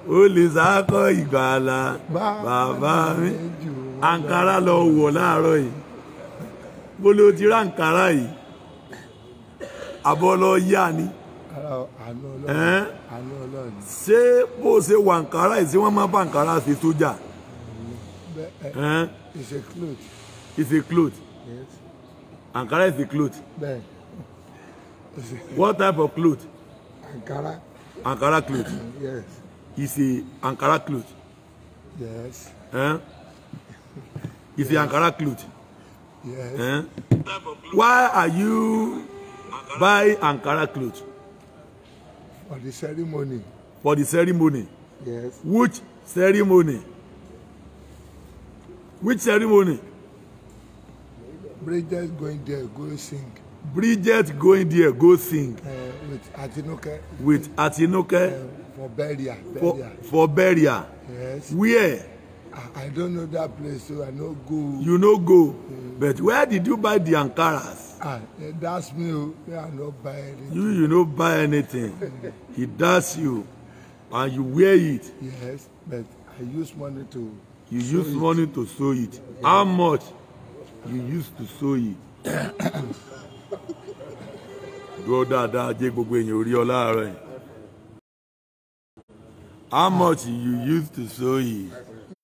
olùsákọ̀ ìgbàlà bàbá mi Ankara lọ wọ̀ láàárọ̀ yìí bó ló ti rá Ankara yìí abọ́ lọ yá ni ṣé bó ṣe wà Ankara yìí ṣé wọ́n máa bá Ankara ṣe sójà. It's a cloth. It's a cloth. Yes. Ankara is a cloth. Then. What type of cloth? Ankara. Ankara cloth. Yes. It's a Ankara cloth. Yes. It's a Ankara cloth. Yes. Why are you buying Ankara cloth? For the ceremony. For the ceremony. Yes. Which ceremony? Which ceremony? Bridget going there, go sing. Bridget going there, go sing. With Atinoke. With Atinoke. For burial. For burial. Yes. Where? I don't know that place, so I no go. You no go. But where did you buy the Ankaras? That's me. I no buy anything. You no buy anything. He does you. And you wear it. Yes, but I use money to. You use money to sew it. How much you used to sew it? Go dáadáa jẹ́ gbogbo èèyàn orí ọ láàárọ̀ yìí. How much you used to sew it?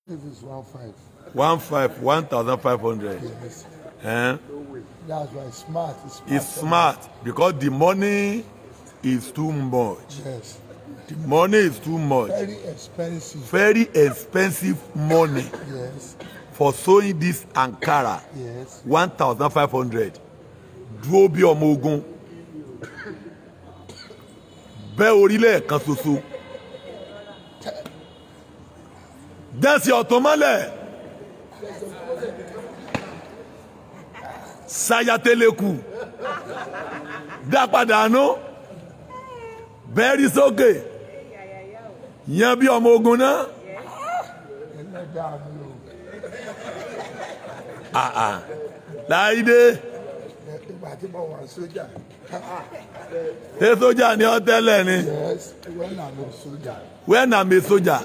This is 1,500. 1,500. Yes. That's why it's smart. It's smart because the money is too much. Yes. The money is too much. Very expensive. Very expensive money. Yes. For sewing this Ankara. Yes. 1,500. Dúró bí ọmọ ogun. Bẹ́ orílẹ̀ kan ṣoṣo. Dẹ́sí ọ̀tọ̀ mọ́lẹ̀. Sayateleku. Dá padà nù. Bẹ́ẹ̀rí sókè. Yẹn bí ọmọ ogun náà. Láìdé. Ṣé sójà ni ọ tẹ́lẹ̀ ni? Yes, when I'm a soldier. When I'm a soldier.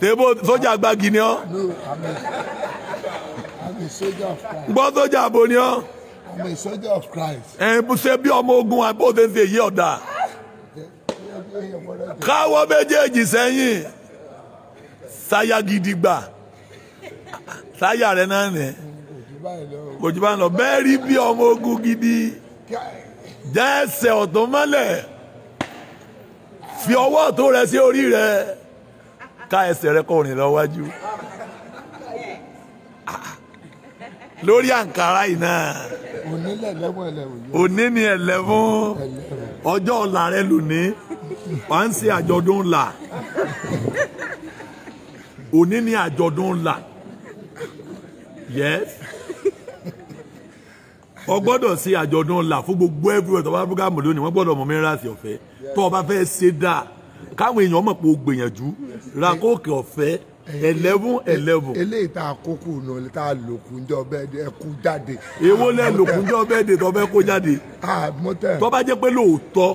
Ṣé sójà gbági ni ọ? No, I'm a soldier of Christ. Gbọ́ sójà bo ni ọ? I'm a soldier of Christ. Ṣé bí ọmọ ogun àbó ṣe ń ṣe yí ọ̀dà? Káwọ́ méjèèjì sẹ́yìn. Sáyà gidi gbà. Sáyà rẹ̀ náà nì. Òjì bá ń lọ bẹ́ẹ̀ rí bí ọmọ ogun gidi. Jẹ́ ẹsẹ̀ ọ̀tún mọ́lẹ̀. Fi ọwọ́ ọ̀tún rẹ sí orí rẹ. Ká ẹsẹ̀ rẹ kó rìn lọ wájú. Lórí Ankara yìí náà. Òní ni 11. Ọjọ́ ọ̀la rẹ lónìí. Wà ń ṣe àjọ̀dún ńlá. Òní ni àjọ̀dún ńlá. Yes. O gbọ́dọ̀ ṣe àjọ̀dún ńlá fún gbogbo everywhere tó bá program lónìí wọ́n gbọ́dọ̀ mọ̀ mìíràn sí ọ̀fẹ́. Tó bá fẹ́ ṣe dá káwọn èèyàn mọ̀ pé o gbìyànjú ra kóòkè ọ̀fẹ́ 11. Eléyìí tá a kókò náà tá a lòkùnjọ bẹ́ẹ̀ ẹkú jáde. Èwo lẹ lòkùnjọ bẹ́ẹ̀ de tó fẹ́ kó jáde. Tó bá jẹ́ pé lóòótọ́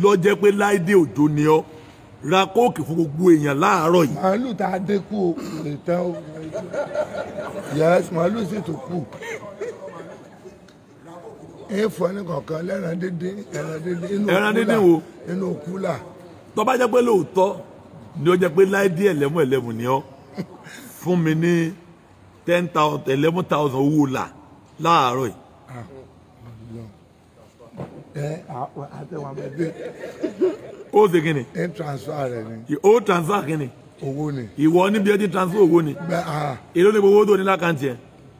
lọ jẹ́ pé Láìdé Òjó ni ọ́ ra kóòkì fún gbogbo èèyàn láàárọ̀ yìí. Màálù tá a dín kú ìtàn o. Yes, màálù sì tó kù. Fún ẹni kọ̀ọ̀kan lẹ́ran dídín ẹran dídín wo? Inú kúlà. Tó bá jẹ́ pé lóòótọ́ ni ó jẹ́ pé Láìdé 11 ni ọ́ fún mi ní 11,000 owó là láàárọ̀ yìí. Ó ṣe kí ni? Transfer rẹ̀ ni. Ó transfer kí ni? Owó ni. Ìwọ níbi ẹ ti transfer owó ni. Èló ni gbogbo owó tó ní lákàntì ẹ?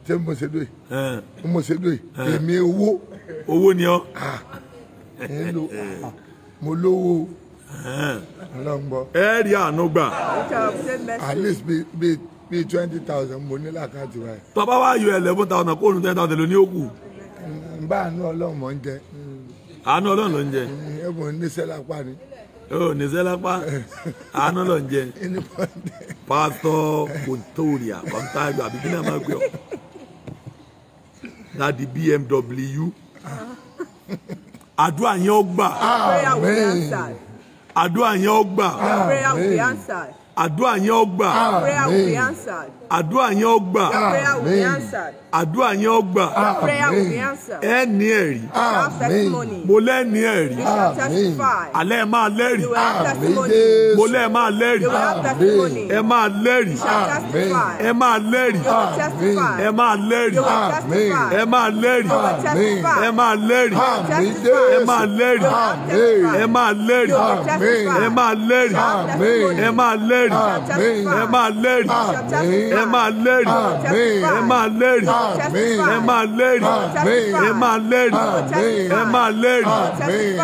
Ṣé mo ṣe dóyè? Mo ṣe dóyè. Èmi owó. Owó ni ọ́? Mo lówó. Ọlọ́ngbọ́. Ẹ rí àánú gbà. At least be 20,000 mo ní lákàntì wa. Tó bá wá yọ 11,000 kó nu 10,000 ló ní òkú. N bá àánú Ọlọ́run mọ̀ ń jẹ. Àánú Ọlọ́run ló ń jẹ. Ẹ̀bùn níṣẹ́ lápá ni. Ó níṣẹ́ lápá. Àánú ló ń jẹ. Pásítọ̀ Kòntóríà kọ́ńtàgbà àbí kí náà máa gbé ọ. Láti BMW. Àdúrà yẹn ó gbà. àdúrà yẹn ó gbà. Your prayer will be answered. Àdúrà yẹn ó gbà. Your prayer will be answered. Àdúrà yẹn ó gbà. Your prayer will be answered. Àdúrà yẹn ó gbà. Your prayer will be answered. Ẹ ní ẹ̀rí. You have testimony. Mo lẹ́ ní ẹ̀rí. You shall testify. Alẹ́ ẹ máa lẹ́rìí. You will have testimony. Mo lẹ́ ẹ máa lẹ́rìí. You will have testimony. Ẹ máa lẹ́rìí. You shall testify. Ẹ máa lẹ́rìí. You will testify. Ẹ máa lẹ́rìí. You will testify. Ẹ máa lẹ́rìí. You will testify. Ẹ máa lẹ́rìí. You will testify. Ẹ máa lẹ́rìí. Ẹ máa lẹ́rìí. You will testify. Ẹ máa lẹ́rìí. Ẹ máa lẹ́rìí. Ẹ máa lẹ́rìí. Ẹ máa lẹ́rìí. Ẹ máa lẹ́rìí. Ẹ máa lẹ́rìí. Ẹ máa lẹ́rìí.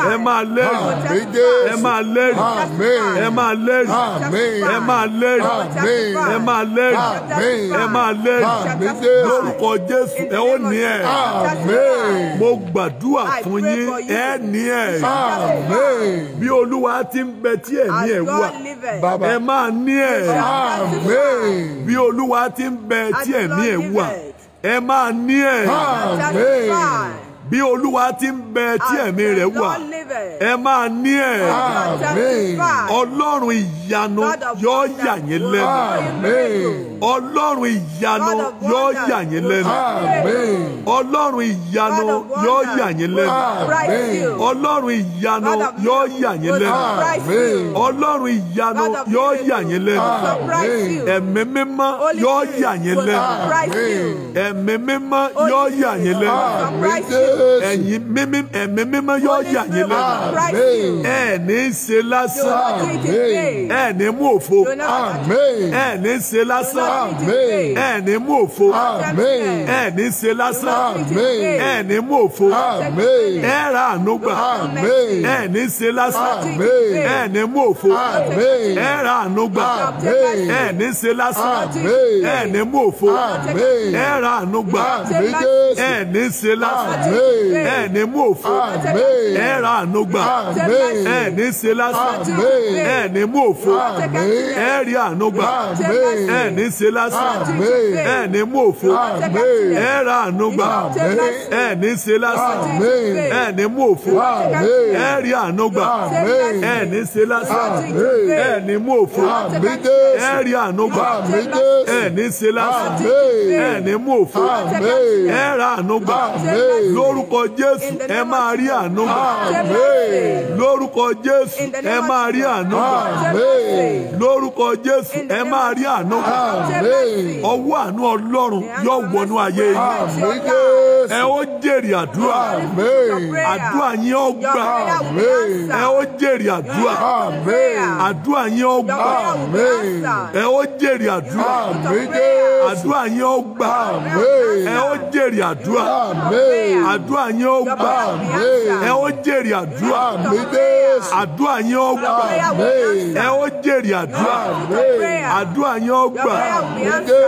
Ẹ máa lẹ́rìí. Ẹ máa lẹ́rìí. Ẹ máa lẹ́rìí. Ẹ máa lẹ́rìí. Ẹ máa lẹ́rìí. Ẹ máa lẹ́rìí. Ẹ máa lẹ́rìí. Lórúkọ Jésù ẹ ó ní ẹ̀. Mo gbàdúrà fún yín ẹ ní ẹ̀. Bí Olúwa ti ń bẹ tí ẹ̀mí ẹ̀ wà ẹ máa ní ẹ̀. Bí Olúwa ti ń bẹ tí ẹ̀mí ẹ̀ wà ẹ máa ní ẹ̀. Bí Olúwa ti ń bẹ tí ẹ̀mí rẹ̀ wà ẹ máa ní ẹ̀. Ọlọ́run ìyanu yóò yà yín lẹ́nu. Ọlọ́run ìyanu yóò yà yín lẹ́nu. Ọlọ́run ìyanu yóò yà yín lẹ́nu. Ọlọ́run ìyanu yóò yà yín lẹ́nu. Ọlọ́run ìyanu yóò yà yín lẹ́nu. Ẹ̀mí mímọ́ yóò yà yín lẹ́nu. Ẹ̀mí mímọ́ yóò yà yín lẹ́nu. Ẹ̀mí mímọ́ yóò yà yín lẹ́nu. Ẹ ní ṣe lásán. Ẹ ní mú òfo. Ẹ ní ṣe lásán. Ẹ ní mú òfo. Ẹ ní ṣe lásán. Ẹ ní mú òfo. Ẹ ra àánú gbà. Ẹ ní ṣe lásán. Ẹ ní mú òfo. Ẹ ra àánú gbà. Ẹ ní ṣe lásán. Ẹ ní mú òfo. Ẹ ra àánú gbà. Ẹ ní ṣe lásán. Ẹ ní mú òfo. Ẹ ra àánú gbà. Ẹ ní ṣe lásán. Ẹ ní mú òfo. Ẹ rí àánú gbà. Ẹ ní ṣe lásán. Ẹ ní mú òfo. Ẹ ra àánú gbà. Ẹ ní ṣe lásán. Ẹ ní mú òfo. Ẹ rí àánú gbà. Ẹ ní ṣe lásán. Ẹ ní mú òfo. Ẹ rí àánú gbà. Ẹ ní ṣe lásán. Ẹ ní mú òfo. Ẹ ra àánú gbà. Lórúkọ Jésù ẹ máa rí àánú gbà. Lórúkọ Jésù ẹ máa rí àánú gbà. Lórúkọ Jésù ẹ máa rí àánú gbà. Ọwọ́ àánú Ọlọ́run yóò wọnú ayé yín. Ẹ ó jèrè àdúrà. Àdúrà yín ó gbà. Ẹ ó jèrè àdúrà. Àdúrà yín ó gbà. Ẹ ó jèrè àdúrà. Àdúrà yín ó gbà. Ẹ ó jèrè àdúrà. Àdúrà yín ó gbà. Ẹ ó jèrè àdúrà. Àdúrà yín ó gbà. Ẹ ó jèrè àdúrà. Àdúrà yín ó gbà.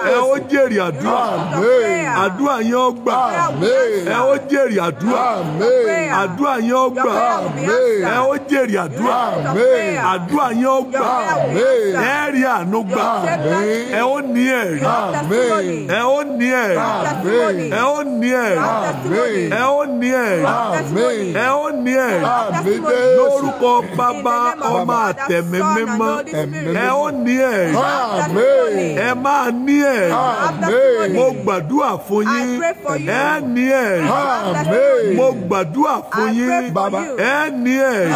Ẹ ó jèrè àdúrà. Àdúrà yín ó gbà. Ẹ ó jèrè àdúrà. Àdúrà yín ó gbà. Ẹ ó jèrè àdúrà. Àdúrà yín ó gbà. Ẹ rí àánú gbà. Ẹ ó ní ẹ̀rí. Ẹ ó ní ẹ̀rí. Ẹ ó ní ẹ̀rí. Ẹ ó ní ẹ̀rí. Ẹ ó ní ẹ̀rí. Lórúkọ Bàbá Ọmọ àtẹ̀mí mímọ́. Ẹ ó ní ẹ̀rí. Ẹ máa ní ẹ̀rí. Mo gbàdúrà fún yín. Ẹ ní ẹ̀rí. Mo gbàdúrà fún yín. Ẹ ní ẹ̀rí.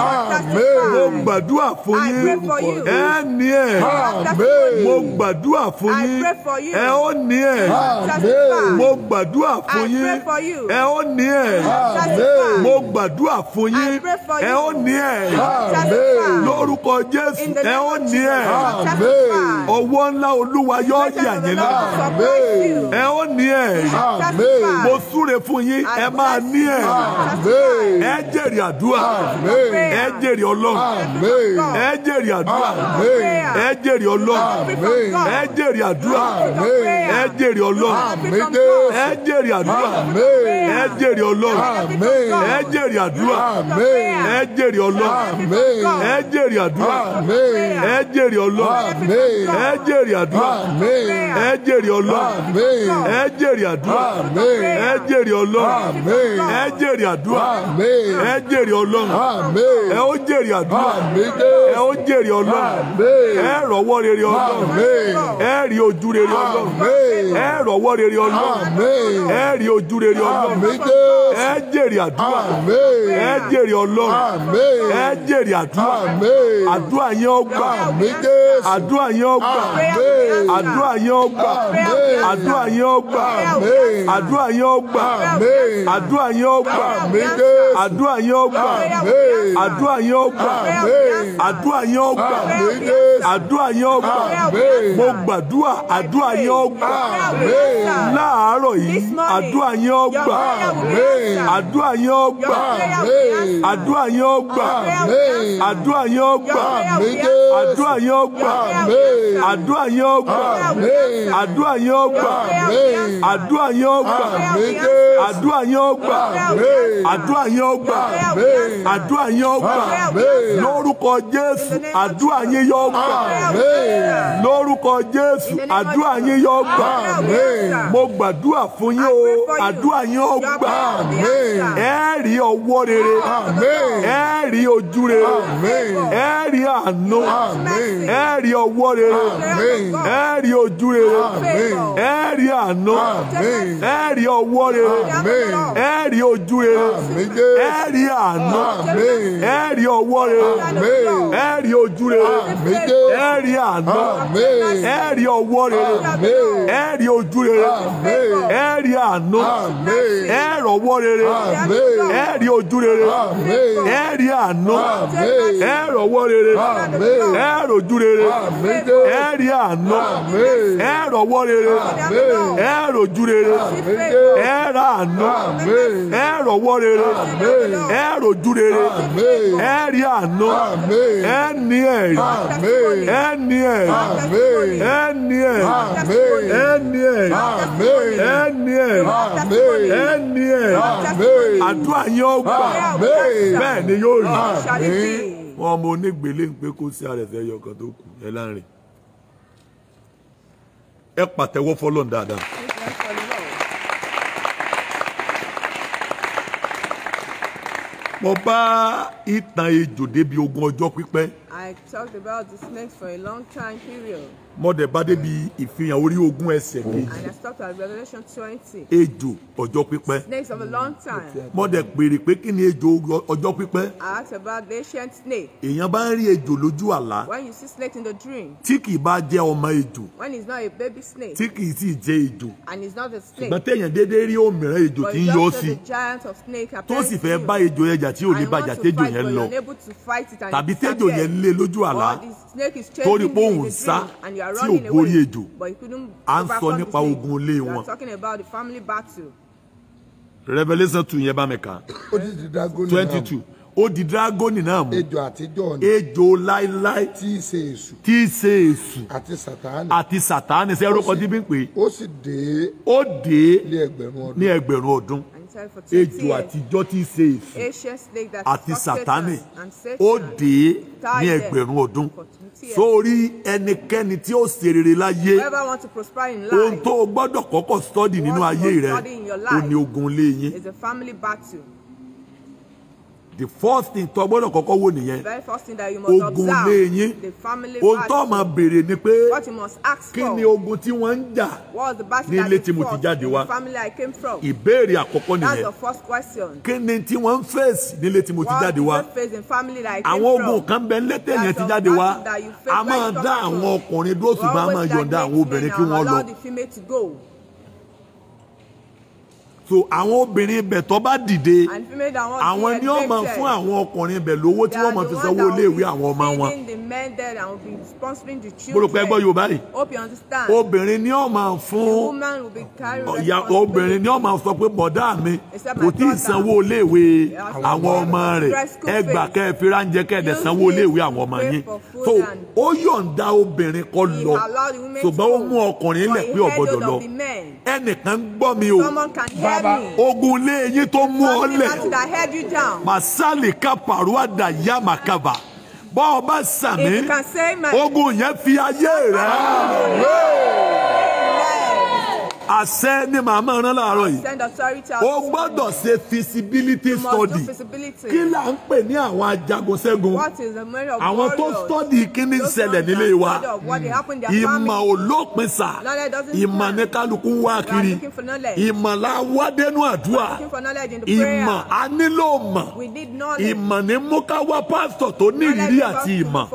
Mo gbàdúrà fún yín. Ẹ ní ẹ̀rí. Mo gbàdúrà fún yín. Ẹ ó ní ẹ̀rí. Mo gbàdúrà fún yín. Ẹ ó ní ẹ̀rí. Mo gbàdúrà fún yín. Ẹ ó ní ẹ̀rí. Lórúkọ Jésù ẹ ó ní ẹ̀rí. Ọwọ́ ńlá Olúwa yóò yà yín lẹ́nu. Ẹ ó ní ẹ̀rí. Mo súre fún yín. Ẹ máa ní ẹ̀rí. Ẹ jèrè àdúrà. Ẹ jèrè Ọlọ́run. Ẹ jèrè àdúrà. Ẹ jèrè Ọlọ́run. Ẹ jèrè àdúrà. Ẹ jèrè Ọlọ́run. ẹ jèrè àdúrà ẹ jèrè Ọlọ́run ẹ jèrè àdúrà ẹ jèrè Ọlọ́run ẹ jèrè àdúrà ẹ jèrè Ọlọ́run ẹ jèrè àdúrà ẹ jèrè Ọlọ́run ẹ jèrè àdúrà ẹ jèrè Ọlọ́run ẹ jèrè àdúrà ẹ jèrè Ọlọ́run ẹ ó jèrè àdúrà ẹ ó jèrè Ọlọ́run ẹ rọ́wọ́ rere Ọlọ́run ẹ rí ojú rere Ọlọ́run ẹ rọ́wọ́ rere Ọlọ́run ẹ rí ojú rere Ọlọ́run ẹ jèrè àdúrà ẹ jèrè Ọlọ́run ẹ jèrè àdúrà àdúrà yẹn ó gbà àdúrà yẹn ó gbà àdúrà yẹn ó gbà àdúrà yẹn ó gbà àdúrà yẹn ó gbà àdúrà yẹn ó gbà àdúrà yẹn ó gbà àdúrà yẹn ó gbà àdúrà yẹn ó gbà àdúrà yẹn ó gbà mo gbàdúrà àdúrà yẹn ó gbà láàárọ̀ yìí àdúrà yẹn ó gbà àdúrà yẹn ó gbà àdúrà yẹn ó gbà àdúrà yẹn ó gbà àdúrà yẹn ó gbà àdúrà yẹn ó gbà àdúrà yẹn ó gbà àdúrà yẹn ó gbà àdúrà yẹn ó gbà àdúrà yẹn ó gbà àdúrà yẹn ó gbà lórúkọ Jésù àdúrà yẹn yóò gbà lórúkọ Jésù àdúrà yẹn yóò gbà mo gbàdúrà fún yín o àdúrà yẹn ó gbà ẹ rí ọwọ́ rere ẹ rí ojú rere ẹ rí àánú ẹ rí ọwọ́ rere ẹ rí ojú rere ẹ rí àánú ẹ rí ọwọ́ rere ẹ rí ojú rere ẹ rí àánú ẹ rí ọwọ́ rere ẹ rí ojú rere ẹ rí àánú ẹ rí ọwọ́ rere ẹ rí ojú rere ẹ rí àánú ẹ rọ́wọ́ rere ẹ rí ojú rere ẹ rí àánú ẹ rọ́wọ́ rere ẹ rojú rere ẹ rí àánú ẹ rọ́wọ́ rere ẹ rojú rere ẹ rà àánú ẹ rọ́wọ́ rere ẹ rojú rere ẹ rí àánú ẹ ní ẹ̀rí ẹ ní ẹ̀rí ẹ ní ẹ̀rí ẹ ní ẹ̀rí ẹ ní ẹ̀rí ẹ ní ẹ̀rí àdúrà yẹn ó gbà bẹ́ẹ̀ ni yóò rí wọn ọmọ onígbèlé ń pé kó sí àrẹ̀fẹ́ ẹyọkan tó kù ẹ láàrin ẹ pàtẹ́wọ́ fọ́lọ́run dáadáa. mo bá ìtàn ejò débi ogún ọjọ́ pípẹ́. I talked about the snakes for a long time period. mo dẹ̀ bá débi ìfihàn orí ogún ẹsẹ̀ kejì. And I stopped at Revelation 20. ejò ọjọ́ pípẹ́. Snakes of a long time. mo dẹ̀ béèrè pé kí ni ejò ọjọ́ pípẹ́. I asked about the ancient snake. èèyàn bá ń rí ejò lójú àlá. When you see snake in the dream. tí kì í bá jẹ́ ọmọ ejò. When it's not a baby snake. tí kì í sì jẹ́ ejò. And it's not a snake. ṣùgbọ́n téèyàn déédéé rí òmìrán ejò tí ń yọ sí. tó sì fẹ́ bá ejò yẹn jà tí ò ní bàjá téjò yẹn lọ. tàbí téjò yẹn lé lójú àlá. torí pé òun sá tí ò borí ejò. à ń sọ nípa ogun ilé wọn. Revelation 2 yẹn bá mi kà. 22 ó di dragoni náà mú. ejò àtijọ́ ni. ejò láíláí. tí í ṣe èṣù. tí í ṣe èṣù. àti sàtáánì. àti sàtáánì ṣe orúkọ tí bí ń pè. ó sì dé. ó dé ní ẹgbẹ̀rún ọdún. ejò àtijọ́ tí í ṣe èṣù àti sàtáánì ó dé ní ẹgbẹ̀rún ọdún. sórí ẹnikẹ́ni tí ó ṣe rere láyé ohun tó o gbọ́dọ̀ kọ́kọ́ study nínú ayé rẹ ó ní ogun ilé yín. The first thing tó gbọ́dọ̀ kọ́kọ́ wò nìyẹn ogun ilé yín. ohun tó máa béèrè ni pé kí ni ogun tí wọ́n ń jà ní ilé tí mo ti jáde wá. ìbéèrè àkọ́kọ́ nìyẹn. kí ni tí wọ́n ń fèsì ní ilé tí mo ti jáde wá. àwọn ogun kan bẹ létè yẹn ti jáde wá. a máa dá àwọn ọkùnrin dúró ṣùgbọ́n a máa yọ̀ǹda àwọn obìnrin kí wọ́n lọ. so àwọn obìnrin ibẹ̀ tó bá dìde And female that want àwọn to be ni ó máa educated. fún àwọn ọkùnrin ibẹ̀ lówó tí They wọ́n are máa the fi ones sanwó that will iléèwé be àwọn ọmọ wọn. feeding the men there and will be sponsoring the Mo rò pé ẹ gbọ́ children. Yorùbá yìí. Hope you understand. Obìnrin ni ó máa The fún woman will be carrying obìnrin ni ó máa sọ pé bọ̀dá mi Except kò my tí ì daughter. sanwó iléèwé Yeah, àwọn ọmọ rẹ̀ dress school ẹ gbà fees. kẹ́ ẹ fi ránjẹ kẹ́ ẹ dẹ̀ Use sanwó this iléèwé to àwọn ọmọ pay yín. for food So and- ó yọ̀ǹda obìnrin kó He lọ allowed the women ṣùgbọ́n ó to mú ọkùnrin for lẹ̀ a pé ò gbọ́dọ̀ head lọ. of the men. Ẹnìkan ń gbọ́ mi o. Someone can hear me. Ogun ilé yín tó mú ọ Something lẹ̀. that held you down. Masali kaparuada yamakaba. Bọ́ ọ bá If sàmí, you can say my ogun yẹn fi ayé rẹ̀. Àṣẹ ni màmá rán láàárọ̀ yìí. send authority O out. gbọ́dọ̀ ṣe feasibility You must do study. feasibility. Kí là ń pè ní àwọn ajagunṣẹ́gun? What is the meaning of Àwọn tó warriors? study kí ní Those ṣẹlẹ̀ ones that nílé wa. study of what they happen in their Ìmọ̀ family. olópin sà. Knowledge doesn't Ìmọ̀ stand. ní kálukú ń wá We are kiri. looking for knowledge. Ìmọ̀ la wá dénú àdúrà. Looking for knowledge in the Ìmọ̀ prayer. a nílò mọ̀. We need knowledge. Ìmọ̀ ní mú ká wá pásítọ̀ tó ní ìrírí àti ìmọ̀.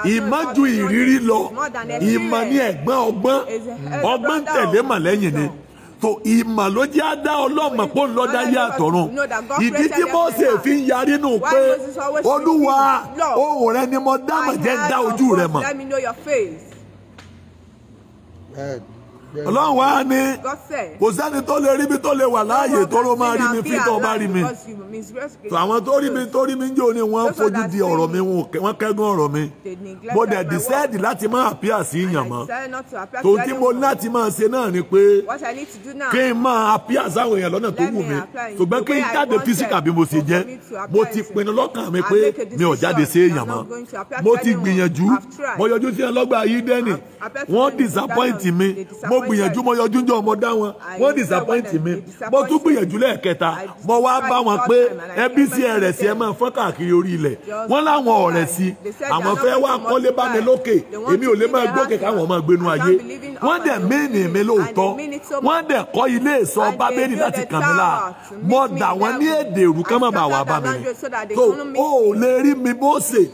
Ìmọ̀ ju ìrírí lọ. Ìmọ̀ ní ẹ̀gbọ́n ọgbọ́n. Ọgbọ́n tẹ̀lé mọ̀ lẹ́yìn ni. So ìmọ̀ ló jẹ́ á dá ọlọ́mọ pé ń lọ dá yé àtọ̀run. Ìdí tí Mósè fi ń yarí nù pé Olúwa ohùn rẹ ni mo dá mọ̀ jẹ́ dá ojú rẹ mọ̀. Let me know your face. Ọlọ́run wá ní God said. kò sẹ́ni tó lè rí mi tó lè wà láàyè tó ló máa rí mi fi tó bá rí mi. So àwọn tó rí mi ń jò ní wọ́n fojú di ọ̀rọ̀ mi wọ́n kẹ́gàn ọ̀rọ̀ mi. Mo dẹ̀ decide láti máa appear sí ìyàn mọ́. Tòun tí mo ní láti máa ṣe náà ni pé What I need to do now. kí n máa appear sáwọn èèyàn lọ́nà tó wù mí. Ṣùgbọ́n kí n jáde physical bí mo ṣe jẹ́. Mo ti pinnu lọ́kàn mi pé mi ò jáde sí èèyàn mọ́. Mo ti gbìyànjú. Mo yọjú sí ọlọ́gbà yìí dẹ́nì. Wọ́n disappoint mi. Mo gbìyànjú mo yọjú jọ ọmọ dá wọn. Wọ́n disappoint mi. Mo tún gbìyànjú lẹ́ẹ̀kẹta. Mo wá bá wọn pé ẹbí sí ẹrẹ̀ sí ẹ máa fọ́n káàkiri orí ilẹ̀. Wọ́n láwọn ọ̀rẹ́ sí. Àwọn fẹ́ wá kọ́lé bá mi lókè. Èmi ò lè máa gbókè káwọn máa gbénu ayé. Wọ́n dẹ̀ méèní mi lóòótọ́. Wọ́n dẹ̀ kọ́ ilé ìsọ Bábélì láti kàn mí láà. Mo dà wọ́n ní èdè èrú kán má bàa wá bá mi ni. So o ò lè rí mi Mósè.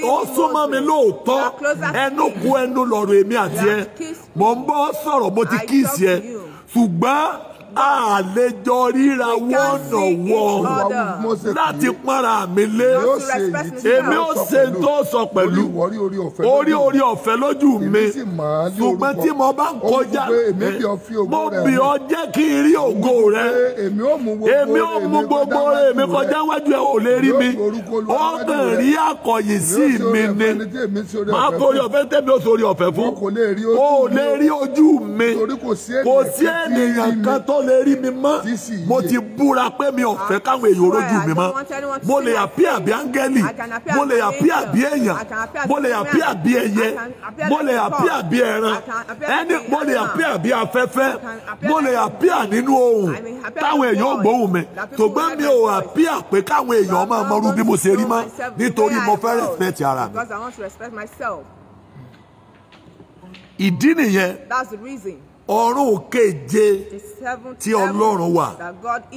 Ó súnmọ́ mi lóòótọ́. Ẹnu kú ẹnu lọ̀rọ̀ èmi àti ẹ. Mo ń bọ́ sọ̀rọ̀ mo ti kíìsì ẹ. Ṣùgbọ́n àlejò ríra wọ́nọ̀wọ́ láti pọ́nra mi lé. Èmi ó ṣe tó sọ pẹ̀lú orí ọ̀fẹ́ lójú mi. Ṣùgbọ́n tí mo bá ń kọjá mo bì ọ́ jẹ́ kí n rí ògo rẹ. Èmi ó mú gbogbo rẹ̀ mi kọjá wájú ẹ̀ ò lè rí mi. Ó kàn rí àkọ̀yìn sí mi ni. Màá torí ọ̀fẹ́ tẹ́mi ó torí ọ̀fẹ́ fún. Ó lè rí ojú mi. Kò sí ènìyàn kan tó lè rí mi mọ́. Mo ti búra pé mi ò fẹ́ káwọn èèyàn rojú mi mọ́. Mo lè appear bí áńgẹ́lì. Mo lè appear bí èèyàn. Mo lè appear bí ẹyẹ. Mo lè appear bí ẹran. Mo lè appear bí afẹ́fẹ́. Mo lè appear nínú ohùn. Táwọn èèyàn ò gbóhùn mi. Ṣùgbọ́n mi ò appear pé káwọn èèyàn máa mọrú bí mo ṣe rí mọ́. Nítorí mo fẹ́ respect ara mi. Ìdí nìyẹn. That's the reason. Ọ̀run keje tí Ọlọ́run wà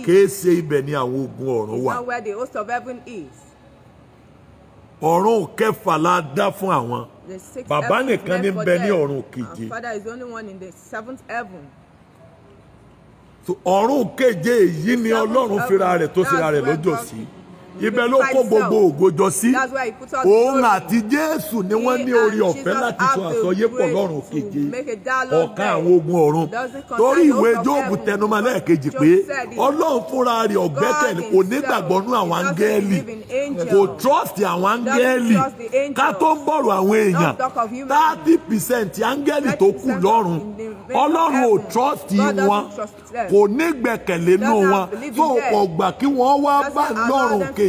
kìí ṣe ibẹ̀ ni àwọn ogun ọ̀run wà. Not where the host of heaven is. Ọ̀run kẹfà la dá fún àwọn. Bàbá nìkan ní bẹ ní ọ̀run keje. Father is the only one in the seventh heaven. Ọ̀run keje yìí ni Ọlọ́run fira rẹ̀ tó ṣera rẹ̀ lọ́jọ́ sí. Ibẹ̀ ló kó gbogbo ògo jọ sí. Òun àti Jésù ni wọ́n ní orí ọ̀fẹ́ láti sọ àsọyépọ̀ lọ́run keje. Ọ̀kan àwọn ogun ọ̀run. Torí ìwé Jóòbù tẹnumọ́ lẹ́ẹ̀kejì pé Ọlọ́run fúnra rẹ̀ ọ̀gbẹ́kẹ̀lé kò nígbàgbọ́ nú àwọn áńgẹ́lì. Kò trust àwọn áńgẹ́lì. Ká tó ń bọ̀rọ̀ àwọn èèyàn. 30% áńgẹ́lì tó kù lọ́run. Ọlọ́run ò trust wọn. Kò nígbẹ̀kẹ̀lé nú wọn. Tó ọ̀gbà kí wọ́n wá bá lọ́run keje.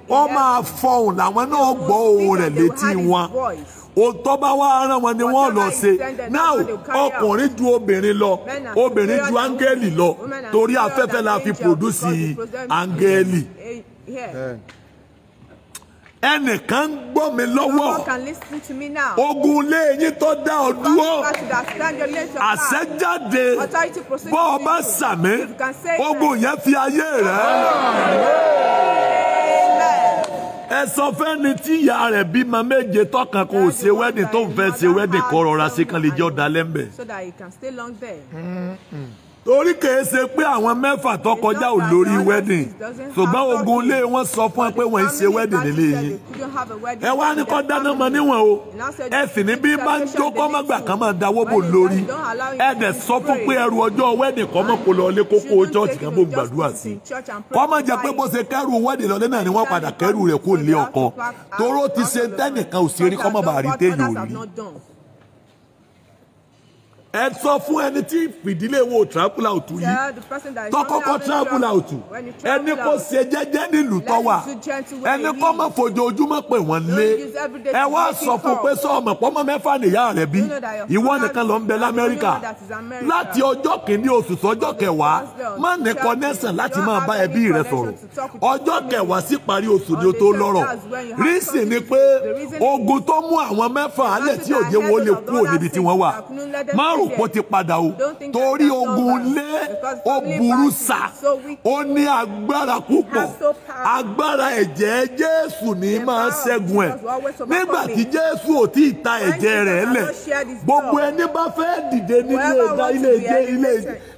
Wọ́n máa fọhùn làwọn náà gbọ́ ohùn rẹ̀ létí wọn. Òótọ́ bá wá rán wọn ni wọ́n lọ ṣe. Now ọkùnrin ju obìnrin lọ, obìnrin ju áńgẹ́lì lọ, torí afẹ́fẹ́ la fi pòdúsì áńgẹ́lì. Ẹnìkan ń gbọ́ mi lọ́wọ́. Ogun ilé yín tó dá ọ dúró. Àṣẹ jáde. Bọ́ ọ bá sàmí, ogun yẹn fi ayé rẹ̀. Ẹ sọ fẹ́ni tí ìyá rẹ̀ bímọ méje tọkàn kò ṣe wedding tó ń fẹ́ ṣe wedding kọ́ rọra sí kan lè jẹ́ ọ̀dà lẹ́mbẹ̀. So that you can stay long there. torí kìí ṣe pé àwọn mẹ́fà tó kọjá ò lórí wedding ṣùgbọ́n ogun ilé wọn sọ fún ẹ pé wọ́n ń ṣe wedding nílé yín ẹ wá ní kó dáná mọ níwọ̀n o ẹ sì ní bí bá ń jó kọ́ mọ́gbà kan máa dáwọ́ bò lórí ẹ dẹ̀ sọ fún pé ẹrù ọjọ́ wedding kọ́ mọ́ kó lọ lé kókó church kan bó gbàdúrà sí kọ́ mọ́ jẹ́ pé bó ṣe kẹ́rù wedding lọ́lé náà ni wọ́n padà kẹ́rù rẹ̀ kó lé ọkọ toró ti ṣe tẹ́nìkan ò sí rí kọ́ mọ́ bàá rí téèyàn ò rí. ẹ sọ fún ẹni tí fìdílé wo travel out yìí tọkọkọ travel out ẹni kò ṣe jẹ́jẹ́ nílùú tó wà ẹni kò má fojoojúmọ́ pé wọ́n lé ẹ wá sọ fún pé sọọmọ pọmọ mẹ́fà nìyá rẹ̀ bí ìwọ nìkan ló ń bẹ l'Amẹ́ríkà láti ọjọ́ kìíní oṣù sọ́jọ́ kẹwàá má ní connection láti máa bá ẹbí rẹ̀ sọ̀rọ̀ ọjọ́ kẹwàá sí parí oṣù ni ó tó lọ́rọ̀ rísì ni pé ogun tó mú àwọn mẹ́fà alẹ̀ tí òye wo lè kúrò níbi tí wọ́n wà márùn kó ti padà o torí ogun lé ó burú sá ó ní agbára púpọ̀ agbára ẹ̀jẹ̀ Jésù ní máa ṣẹ́gun ẹ̀ nígbà tí Jésù ò tí ì ta ẹ̀jẹ̀ rẹ̀ lẹ̀ gbogbo ẹni bá fẹ́ dìde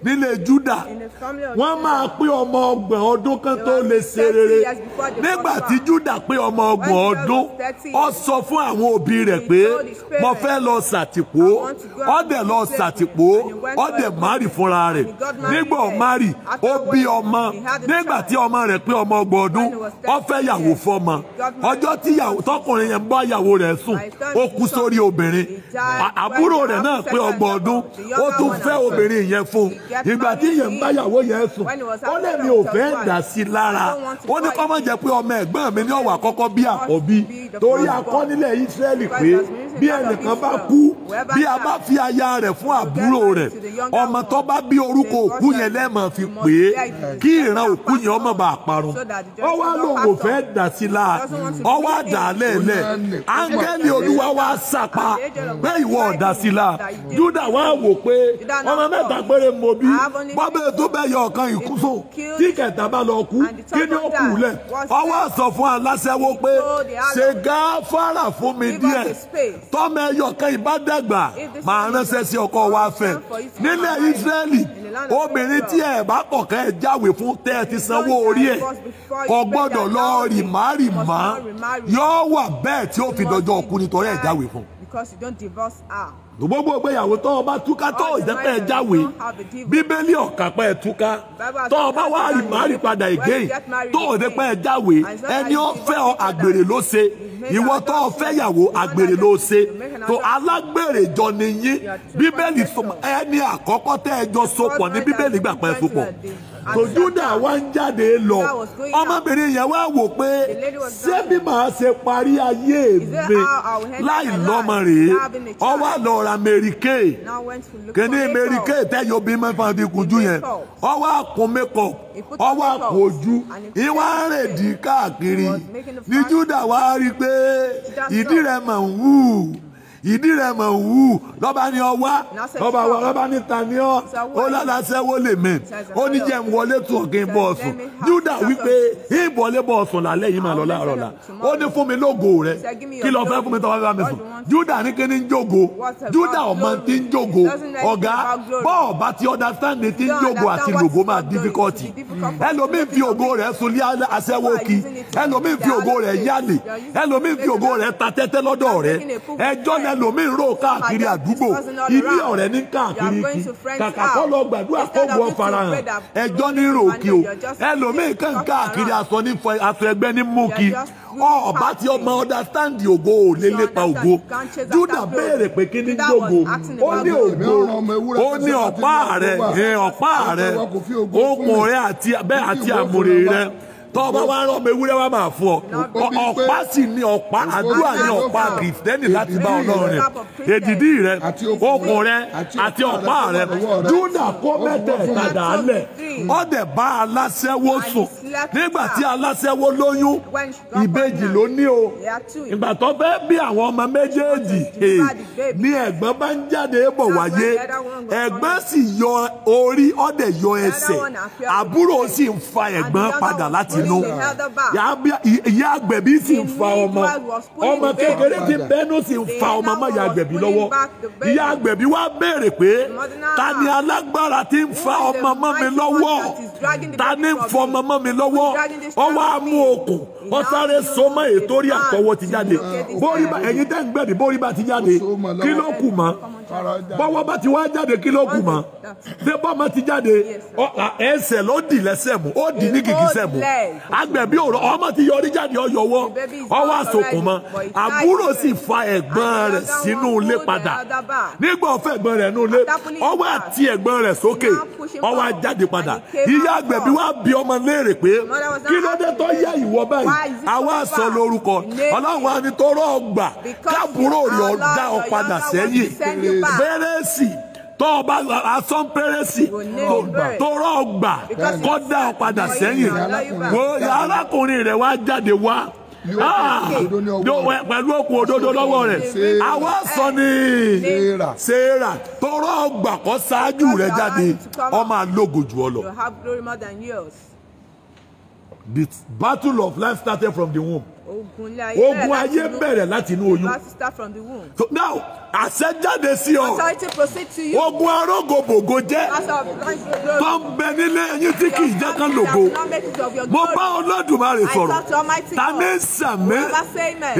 nílé Júdà wọ́n máa pé ọmọ 30 ọdún kan tó lè ṣe rere nígbà tí Júdà pé ọmọ 30 ọdún ó sọ fún àwọn òbí rẹ̀ pé mo fẹ́ lọ ṣàtìpó ó dẹ̀ lọ ṣàtìpó ó dẹ̀ márì fúnra rẹ̀ nígbà ó márì ó bí ọmọ nígbà tí ọmọ rẹ̀ pé ọmọ 30 ọdún ó fẹ́ yàwó fọ́mọ ọjọ́ tí tọkùnrin yẹn bá yàwó rẹ̀ sùn ó kú sórí obìnrin àbúrò rẹ̀ náà pé 30 ọdún ó tún fẹ́ obìnrin yẹn fún ìgbà tí yẹn bá yàwó yẹn sùn ó lè mi ò fẹ́ dà sí lára ó ní kọ́ mọ̀ jẹ́ pé ọmọ ẹ̀gbọ́n mi ní ọ̀wà kọ́kọ́ bí àkọ́bí torí akọ́nílẹ̀ Ísírẹ́lì pé bí ẹnìkan bá kú bí a bá fi aya rẹ̀ fún àbúrò rẹ̀ ọmọ tó bá bí orúkọ òkú yẹn lẹ́ẹ̀mọ̀ fi pè é kí ìran òkú yẹn ọmọ bá parun ó wá lóun ò fẹ́ dà sí lára ó wá dà á lẹ́ẹ̀lẹ́ áńgẹ́lì Olúwa wá sàpá pé ìwọ ọ̀dà sí lára Júdà wá wò pé ọmọ mẹ́ta péré mo bí bọ́bẹ̀ tó bẹ́ yọ ọ̀kan ìkúsò tí kẹta bá lọ kú kí ni ó kù lẹ̀ ó wá sọ fún aláṣẹ́wó pé ṣe gáfárà fún mi díẹ̀ tọ́mọ ẹyọ kan ìbá dàgbà máa ránṣẹ́ sí ọkọ wa fẹ́ nílẹ̀ Ísírẹ́lì obìnrin tí ẹ bá kọ̀ọ̀kan ẹ jáwé fún tẹ́ ẹ ti sanwó orí ẹ̀ kò gbọ́dọ̀ lọ rìmárìmá yóò wà bẹ́ẹ̀ tí ó fi dọjọ́ ọkùnrin nítorí ẹ jáwé fún. Because you don't divorce her. gbogbo ìgbéyàwó tó o bá túká tó o jẹ́ pé ẹ jáwé Bíbélì ọ̀kà pé ẹ túká tó o bá wá rìmárì padà again tó o jẹ́ pé ẹ jáwé ẹni ó fẹ́ ọ àgbèrè ló ṣe ìwọ tó o fẹ́ yàwó àgbèrè ló ṣe tó alágbèrè jọ nìyí Bíbélì ẹni àkọ́kọ́ tẹ́ ẹ jọ sopọ̀ ní Bíbélì gbà pé ẹ sopọ̀ tó Júdà wá ń jáde lọ ọmọbìnrin yẹn wá wò pé ṣé bí màá ṣe parí ayé mi láì lọ́mọ rèé ọ wá lọ ra mẹ́ríkè kíní mẹ́ríkè tẹ́yọ̀ bí mẹ́fà fi kunjú yẹn ọ wá kun makeup ọ wá kun ojú ìwà rẹ̀ dì káàkiri ní Júdà wá rí i pé ìdí rẹ̀ mà ń wú ìdí rẹ̀ mọ̀ wú lọ́ba ní ọwá lọ́ba ní tani ọ́ ó lálàsẹ́wó lè mẹ́ ó ní jẹ́ ń wọlé tún ọ̀gẹ́ bọ́ọ̀sùn Júdà wípé ìbọ̀lé bọ́ọ̀sùn lálẹ́ yìí máa lọ láàárọ̀ la ó ní fún mi lógo rẹ̀ kí lọ fẹ́ fún mi tọ́wọ́ bá mi sùn Júdà ní kí ní ń jógo Júdà ọmọ tí ń jógo ọ̀gá bọ́ọ̀ bá ti understand tí ń jógo àti lògo máa difficulty ẹlòmíín fi ògo rẹ̀ sunlé aṣẹ́wó kí ẹlòmíín fi ògo rẹ̀ yálè ẹlòmíín fi ògo rẹ̀ ta tẹ́tẹ́ lọ́dọ̀ rẹ̀ ẹjọ́ ẹlòmíín rò káàkiri àdúgbò ilé ọ̀rẹ́ ní káàkiri kí kàkà kọ́ lọ gbàdúrà kó wọ farahàn ẹjọ́ ní rò kí o ẹlòmíín kàn káàkiri aṣọ ẹgbẹ́ ní mú kí ọba tí ọmọ understand ògo ò lè lépa ògo Júdà béèrè pé kí ní jógo ó ní ògo ó ní ọ̀pá rẹ̀ okùn rẹ̀ àti àmùrè rẹ̀ tọ́ ọba wa rán ọmọ ewúrẹ́ wa máa fún ọ ọ̀pá sì ní ọ̀pá àdúrà ní ọ̀pá kìrìsìtẹ́nì láti bá Ọlọ́run rẹ̀ èdìdí rẹ̀ okùn rẹ̀ àti ọ̀pá rẹ̀ Júdà kó mẹ́tẹ̀ẹ̀ta dàálẹ̀ ọ̀dẹ̀ bá aláṣẹ́wó sùn nígbà tí aláṣẹ́wó lóyún ìbejì ló ní o ìgbà tó fẹ́ bí àwọn ọmọ méjèèjì ní ẹ̀gbọ́n bá ń jáde bọ̀ wáyé ẹ̀gbọ́n sì yọ orí ọ̀dẹ̀ yọ ẹsẹ̀ àbúrò sì ń fa ẹ̀gbọ́n padà láti sínú ìyá àgbẹ̀bí sì ń fa ọmọ kékeré tí bẹ́nu sì ń fa ọmọ mọ́ ìyá àgbẹ̀bí lọ́wọ́ ìyá àgbẹ̀bí wá béèrè pé ta ni alágbára tí ń fa ọmọ mọ́ mi lọ́wọ́ ta ni ń fọ ọmọ mọ́ mi lọ́wọ́ ó wá mú okùn ó sáré so mọ́ ètò orí àtọwọ́ ti jáde bórí bá ẹ̀yin tẹ́ ń gbẹ̀dì bórí bá ti jáde kí ló kù mọ́ bọ́wọ́ bá ti wá jáde kí ló kù mọ́ ṣé bọ́mọ ti jáde ẹsẹ̀ ló dì lẹ́sẹ̀ mú ó dì ní gìgísẹ̀ mú àgbẹ̀bí ọmọ ti yọrí jáde ọyọwọ́ ọwọ́ àsokùn mọ́ àbúrò sì fa ẹ̀gbọ́n rẹ̀ sínú ilé padà nígbà ó fẹ́ ẹ̀gbọ́n rẹ̀ nínú ilé ọwọ́ àti ẹ̀gbọ́n rẹ̀ sókè ọwọ́ àjáde padà ìyá àgbẹ̀bí wá bi ọmọ léèrè pé kí ló dé tó yẹ ìwọ báyìí àwa sọ lórúkọ ọlọ́run á ní tó rọ̀ ọgbà káàbúrò rẹ̀ ọ dá ọ padà sẹ́yìn Pérésì tó ọba asán Pérésì tó rọ̀ ọgbà kọ́ dá ọ padà sẹ́yìn arákùnrin rẹ̀ wá jáde wá pẹ̀lú okùn òdodo lọ́wọ́ rẹ̀ àwa sọ ní Séèrà tó rọ̀ ọgbà kọ́ ṣáájú rẹ̀ jáde ó máa lógo jù ọ lọ. The battle of life started from the womb. Ogun ayé bẹ̀rẹ̀ láti inú oyún. So now, àṣẹjáde sí ọ. Ogun arógòbògò jẹ́. Tó ń bẹ nílé ẹyin tí kì í jẹ́ kán lògo. Mo bá Olódùmarè sọ̀rọ̀. Ta ní sàmé?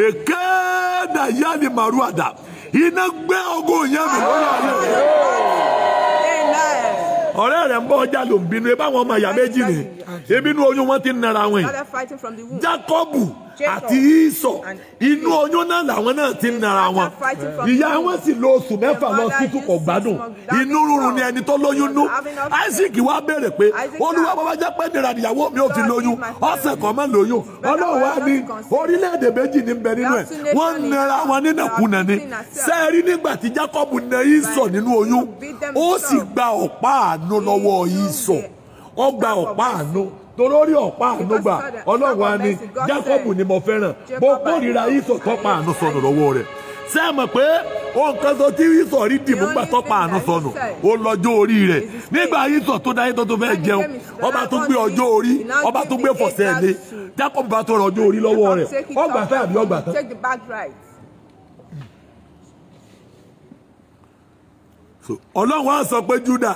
Èké dàyà ni màrúàdà. Iná gbé ogun yẹn mi lórí ayé rẹ̀. Ọ̀rẹ́ rẹ̀ ń bọ́ ọjà ló ń bínú ẹ báwọn ọmọ ìyá méjì ni ebi inú oyún wọn ti ń nara wọn yìí Jákọ́bù àti Ísọ̀ inú oyún náà làwọn náà ti ń nara wọn ìyá wọn sì lo oṣù mẹ́fà lọ sí tukọ̀ gbádùn inú rúrun ni ẹni tó lóyún nú Isaac wá béèrè pé Olúwa bàbá jẹ́ pé nira ìyàwó mi ò fi lóyún ọ̀sẹ̀ kan máa lóyún Ọlọ́run wá ní orílẹ̀-èdè méjì ní bẹ nínú ẹ̀ wọ́n ń nara wọn nínàkúnà ni sẹ́ẹ̀rí nígbà tí Jákọ́bù na Ísọ̀ nínú oyún ó sì gba ọ̀pá àánú lọ́wọ́ Ísọ̀ ó gba ọ̀pá àánú torí ọ̀pá àánú gbà Ọlọ́run wa ni Jákọ́bù ni mo fẹ́ràn bó kórìíra Ísọ̀ tọ́pá àánú sọnù lọ́wọ́ rẹ̀ ṣé ẹ mọ̀ pé ohun kan tó tí Ísọ̀ rí dìmú gbà tọ́pá àánú sọnù ó lọ́jọ́ orí rẹ̀ nígbà Ísọ̀ tó dáyé tó fẹ́ jẹun ọba tó gbé ọjọ́ orí ọba tó gbé fọ̀sẹ̀ lé Jákọ́bù bá tó rọ ọjọ́ orí lọ́wọ́ rẹ̀ ọgbà fẹ́ àbí ọgbà tán. Ọlọ́run á sọ pé Júdà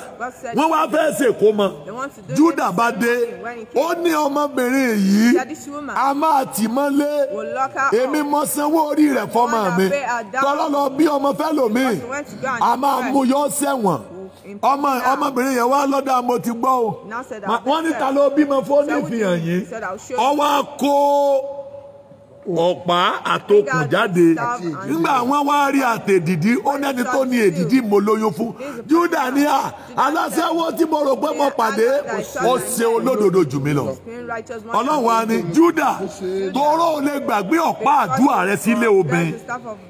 wọ́n wá fẹ́ ṣèkó mọ́ Júdà bá dé ó ní ọmọbìnrin yìí a máa tì mọ́lé èmi mọ sanwó orí rẹ̀ fọ́mọ mi tọ́lọ́ lọ bí ọmọ fẹ́ lòmíì a máa mú yọ sẹ́wọ̀n ọmọbìnrin yẹn wá lọ́dọ̀ mo ti gbọ́ o wọ́n ní ta ló bímọ fóònù ìfihàn yìí ọwọ́ kó ọ̀pá àtòkùn jáde nígbà wọn wá rí àtẹ̀dìdí ó nẹ́ni tó ní èdìdí mo lóyún fún Júdà ní aláṣẹ́wó tí mo rò pé mo pàdé ó ṣe olódodo jù mí lọ Ọlọ́run wa ni Júdà tóró lè gbàgbé ọ̀pá àdúrà rẹ sílé obìnrin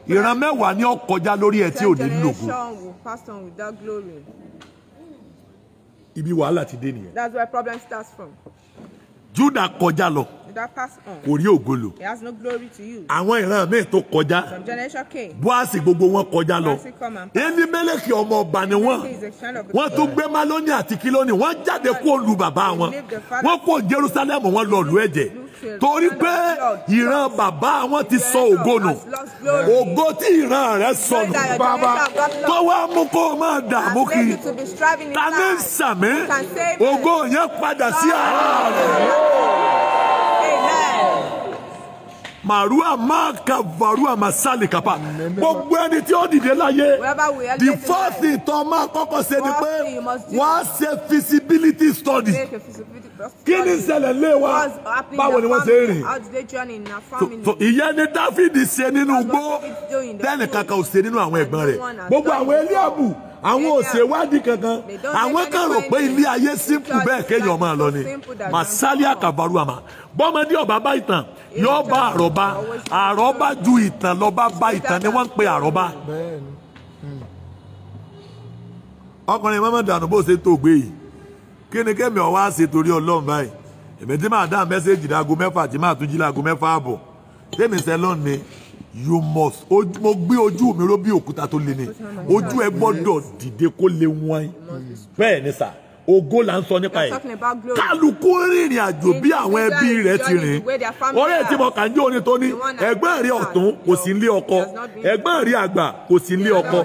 ìran mẹ́wàá ni ó kọjá lórí ẹ̀ tí ò ní lògùn ibi wàhálà ti dé nìyẹn. That's where problem starts from. Júdà kọjá lọ kò rí ògolo àwọn ìran míì tó kọjá Bóásì gbogbo wọn kọjá lọ Élímélèkì ọmọ ọba ni wọ́n tún gbé Málónì àti Kílónì wọ́n jáde kó lu bàbá wọn wọ́n kó Jerusalem wọn lọ lu ẹ̀jẹ̀ torí pé ìran bàbá wọn ti sọ ògo nù ògo tí ìran rẹ̀ sọnù bàbá tó wá mú kó o máa dààmú kiri ta ní sàmì ògo yẹn padà sí ara rẹ̀. Màrúà máa ka varúà máa sálì kápá. Gbogbo ẹni tí ó dìde láyé. The first thing tó máa kọ́kọ́ ṣe ni pé wọ́n á ṣe feasibility study. Kí ni ìṣẹ̀lẹ̀ lé wa? Báwo ni wọ́n ṣe ń rìn? Ìyẹn ni Dáfídì ṣe nínú igbó. Bẹ́ẹ̀ni kankan ò ṣe nínú àwọn ẹ̀gbọ́n rẹ̀. Gbogbo àwọn Eliabu àwọn òṣèwádìí kankan àwọn kan rò pé ilé ayé simple bẹ́ẹ̀ kéèyàn máa lọ ni Màsálíà kàbárù àmà bọ́mọdé ọba bá ìtàn yóò bá àrọ́bá ju ìtàn lọ́ba bá ìtàn ni wọ́n ń pe àrọ́bá. ọkùnrin mọ́mọ́ dànù bó ṣe tó gbé yìí kí ni kémi ọ̀ wá ṣe torí Ọlọ́run báyìí èmi tí máa dá mẹ́sẹ̀gì láago mẹ́fà tí máa tún jí láago mẹ́fà àbọ̀ tèmi sẹ́lọ́n ni you must mo gbé ojú mi ró bí òkúta tó le ni ojú ẹ gbọ́dọ̀ dìde kó lè wọ́n bẹ́ẹ̀ ni sà ògo là ń sọ nípa ẹ̀ kálukú rìnrìn àjò bí àwọn ẹbí rẹ̀ ti rìn ọ̀rẹ́ tí mo kà ń jẹ́ orin tó ní ẹ̀gbọ́n rí ọ̀tún kò sí nílé ọkọ ẹ̀gbọ́n rí àgbà kò sí nílé ọkọ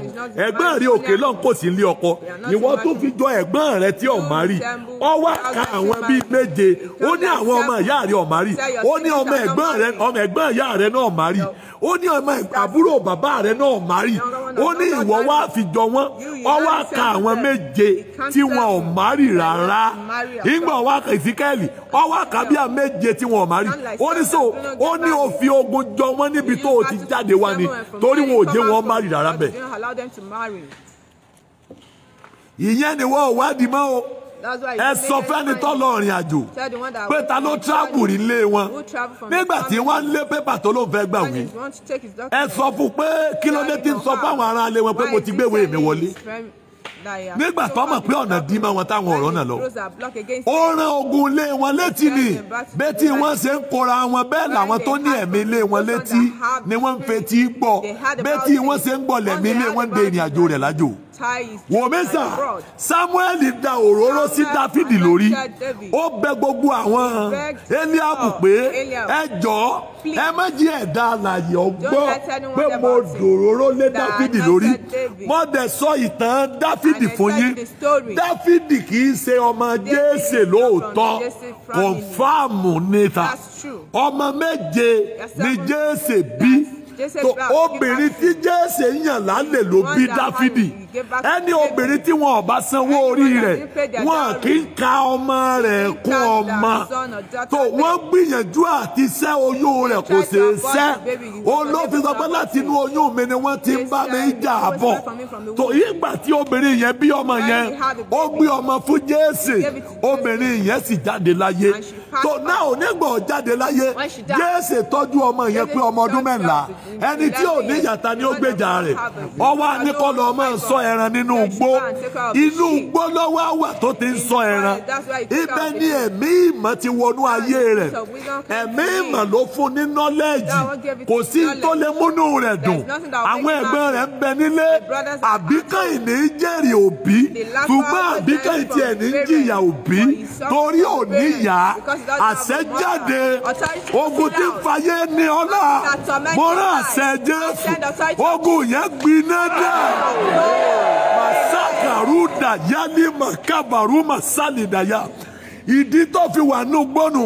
ẹ̀gbọ́n rí òkè lọ́n kò sí nílé ọkọ ìwọ tó fi jọ ẹ̀gbọ́n rẹ̀ tí ò má rí ọ wá ka àwọn bíi méje ó ní àwọn ọmọ ìyá rẹ̀ ò má rí ó ní ọmọ ẹ̀gbọ́n ìyá rẹ̀ náà má rí ó ní ọmọ àbúrò bàbá rẹ̀ náà má rí ó ní ìwọ wá fi jọ wọn ọ wá ka àwọn méje tí wọn ò má rí rárá ìgbà wá ka ìsíkẹ́ẹ̀lì ọ wá ka bí i méje tí wọn ò má rí ó ní so ó ní o fi ogun jọ wọn níbi tó o ti jáde wá ni torí wọn ò jẹ́ wọn má rí rárá bẹ́ẹ̀ ìyẹn ni wọn ò wádìí mọ́ o ẹ sọ fẹ́ni tó lọ rìn àjò pé ta ló travel nílé wọn nígbà tí wọ́n lé pépà tó ló ń fẹ́ gbà wí ẹ sọ fún pé kí ló dé tí ń sọ fáwọn ará ilé wọn pé mo ti gbéwèé mi wọlé nígbà tó mọ̀ pé ọ̀nà dí mọ́ wọn táwọn ọ̀rọ̀ náà lọ ó rán ogun lé wọn létí ni bẹ́ẹ̀ tí wọ́n ṣe ń kóra wọn bẹ́ẹ̀ làwọn tó ní ẹ̀mí lé wọn létí ni wọ́n ń fetí gbọ́ bẹ́ẹ̀ tí wọ́n ṣe ń gbọ́ lẹ̀mí lé wọn dé ìrìn àjò rẹ̀ lájò wò mẹ́sà Samuel da òróró sí Dáfídì lórí ó bẹ gbogbo àwọn Eliabu pé ẹ jọ̀ọ́ ẹ má jí ẹ̀dá alààyè ọgbọ́ pé mo dòróró lé Dáfídì lórí mo dẹ̀ sọ ìtàn Dáfídì fún yín Dáfídì kì í ṣe ọmọ Jésè lóòótọ́ kọ̀ǹfàmù níta ọmọ méje ni Jésè bí obìnrin tí Jésè yàn lálẹ́ ló bí Dáfídì ẹni obìnrin tí wọn ò bá sanwó orí rẹ̀ wọn kì í ka ọmọ rẹ̀ kún ọmọ tó wọn gbìyànjú àti ṣẹ́ oyún rẹ̀ kò ṣeé ṣẹ́ olófin sọ pé láti inú oyún mi ni wọ́n ti ń bá mi jà bọ̀ tó ìgbà tí obìnrin yẹn bí ọmọ yẹn ó gbé ọmọ fún Jésè obìnrin yẹn sì jáde láyé tó náà onígbà ó jáde láyé Jésè tọ́jú ọmọ yẹn pé ọmọ ọdún mẹ́la ẹni tí ò ní ìyàtà ni ó gbèjà rẹ̀ ọwọ́ àníkọ́lọ́ ọmọ sọ ẹran nínú igbó inú igbó lọ́wọ́ àwà tó ti ń sọ ẹran ibẹ̀ ni ẹ̀mí ìmọ̀ ti wọnú ayé rẹ̀ ẹ̀mí ìmọ̀ ló fún ní nọ́lẹ́jì kò sí tó lè múnú rẹ̀ dùn àwọn ẹ̀gbọ́n rẹ̀ ń bẹ nílé àbíkẹ́yìn ní jèrè òbí ṣùgbọ́n àbíkẹ́yìn tiẹ̀ ní jìyà òbí torí ò ní yá àṣẹjáde ogun tí ń fayé ní ọlá mo rán àṣẹ Jésù ogun yẹn gbiná dà masakaruda yali makabaru masalidaya ìdí tó fi wà nínú gbónú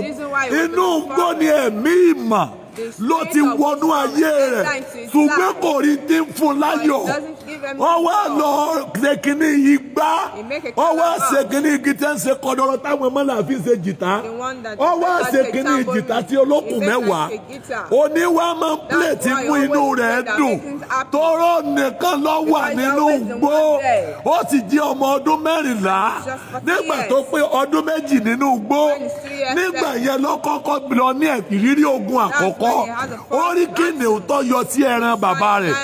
inú gbóni ẹ̀mí ìmọ̀ ló ti wọnú ayé rẹ̀ ṣùgbọ́n kò rí tí ń fún láyọ̀ ọwọ́ lọ ṣèkínní igbá ọwọ́ ṣèkínní igi tẹ́ ń ṣe kọ́dọ̀rọ̀ táwọn ọmọ náà fi ṣe jìtá ọwọ́ ṣèkínní jìtá tí olókùn mẹ́wàá oníwà máa ń plé tí mú inú rẹ̀ dùn tóró nìkan ló wà nínú igbó ó sì jí ọmọ ọdún 14 nígbà tó pé ọdún 2 nínú igbó nígbà yẹn ló kọ́kọ́ lọ ní ìrírí ogun àkọ́kọ́ ó rí kìnìún tó yọ sí ẹran bàbá rẹ̀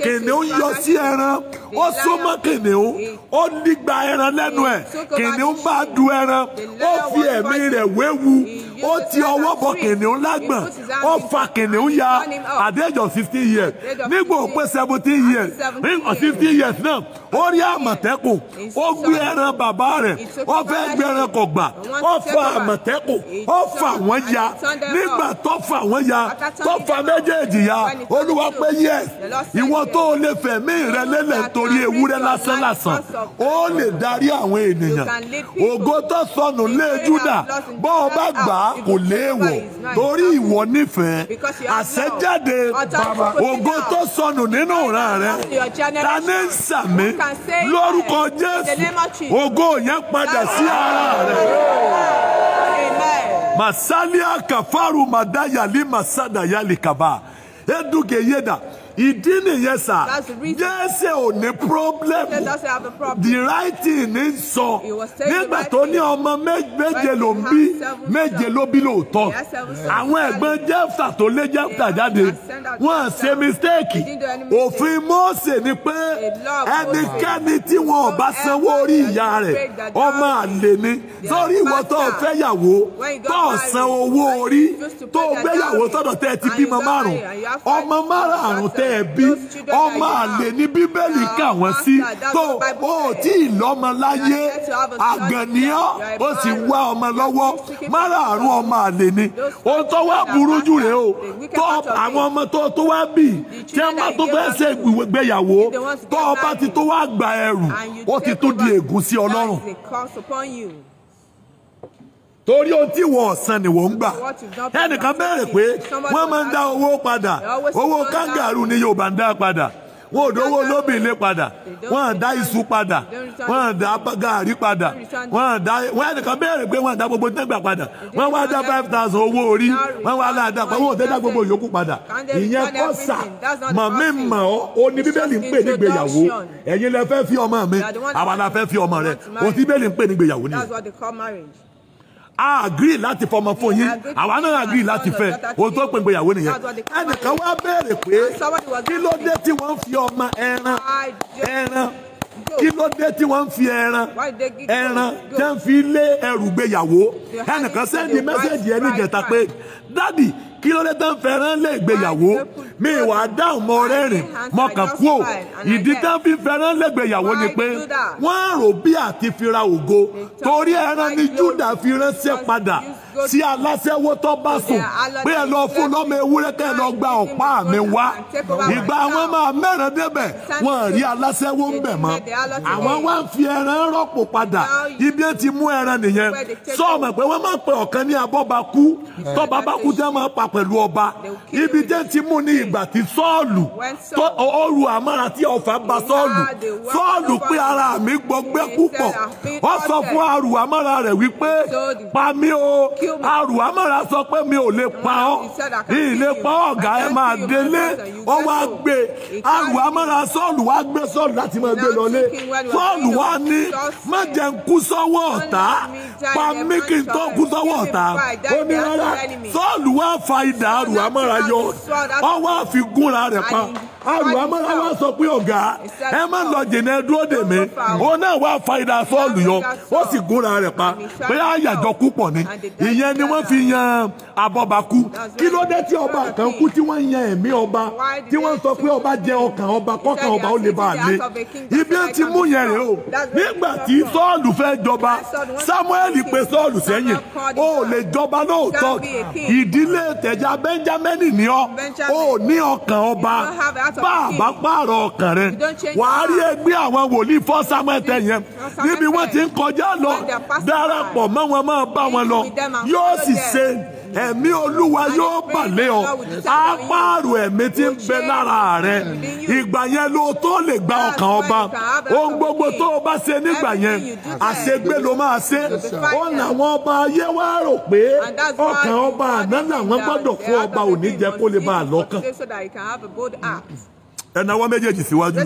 kìnìún yọ sí ẹran ó súnmọ́ kìnìún ó nígbà ẹran lẹ́nu ẹ̀ kìnìún bá du ẹran ó fi ẹ̀mí rẹ̀ wéwu ó ti ọwọ́ bọ kìnìún lágbọ̀n ó fa kìnìún ya at the age of 15 years nígbà ó pé 17 years nígbà 15 years náà ó rí àmọ̀tẹ́kùn ó gbé ẹran bàbá rẹ̀ ó fẹ́ gbé ẹran kò gbà ó fa àmọ̀tẹ́kùn ó fà wọ́n ya nígbà tó fà wọ́n ya tó fa méjèèjì ya Olúwa pé yes ìwọ tó o lè fẹ̀mí rẹ lélẹ̀ nítorí ewúrẹ́ lásán lásán ó lè darí àwọn ènìyàn ògo tó sọnù lé Júdà bọ́ ọ bá gbà á kò léèwọ̀ torí ìwọ nífẹ̀ẹ́ àṣẹjáde ògo tó sọnù nínú ìran rẹ ta ní ń sàmì lórúkọ Jésù ògo yẹn padà sí ara rẹ. Masalia kafaru madaya li masada yali kaba eduke yeda ìdí nìyẹn sà Jésè ò ní problem the right thing ní sọ nígbà tó ní ọmọ méje ló ń bí méje ló bí lóòótọ́ àwọn ẹ̀gbọ́n Jẹ́fítà tó lé Jẹ́fítà jáde wọ́n ṣe mistake òfin Mósè ni pé ẹnikẹ́ni tí wọn ò bá sanwó orí ìyá rẹ̀ ọmọ àlè ni sórí ìwọ tó fẹ́ yàwó tó san owó orí tó gbéyàwó sọ́dọ̀ tẹ́ ti bímọ 5 ọmọ 5 tẹ́ tẹ́ ẹ bí ọmọ àlè ní Bíbélì kà wọ́n sí tó o tí ì lọ́mọ láyé àgànníọ́ ó sì wá ọmọ lọ́wọ́ márààrún ọmọ àlè ni ohun tó wá burú jù rèé o tó àwọn ọmọ tó wá bì tí wọ́n bá tó fẹ́ ṣe ìgbéyàwó tó ọba ti tó wá gba ẹrù ó ti tó di ègún sí Ọlọ́run torí ohun tí wọ́n san ni wọ́n ń gbà ẹnìkan bẹ̀rẹ̀ pé wọ́n máa ń dá owó padà owó kangaroo ni Yorùbá ń dá padà wọ́n ò dówó lóbìnrin padà wọ́n à dá iṣu padà wọ́n à dá gààrí padà wọ́n ẹnìkan bẹ̀rẹ̀ pé wọ́n à dá gbogbo tẹ́gbà padà wọ́n wá dá 5,000 owó orí wọ́n wá láàdá pa wọ́n ò tẹ́ dá gbogbo ìyókù padà ìyẹn kọ́ sà màmí mọ̀ ọ́ ó ní Bíbélì ń pè ní ìgbéyàwó ẹ̀yin lẹ fẹ́ fi ọmọ mi àwa la fẹ́ fi ọmọ rẹ ó ti Bíbélì ń pè ní ìgbéyàwó nìyẹn a agree láti fọmọ fún yín àwa náà agree láti fẹ́ ohun tó pè ìgbéyàwó nìyẹn ẹnìkan wá béèrè pé kí ló dé tí wọ́n fi ọmọ ẹran kí ló dé tí wọ́n fi ẹran tẹ́ ń fi lé ẹrù gbéyàwó ẹnìkan sẹ́ndì mẹ́sẹ̀jì ẹni jẹ̀ta pé dádì kí ló dé tẹ́ ń fẹ́ràn lé gbéyàwó mi ìwà dáhùn mọ́ rẹ́rìn mọ́kàn kú ò ìdí tẹ́ ń fi fẹ́ràn lé gbéyàwó ni pé wọ́n rò bí àti fira ògo torí ẹran ni Júdà fi ránṣẹ́ padà sí aláṣẹ́wó tó bá sùn pé ẹ lọ fún lọ́mọ ewúrẹ́ kẹ́ ẹ lọ gba ọ̀pá mi wá ìgbà àwọn máa mẹ́rin débẹ̀ wọ́n rí aláṣẹ́wó ń bẹ̀ mọ́ àwọn wá ń fi ẹran rọ́pò padà ibi ẹ ti mú ẹran nìyẹn sọ́ọ̀mọ̀ pé wọ́n máa ń pe ọ̀kan ní abọ́bakú tọ́ba bá kú tẹ́ máa pa pẹ̀lú ọba ibi tẹ́ ti mú ní ìgbà tí Sọ́ọ̀lù tó oru àmàrà tí ọfà bá Sọ́ọ̀lù pé ara mi gbọgbẹ́ púpọ̀ ó sọ fún arù àmàrà rẹ̀ wípé pa mí o arù àmàrà sọ pé mi ò lè pa ọ́ ilé pa ọ̀gá ẹ máa délé ó wá gbé arù àmàrà Sọ́ọ̀lù wá gbé Sọ́ọ̀lù láti máa gbé lọlé Sọ́ọ̀lù wá ní má jẹ́ n kú sọ́wọ́ ọ̀tá pa mí kí n tó kú sọ́wọ́ ọ̀tá ó ní rárá Sọ́ọ̀lù wá fa idà arù àmàrà yọ ọ wá fi gúnra rẹ̀ pa arù àmàrà wá sọ pé ọ̀gá ẹ má lọ jìnnà ẹ dúró dè mí ó náà wá fa idà Sọ́ọ̀lù yọ ó sì gúnra rẹ̀ pa pé àyàjọ kú pọ̀ ni ìyẹn ni wọ́n fi yan abọ́bakú kí ló dé tí ọba kan kú tí wọ́n yan ẹ̀mí ọba tí wọ́n sọ pé ọba jẹ ọkàn ọba kọ́kàn ọba ó lè bá a lé ibi tí mú yẹn rè o nígbà tí Sọ́ọ̀lù fẹ́ jọba Sámúẹ́lì pe Sọ́ọ̀lù sẹ́yìn ó lè jọba lóòótọ́ ìdílé tẹ̀já Bẹ́ńjámínì ní ọ́ ó ní ọkàn ọba bá a bá pààrọ̀ ọkàn rẹ wàá rí ẹgbẹ́ àwọn wòlíì fọ́ Sámúẹ́lì yẹn níbi wọ́n ti ń kọjá lọ darapọ̀ mọ́ wọn máa bá wọn lọ yóò sì ṣe ẹ̀mí Olúwa yóò bà lé ọ á pààrọ̀ ẹ̀mí tí ń bẹ lára rẹ ìgbà yẹn ló tó lè gba ọkàn ọba ohun gbogbo tó o bá ṣe nígbà yẹn àṣegbé ló máa ṣe ó làwọn ọba ayé wá rò pé ọkàn ọba àná làwọn gbọ́dọ̀ fún ọba òní jẹ́ kó lè bá a lọ́kàn ẹnáwó méjèèjì síwájú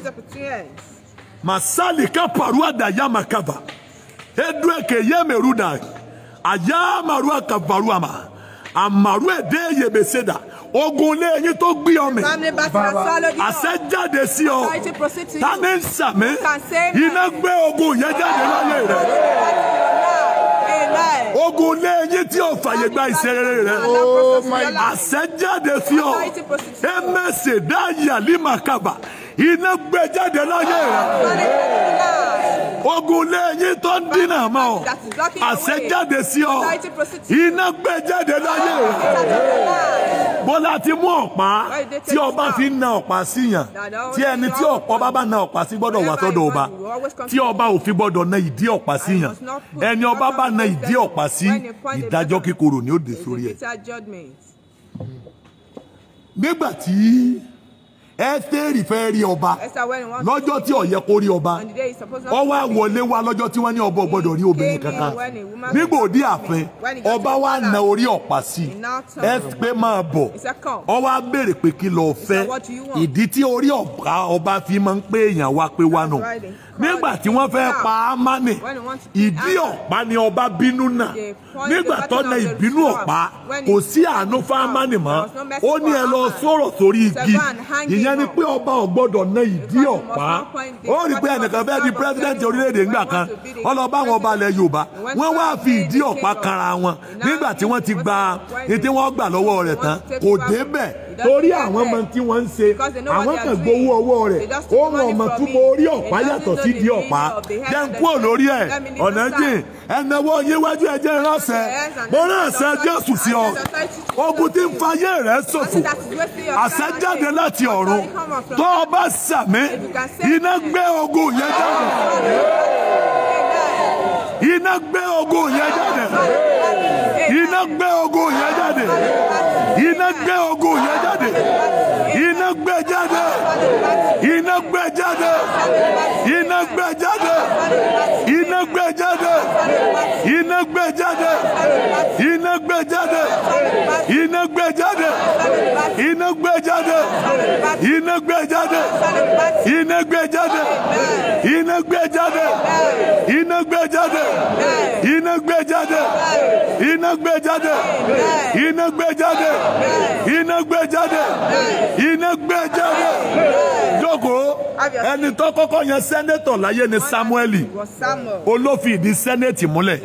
masali kaparua da yamakava edreke yemeruda ayamaru kaparuama amaru ede yebeseda ogun lé yín tó gbé ọmọ àṣẹ jáde sí ọ tani ń sàmì iná gbé ogun yẹn jáde láyé rẹ ogun lé yín tí ó fàyè gba ìṣeré rẹ àṣẹ jáde sí ọ emese dáyà limakaba iná gbé jáde láyé rẹ ogun lé yín tó ń dínà mọ́ ọ àṣẹ jáde sí ọ iná gbé jáde láyé rẹ bọ́lá ti mú ọ̀pá tí ọba fi ń na ọ̀pá síyàn tí ẹni tí ọba bá na ọ̀pá sí gbọ́dọ̀ wà sọ́dọ̀ ọba tí ọba ò fi gbọ́dọ̀ na ìdí ọ̀pá síyàn ẹni ọba bá na ìdí ọ̀pá sí ìdájọ́ kíkorò ni ó dé sórí ẹ̀. nígbà tí Ẹ́sítérì fẹ́ rí ọba lọ́jọ́ tí ó yẹ kó rí ọba ó wá wọlé wá lọ́jọ́ tí wọ́n ní ọba ò gbọ́dọ̀ rí obìnrin kankan nígbà òdí ààfin ọba wá na orí ọ̀pá sí pé máa bọ̀ ó wá béèrè pé kí ló fẹ́ ìdí tí orí ọba fi máa ń pé èèyàn wá pé wá nù nígbà tí wọ́n fẹ́ pa Ámánì ìdí ọ̀pá ni ọba bínú náà nígbà tó na ìbínú ọ̀pá kò sí àánú fún Ámánì mọ́ ó ní ẹ lọ sọ̀rọ̀ sórí igi ìyẹn ni pé ọba ò gbọ́dọ̀ na ìdí ọ̀pá ó rí pé ẹnìkan fẹ́ di pírẹsidẹ́ntì orílẹ̀-èdè ńgbà kan ọlọ́ba àwọn ọba ilẹ̀ Yorùbá wọ́n wá fi ìdí ọ̀pá kanra wọn nígbà tí wọ́n ti gba ní tí wọ́n gbà lọ́wọ́ rẹ̀ tán kò débẹ̀ torí àwọn ọmọ tí wọ́n ń ṣe àwọn kan gbowó ọwọ́ rẹ̀ ó mọ̀ ọmọ túbọ̀ orí ọ̀pá yàtọ̀ sí di ọ̀pá jẹ́ ń kúrò lórí ẹ̀ ọ̀nà jìn ẹ̀nàwó yíwájú ẹ̀jẹ̀ ránṣẹ́ mo ránṣẹ́ Jésù sí ọ ogun tí ń fayé rẹ̀ ṣòfò àṣẹ jáde láti ọ̀run tó o bá sàmì iná gbé ogun yẹn jáde iná gbé ogun yẹn jáde iná gbé ogun yẹn jáde iná gbé ogun yẹn jáde iná gbé jáde iná gbé jáde iná gbé jáde iná gbé jáde iná gbé jáde iná gbé jáde iná gbé jáde iná gbé jáde iná gbé jáde iná gbé jáde iná gbé jáde iná gbé jáde iná gbé jáde iná gbé jáde iná gbé jáde iná gbé jáde iná gbé jáde jókòó ẹni tó kọ́kọ́ yẹn sẹ́nétọ̀ láyé ni Sámúẹ́lì olófin ìdí sẹ́nétì múlẹ̀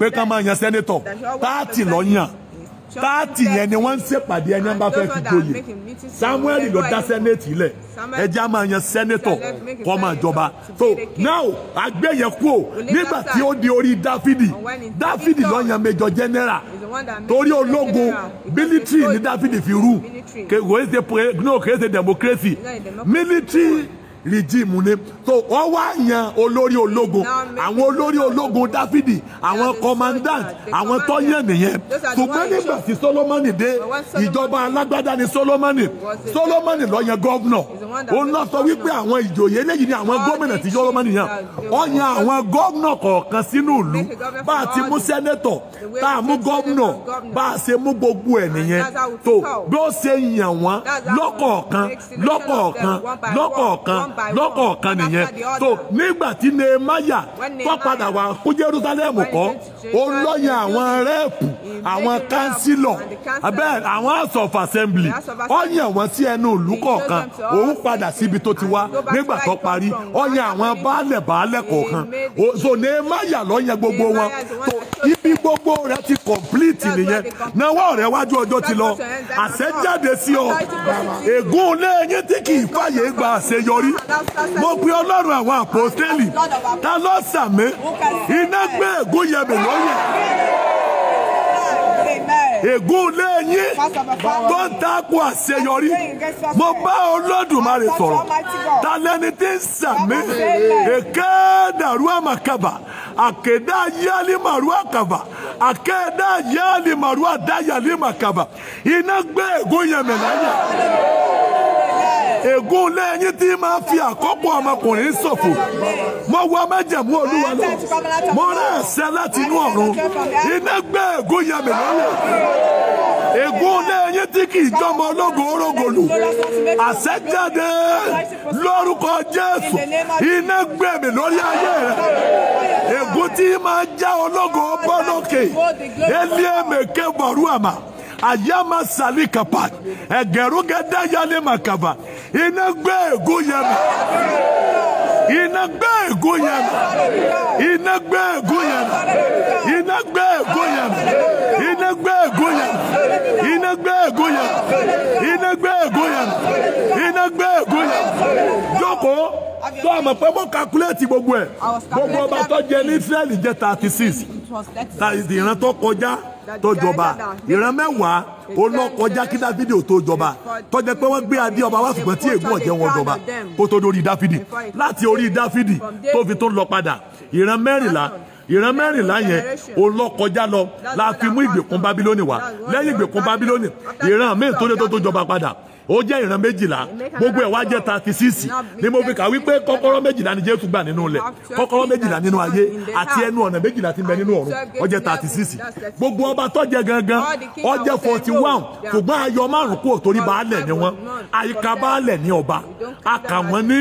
pé ká máa yan sẹ́nétọ̀ 30 ló yàn 30 yẹn ni wọ́n ń ṣèpàdé ẹni bá fẹ́ fi joyè Sámúẹ́lì ló dá sẹ́nétì lẹ̀ ẹjẹ́ á máa yan sẹ́nétọ̀ kó máa jọba so now àgbẹ̀yẹ̀ kú o nígbà tí ó di orí Dáfídì ló yan Major General torí ológun military ní Dáfídì fi rú kìí ṣe democracy military regime ni so wọ́n wá yan olórí ológun àwọn olórí ológun Dáfídì àwọn commandant àwọn tó yàn nìyẹn ṣùgbọ́n nígbà tí Solomoni dé ìjọba alágbádá ni Solomoni ló yan governor òun náà sọ wípé àwọn ìjòyè eléyìí ni àwọn gómìnà tí Solomoni yàn ó yan àwọn governor kọ̀ọ̀kan sínú ìlú bá a ti mú senator tá a mú governor bá a ṣe mú gbogbo ẹ̀ nìyẹn so bí ó ṣe yàn wọ́n lọ́kọ̀ọ̀kan nìyẹn so nígbà tí Nehemiah tó padà wá kú Jerusalem kọ́ ó lọ́yàn àwọn rẹ́ẹ̀pù àwọn kánsílọ̀ abẹ́ àwọn house of assembly ó yàn wọ́n sí ẹnu ìlú kọ̀ọ̀kan òun padà síbi tó ti wá nígbà tó parí ó yàn àwọn baálẹ̀ kọ̀ọ̀kan so Nehemiah ló yàn gbogbo wọn so ibi gbogbo rẹ̀ ti complete nìyẹn náwó rẹ̀ wájú ọjọ́ ti lọ àṣẹ jáde sí ọ ègún lẹ́yìn tí kì í fàyè gba àṣeyọrí mo pe Ọlọ́run àwọn àpọ́stélì ta ló sàmì iná gbé ègún yẹn mi lóyè ègún lẹ́yìn tó ń takò àṣeyọrí mo bá Olódùmarè sọ̀rọ̀ ta lẹni tí ń sàmì èké dàrú àmàkàbà àkèdá yálì màrú àkàbà àkèdá yálì màrú àdáyàlì màkàbà iná gbé ègún yẹn mi láyè ègún lẹ́yìn tí máa fi àkókò ọmọkùnrin ṣòfò mo wọ májẹ̀mú Olúwa lọ mo rán ẹ̀ṣẹ̀ láti inú ọ̀run iná gbé ègún yẹn mi lọ́wọ́ ègún lẹ́yìn tí kì í jọmọ ológo orógolù àṣẹ jáde lórúkọ Jésù iná gbé mi lórí ayé rẹ ègún tí máa já ológo bọ́ lókè eliemeke bọ̀rú àmà ayama sali kapa ẹgẹrúgẹdẹ yálé màkàbà iná gbé ègún yẹn mi iná gbé ègún yẹn mi iná gbé ègún yẹn mi iná gbé ègún yẹn mi iná gbé ègún yẹn mi iná gbé ègún yẹn mi iná gbé ègún yẹn mi iná gbé ègún yẹn mi jókòó tó àmọ̀ pé mo calculate gbogbo ẹ̀ gbogbo ọba tó jẹ ní Israẹli jẹ́ 36 ìran tó kọjá tó jọba ìran mẹ́wàá ó lọ kọjá kí Dáfídì ò tó jọba tó jẹ́ pé wọ́n gbé adé ọba wá ṣùgbọ́n tí ègún ọ̀jẹ̀ wọn jọba kó tó dórí Dáfídì láti orí Dáfídì tó fi tó lọ padà ìran mẹ́rìnlá yẹn ó lọ kọjá lọ la fi mú ìgbèkùn Bábílónì wá lẹ́yìn ìgbèkùn Bábílónì ìran míì tó dé tó jọba padà ó jẹ́ ìran 12 gbogbo ẹ̀ wá jẹ́ 36 ni mo fi kà wípé kọ́kọ́rọ́ 12 ni Jésù gbà nínú ilẹ̀ kọ́kọ́rọ́ 12 nínú ayé àti ẹnu ọ̀nà 12 tí ń bẹ nínú ọ̀run ó jẹ́ 36 gbogbo ọba tó jẹ gangan ó jẹ́ 41 ṣùgbọ́n ayọ̀ 5 kúrò torí baálẹ̀ ni wọ́n àyíká baálẹ̀ ní ọba a kà wọ́n ní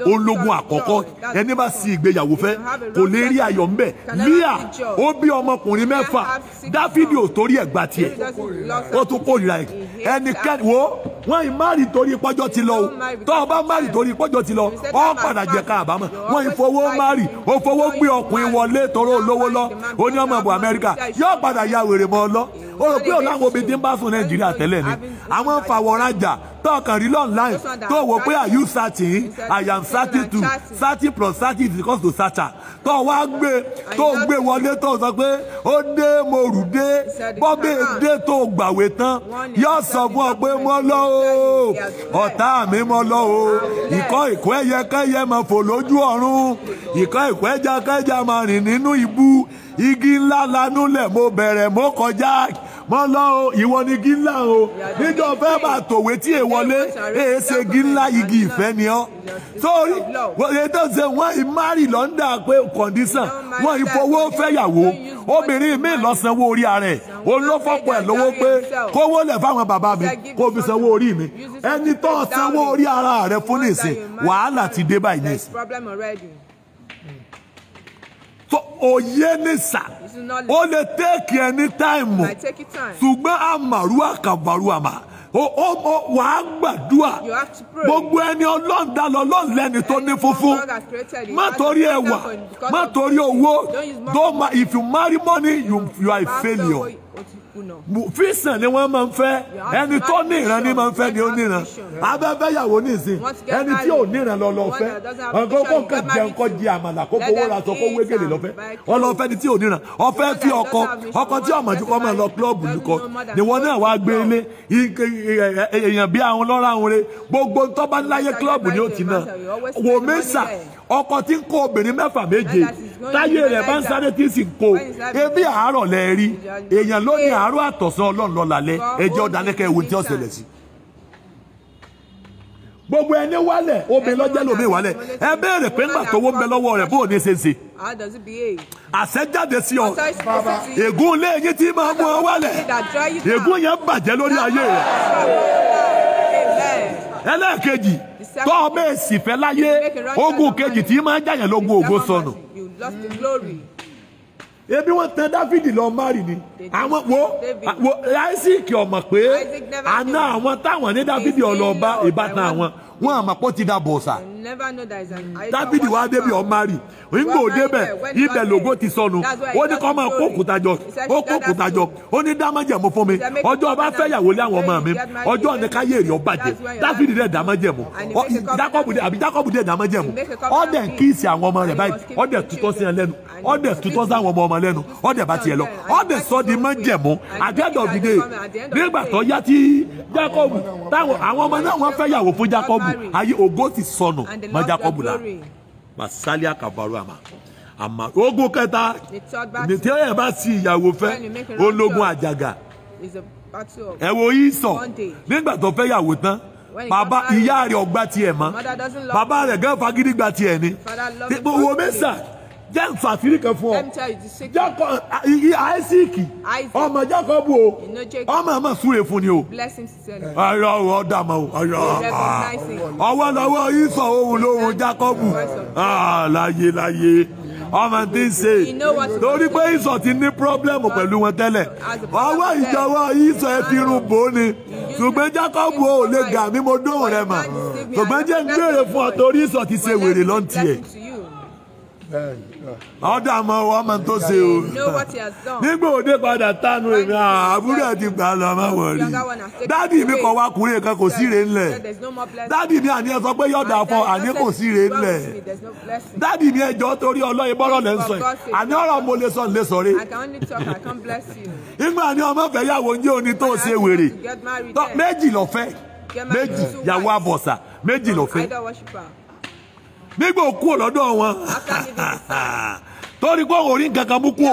ológun àkọ́kọ́ ẹni bá sì ìgbéyàwó fẹ́ kò lè rí ayọ̀ ńbẹ̀. Líà ó bí ọmọkùnrin 6 Dáfídì ò torí ẹ̀ gbà tiẹ̀ ó tún kórìíra ẹ̀. Ẹnikẹ́ni wo wọ́n ì má rí torí pọ́jọ́ ti lọ o tó o bá má rí torí pọ́jọ́ ti lọ ọ́ padà jẹ ká àbámọ̀. Wọ́n ì fowó má rí ó fowó gbé ọkùnrin wọlé toró olówó lọ ó ní ọmọ ìbò Amẹ́ríkà yóò padà ya wèrè mọ́ ọ lọ. Ó rò pé òun àwọn obìnrin bá sùn Nàìjíríà tẹ́lẹ̀ ni àwọn fàwọ̀rajà tọkàn rí online tó wò pé are you searching? I am searching too. Searching plus searching is equals to searcher. Tó wá gbé tó gbé wọlé tó sọ pé ó dé mo rù dé bọ́bẹ̀ dé tó gbàwé tán yóò sọ fún ọ pé mo lọ o ọ̀tá mi mo lọ o ìkọ́ ìkọ́ ẹyẹ kẹ́yẹ máa fò lójú ọ̀run ìkọ́ ìkọ́ ẹja kẹ́ja máa rìn nínú ibú igi ńlá lanúlẹ̀ mo bẹ̀rẹ̀ mo kọjá mo lọ o ìwọ ni igi ńlá o níjọ fẹ́ bá tòwé tí èwọlé èsè igi ńlá igi ìfẹ́ ni ọ́ sórí ètò ṣe wọ́n ìmárì lọ́ndà pé kọ̀ǹdíṣàn wọ́n ìfowó fẹ́yàwó obìnrin mi lọ sanwó orí ara ẹ̀ olófọ́pọ̀ ẹ̀ lówó pé kówó lẹ̀ fáwọn bàbá mi kó fi sanwó orí mi ẹni tó sanwó orí ara rẹ̀ fún nìsín wàhálà ti dé báyìí nìsín. So òye ní sà ó lè take any time ṣùgbọ́n àmàrú àkàbàrú àmà wà á gbàdúrà gbogbo ẹni ọlọ́ọ̀dá lọ́lọ́ọ̀ lẹ́ni tó ní funfun má torí ẹwà má torí owó if you marry money you are a failure. Físàn ni wọ́n máa ń fẹ́ ẹni tó ní ìran ní máa ń fẹ́ ni ó níran abẹ́fẹ́ yàwó nísìn ẹni tí ò níran lọ fẹ́ ọ̀gọ́ kó nǹkan jẹun kó di àmàlà kó fowó ra sọ kó wégele lọ́fẹ́ ọlọ́fẹ́ ni tí ò níran ọfẹ́ fi ọkọ tí ọmọdé kọ́ máa lọ kílọ̀bù nìkan ni wọ́n náà wá gbé ilé èèyàn bí àwọn lọ́rọ̀ àwọn rẹ̀ gbogbo tó bá láyé kílọ̀bù ni ó ti náà wò mẹ́sà ọkọ tí ń kó obìnrin 6 méje táyé rẹ̀ bá ń sáré tí sì ń kó ebi àárọ̀ lẹ rí èèyàn ló ní àárọ̀ àtọ̀sán Ọlọ́run lọ lálẹ́ ẹjọ́ dalẹ́kẹ́ ewu tí ó ṣẹlẹ̀ sí. gbogbo ẹni wálẹ̀ obìnrin lọ́jẹ́ lómi wálẹ̀ ẹ béèrè pé ńgbà tówó ń bẹ lọ́wọ́ rẹ̀ bóò ní ṣe ń ṣe. àṣẹjáde sí ọ ègún ilé yín tí máa mú ọ wálẹ̀ ègún yẹn bàjẹ́ lórí ayé rẹ̀. ẹlẹ́ẹ̀kejì tó o bẹ́ẹ̀ sì fẹ́ láyé ogun kejì tí máa ń jàyàn lógun ògo sọnù. ebi wọn tẹ Dáfídì lọ márì ni àwọn wo Áísákì ọmọ pé àná àwọn táwọn ní Dáfídì ọlọ́ọ̀bá ìbátan àwọn wọn àmàpọ̀ ti dà bọ̀ọ̀sà Dáfídì wá débi ọmárì nígbà òdebẹ̀ ibẹ̀ lògó ti sọnù ó ní kọ́ máa kó òkúta jọ ó ní dámájẹ̀mú fún mi ọjọ́ ọba fẹ́yàwó lé àwọn ọmọ mi ọjọ́ ní káyé èrè ọbàjẹ́ Dáfídì dẹ̀ dámájẹ̀mú Jákọ́bù dẹ̀ dámájẹ̀mú ọdẹ̀ kíìsì àwọn ọmọ rẹ̀ báyìí ọdẹ̀ tutọ́ sí ẹ lẹ́nu ọdẹ̀ tutọ́ sí àwọn ọmọ lẹ́nu ọdẹ̀ bá tiẹ̀ lọ ọdẹ̀ sọ di májẹ̀mú àjẹ́dọ̀ dìde nígbà tó yá tí Jákọ́bù táwọn àwọn ọmọ náà wọ́n fẹ́yàwó fún Jákọ́bù ayé ògo ti sọnù mọ́ Jákọ́bù la masali akabaru ama ogun kẹta ní tí ẹ bá sí ìyàwó fẹ́ ológun àjàgà ẹ wo Ísọ̀ nígbà tó fẹ́ yàwó tán bàbá ìyá rẹ̀ ọgbà tiẹ̀ mọ́ bàbá rẹ̀ gán fagídí gba tiẹ̀ ni wo mẹ́sà jẹ́ nfàfírí kan fún ọ Áísákì ọmọ Jákọ́bù o ọmọ àmọ́ súre fún ni o ayọ̀ ọ̀dà mọ́ o ọwọ́ lọ́wọ́ Ísọ̀ ohun lóhun Jákọ́bù láyé ọmọ tí ń ṣe torí pé Ísọ̀ ti ní pírọ́blẹ́mù pẹ̀lú wọn tẹ́lẹ̀ ọwọ́ ìjọwọ́ Ísọ̀ ẹ fi irun bò ó ni ṣùgbọ́n Jákọ́bù ò lè gà mí mo dóhùn rẹ mà ṣùgbọ́n jẹ́ ń gbére fún ọ torí Ísọ̀ ti ṣe wèrè lọ́ntì ẹ̀ ọdọ àmọ́ ọmọ tó ṣe o nígbà òde padà tánu èmi àbúrò ẹ̀ ti gbà lọ ọmọ wọ̀rí dádì mi kọ̀ wá kúrè kan kò síre ńlẹ̀ dádì mi àní ẹ sọ pé yọ̀dà fọ àní kò síre ńlẹ̀ dádì mi ẹjọ́ torí ọlọ́yin bọ́rọ̀ lẹ́ ń sọ yìí àní ọ̀rọ̀ mo lè sọ lè sọ̀rẹ́ nígbà ní ọmọ fẹ́ yàwó ń jẹ́ òní tó ṣe wèrè méjì lọ́fẹ́ méjì yàwó àbọ̀sà méjì lọ́fẹ́ nígbà òkú lọ́dọ̀ wọn torí pé orí nǹkan kan mú kú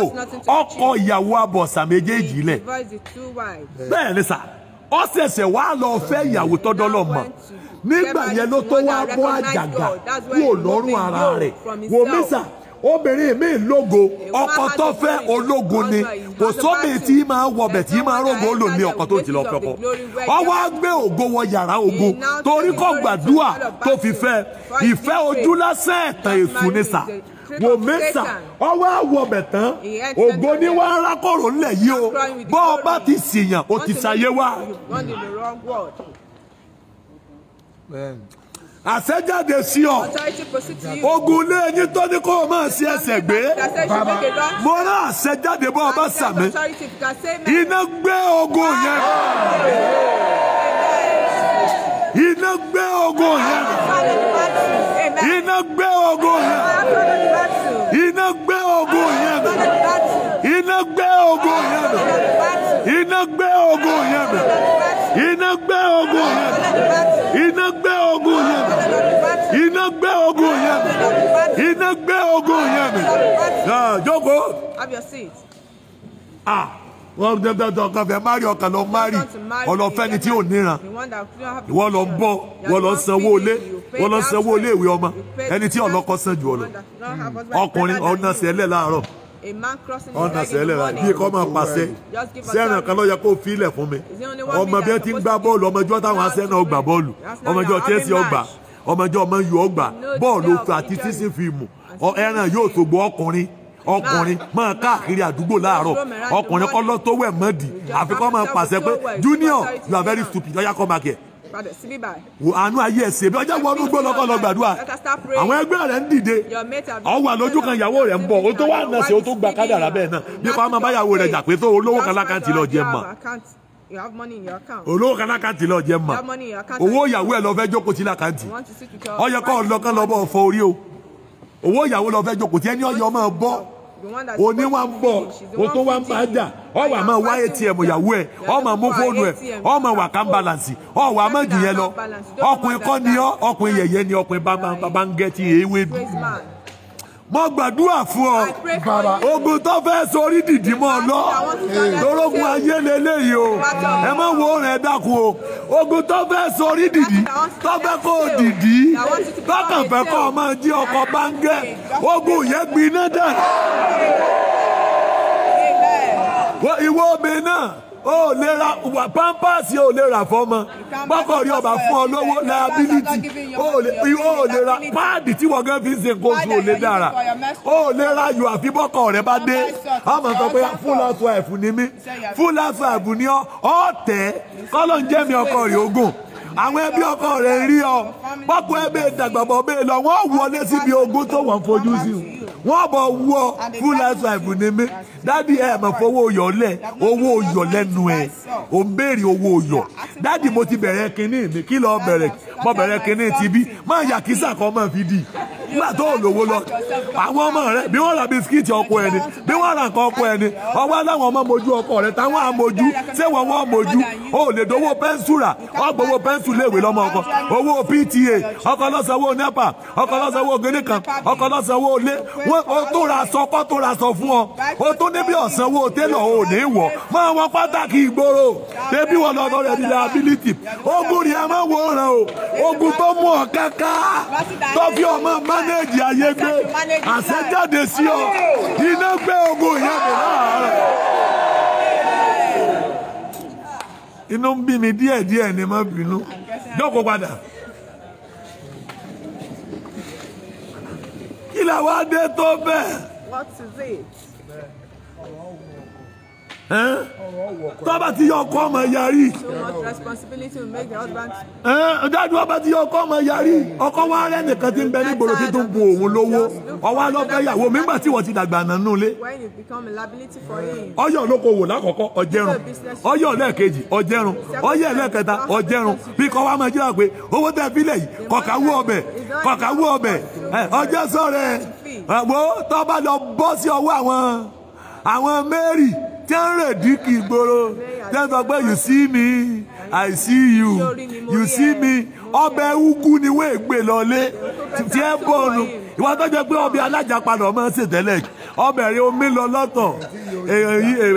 ọkọ ìyàwó àbọ̀sà méjèèjì lẹ̀ bẹ́ẹ̀ ni sà ó ṣẹ̀ṣẹ̀ wá lọ fẹ́ ìyàwó tọ́dọ́ lọ mọ̀ nígbà yẹn ló tó wá bọ́ àjàgà kúrò lọ́rùn ara rẹ̀ wò mí sà obìnrin mi lógo ọkọ tó fẹ́ ológo ni kò sóbì tí máa wọbẹ̀ tí máa rógo lò ní ọkọ tó ti lọ fẹ́ kọ ọwọ́ á gbé ògo wọ yàrá ògo torí kò gbàdúrà tó fi fẹ́ ìfẹ́ ojú lásán ẹ̀tàn èṣù ni sà wò mẹ́sà ọwọ́ àwọ̀bẹ̀ tán ògo ní wàá rákòrò ńlẹ̀ yìí o bọ́ ọ bá ti ṣìyàn o ti ṣàyé wá. àṣẹjáde sí ọ ogun ilé ẹyin tó ní kó o máa ṣe ẹsẹ̀ gbé mo rán àṣẹjáde bọ́ ọ bá sàmì iná gbé ogun yẹn iná gbé ogun yẹn iná gbé ogun yẹn iná gbé ogun yẹn iná gbé ogun yẹn iná gbé ogun yẹn iná gbé ogun yẹn iná gbé ogun yẹn iná gbé ogun yẹn iná gbé ogun yẹn jókòó. Have your seat. Wọ́n dẹ́gbẹ́dọ̀ ọkàn fẹ́ márì ọkàn lọ márì ọlọ́fẹ́ ni tí ò níran ìwọ lọ ń bọ̀ wọ́n lọ sanwó ilé wọ́n lọ sanwó ilé ìwé ọmọ ẹni tí ọlọ́kọ san jù ọ lọ ọkùnrin ọ̀nà sẹ́lẹ̀ láàárọ̀ ọ̀nà sẹ́lẹ̀ láàárọ̀ bí kò máa pàṣẹ sẹ́ràn kan lọ́yẹ kó fi ilẹ̀ fún mi ọmọ bí ẹ ti ń gbá bọ́ọ̀lù ọmọjọ́ táwọn asẹ́ náà gbà bọ́ọ̀lù ọmọjọ́ Chelsea ọgbà ọmọjọ́ ọmọ yóò ọgbà bọ́ọ̀lù àti tíṣí fíìmù ẹran yóò tó gbọ́ ọkùnrin máa káàkiri àdúgbò láàárọ̀ ọkùnrin kọ́ lọ tó wẹ̀ mọ́dì àfikọ́ máa pàṣẹ pé junior you are very stupid lọ́yà kọ́ máa kẹ̀. àánú ayé ẹ̀sẹ̀ bí ọjọ́ wọnú gbọ́ lọ́kọ́ lọ gbàdúrà àwọn ẹgbẹ́ rẹ̀ ń dìde ọwọ́ àlójú kan ìyàwó rẹ̀ ń bọ̀ ó tó wà náà sí ó tó gba kádàrá bẹ́ẹ̀ náà bí kò máa báyàwó rẹ̀ jà pé tó olówó kan lákàntì lọ jẹ mọ́ olówó kan lákàntì lọ jẹ mọ́ owó ìyàwó ẹ̀ lọ fẹ́ jókòó sí lákàntì ó yẹ kó ọlọ́kàn lọ bọ́ fọ orí o owó ìyàwó lọ fẹ́ jókòó tí ẹni ọyọ máa bọ́ òní wa ń bọ̀ o tó wá ń bá jà ọ wà máa wá ATM ìyàwó ẹ ọ máa mú fóònù ẹ ọ máa wà ká ń balance ọ wà á má jù yẹn lọ ọkùnrin kọ́ ni ọ ọkùnrin yẹ̀yẹ́ ni ọkùnrin bá ń gẹ́ ti ewé dùn. mo gbàdúrà fún ọ ogun tó fẹ́ sórí dìdí mọ́ ọ lọ lórógun ayé lélẹ́yìí o ẹ má wo rẹ̀ dákun o ogun tó fẹ́ sórí dìdí tó fẹ́ kó dìdí tọkàn fẹ́ kó o máa jí ọkọ̀ báńgẹ́ ogun yẹn gbiná dà ìwọ obìnrin náà o lè ra pampers o lè ra fọ́mọ bọ́kọ̀ rí ọba fún ọ lówó liability o lè ra páàdì tí wọ́n gán fi ń ṣe nǹkan oṣù o lè dára o lè ra yọ àfi bọ́kọ̀ rẹ bá dé ọmọ sọ pé full housewife ni mí full housewife ni ọ tẹ kọ́lọ́ ń jẹ́ mi ọkọ rẹ̀ ogún àwọn ẹbí ọkọ rẹ̀ rí ọ pọ́pọ́ ẹbí ìdàgbàbọ̀ bẹ́ẹ̀ lọ wọ́n wọlé síbi ogún tó wọ́n fojú sí wọ́n bọ̀ wú ọ full housewife ni mí dádì ẹ̀ mọ̀ fowó yọ̀ lẹ̀ owó yọ̀ lẹ́nu ẹ̀ ò ń béèrè owó yọ̀ dádì mo ti bẹ̀rẹ̀ kínní mi kí lọ bẹ̀rẹ̀ mo bẹ̀rẹ̀ kínní ti bí máa yà kí sàkọ́ máa fi dì nígbà tó lówó lọ àwọn ọmọ rẹ bí wọ́n ra bisikíìtì ọkọ ẹni bí wọ́n ra nǹkan ọkọ ẹni ọwọ́ aláwọn ọmọ mojú ọkọ rẹ táwọn àmojú ṣé wọ́n mojú o lè dówó pẹ́ńsù rà ọgbọ̀wó pẹ́ńsù léèwé lọ́mọ ọkọ owó PTA ọkọ lọ́sàwó NEPA ọkọ lọ́sàwó gẹ́gẹ́ kan ọkọ lọ́sàwó lé o tó ra aṣọ kọ́ tó ra aṣọ fún ọ o tó níbi ọ̀sánwó télọ̀ ò ní wọ̀ máa wọn pàtàkì ìgboro débi wọn lọ́dọ̀ rẹ̀ reliability ogun ni a máa wò ràn o ogun tó mú ọ káká tó fi ọmọ mánéèjì ayé gbé àṣẹjáde sí ọ iná gbé ogun yẹn bò láàárọ̀. inú ń bí mi díẹ̀díẹ̀ ni má bínú jókòó padà. kí làwọn adé tó bẹ́ẹ̀. What is it? tọ́ba ti yọ ọkọ ọmọ yarí. So much responsibility will make the husband. dájú ọba ti yọ ọkọ ọmọ yarí ọkọ wa rẹ nìkan ti ń bẹ nígboro tí tó ń bu òun lówó ọwọ́ alọ́fẹ́ ìyàwó mi nígbà tí wọ́n ti dàgbà nánú ilé. When you become a liability for him. ọyọ olókoòwò lákọ̀ọ́kọ́ ọjẹrun ọyọ lẹ́ẹ̀kejì ọjẹrun ọyọ ẹlẹ́ẹ̀kẹta ọjẹrun bí kò wá máa jẹ́ pé owó tẹ́ fílẹ̀ yìí kọ̀ọ̀káwó ọbẹ̀ ọjọ́ sọ̀rọ̀ ẹ̀ wo tọ́ba lọ bọ́ sí ọwọ́ àwọn Mary tí ń rèdí kì í gbòòrò tí ń sọ pé you see me I see you see me ọbẹ̀ ugu ni wọ́n ègbè lọlé tí ẹ bọ̀ọ̀nù ìwọ́n tó jẹ́ pé ọbẹ̀ alájàpadà ọmọ ń ṣètẹ́lẹ̀ ọbẹ̀ rẹ omi lọ lọ́tọ̀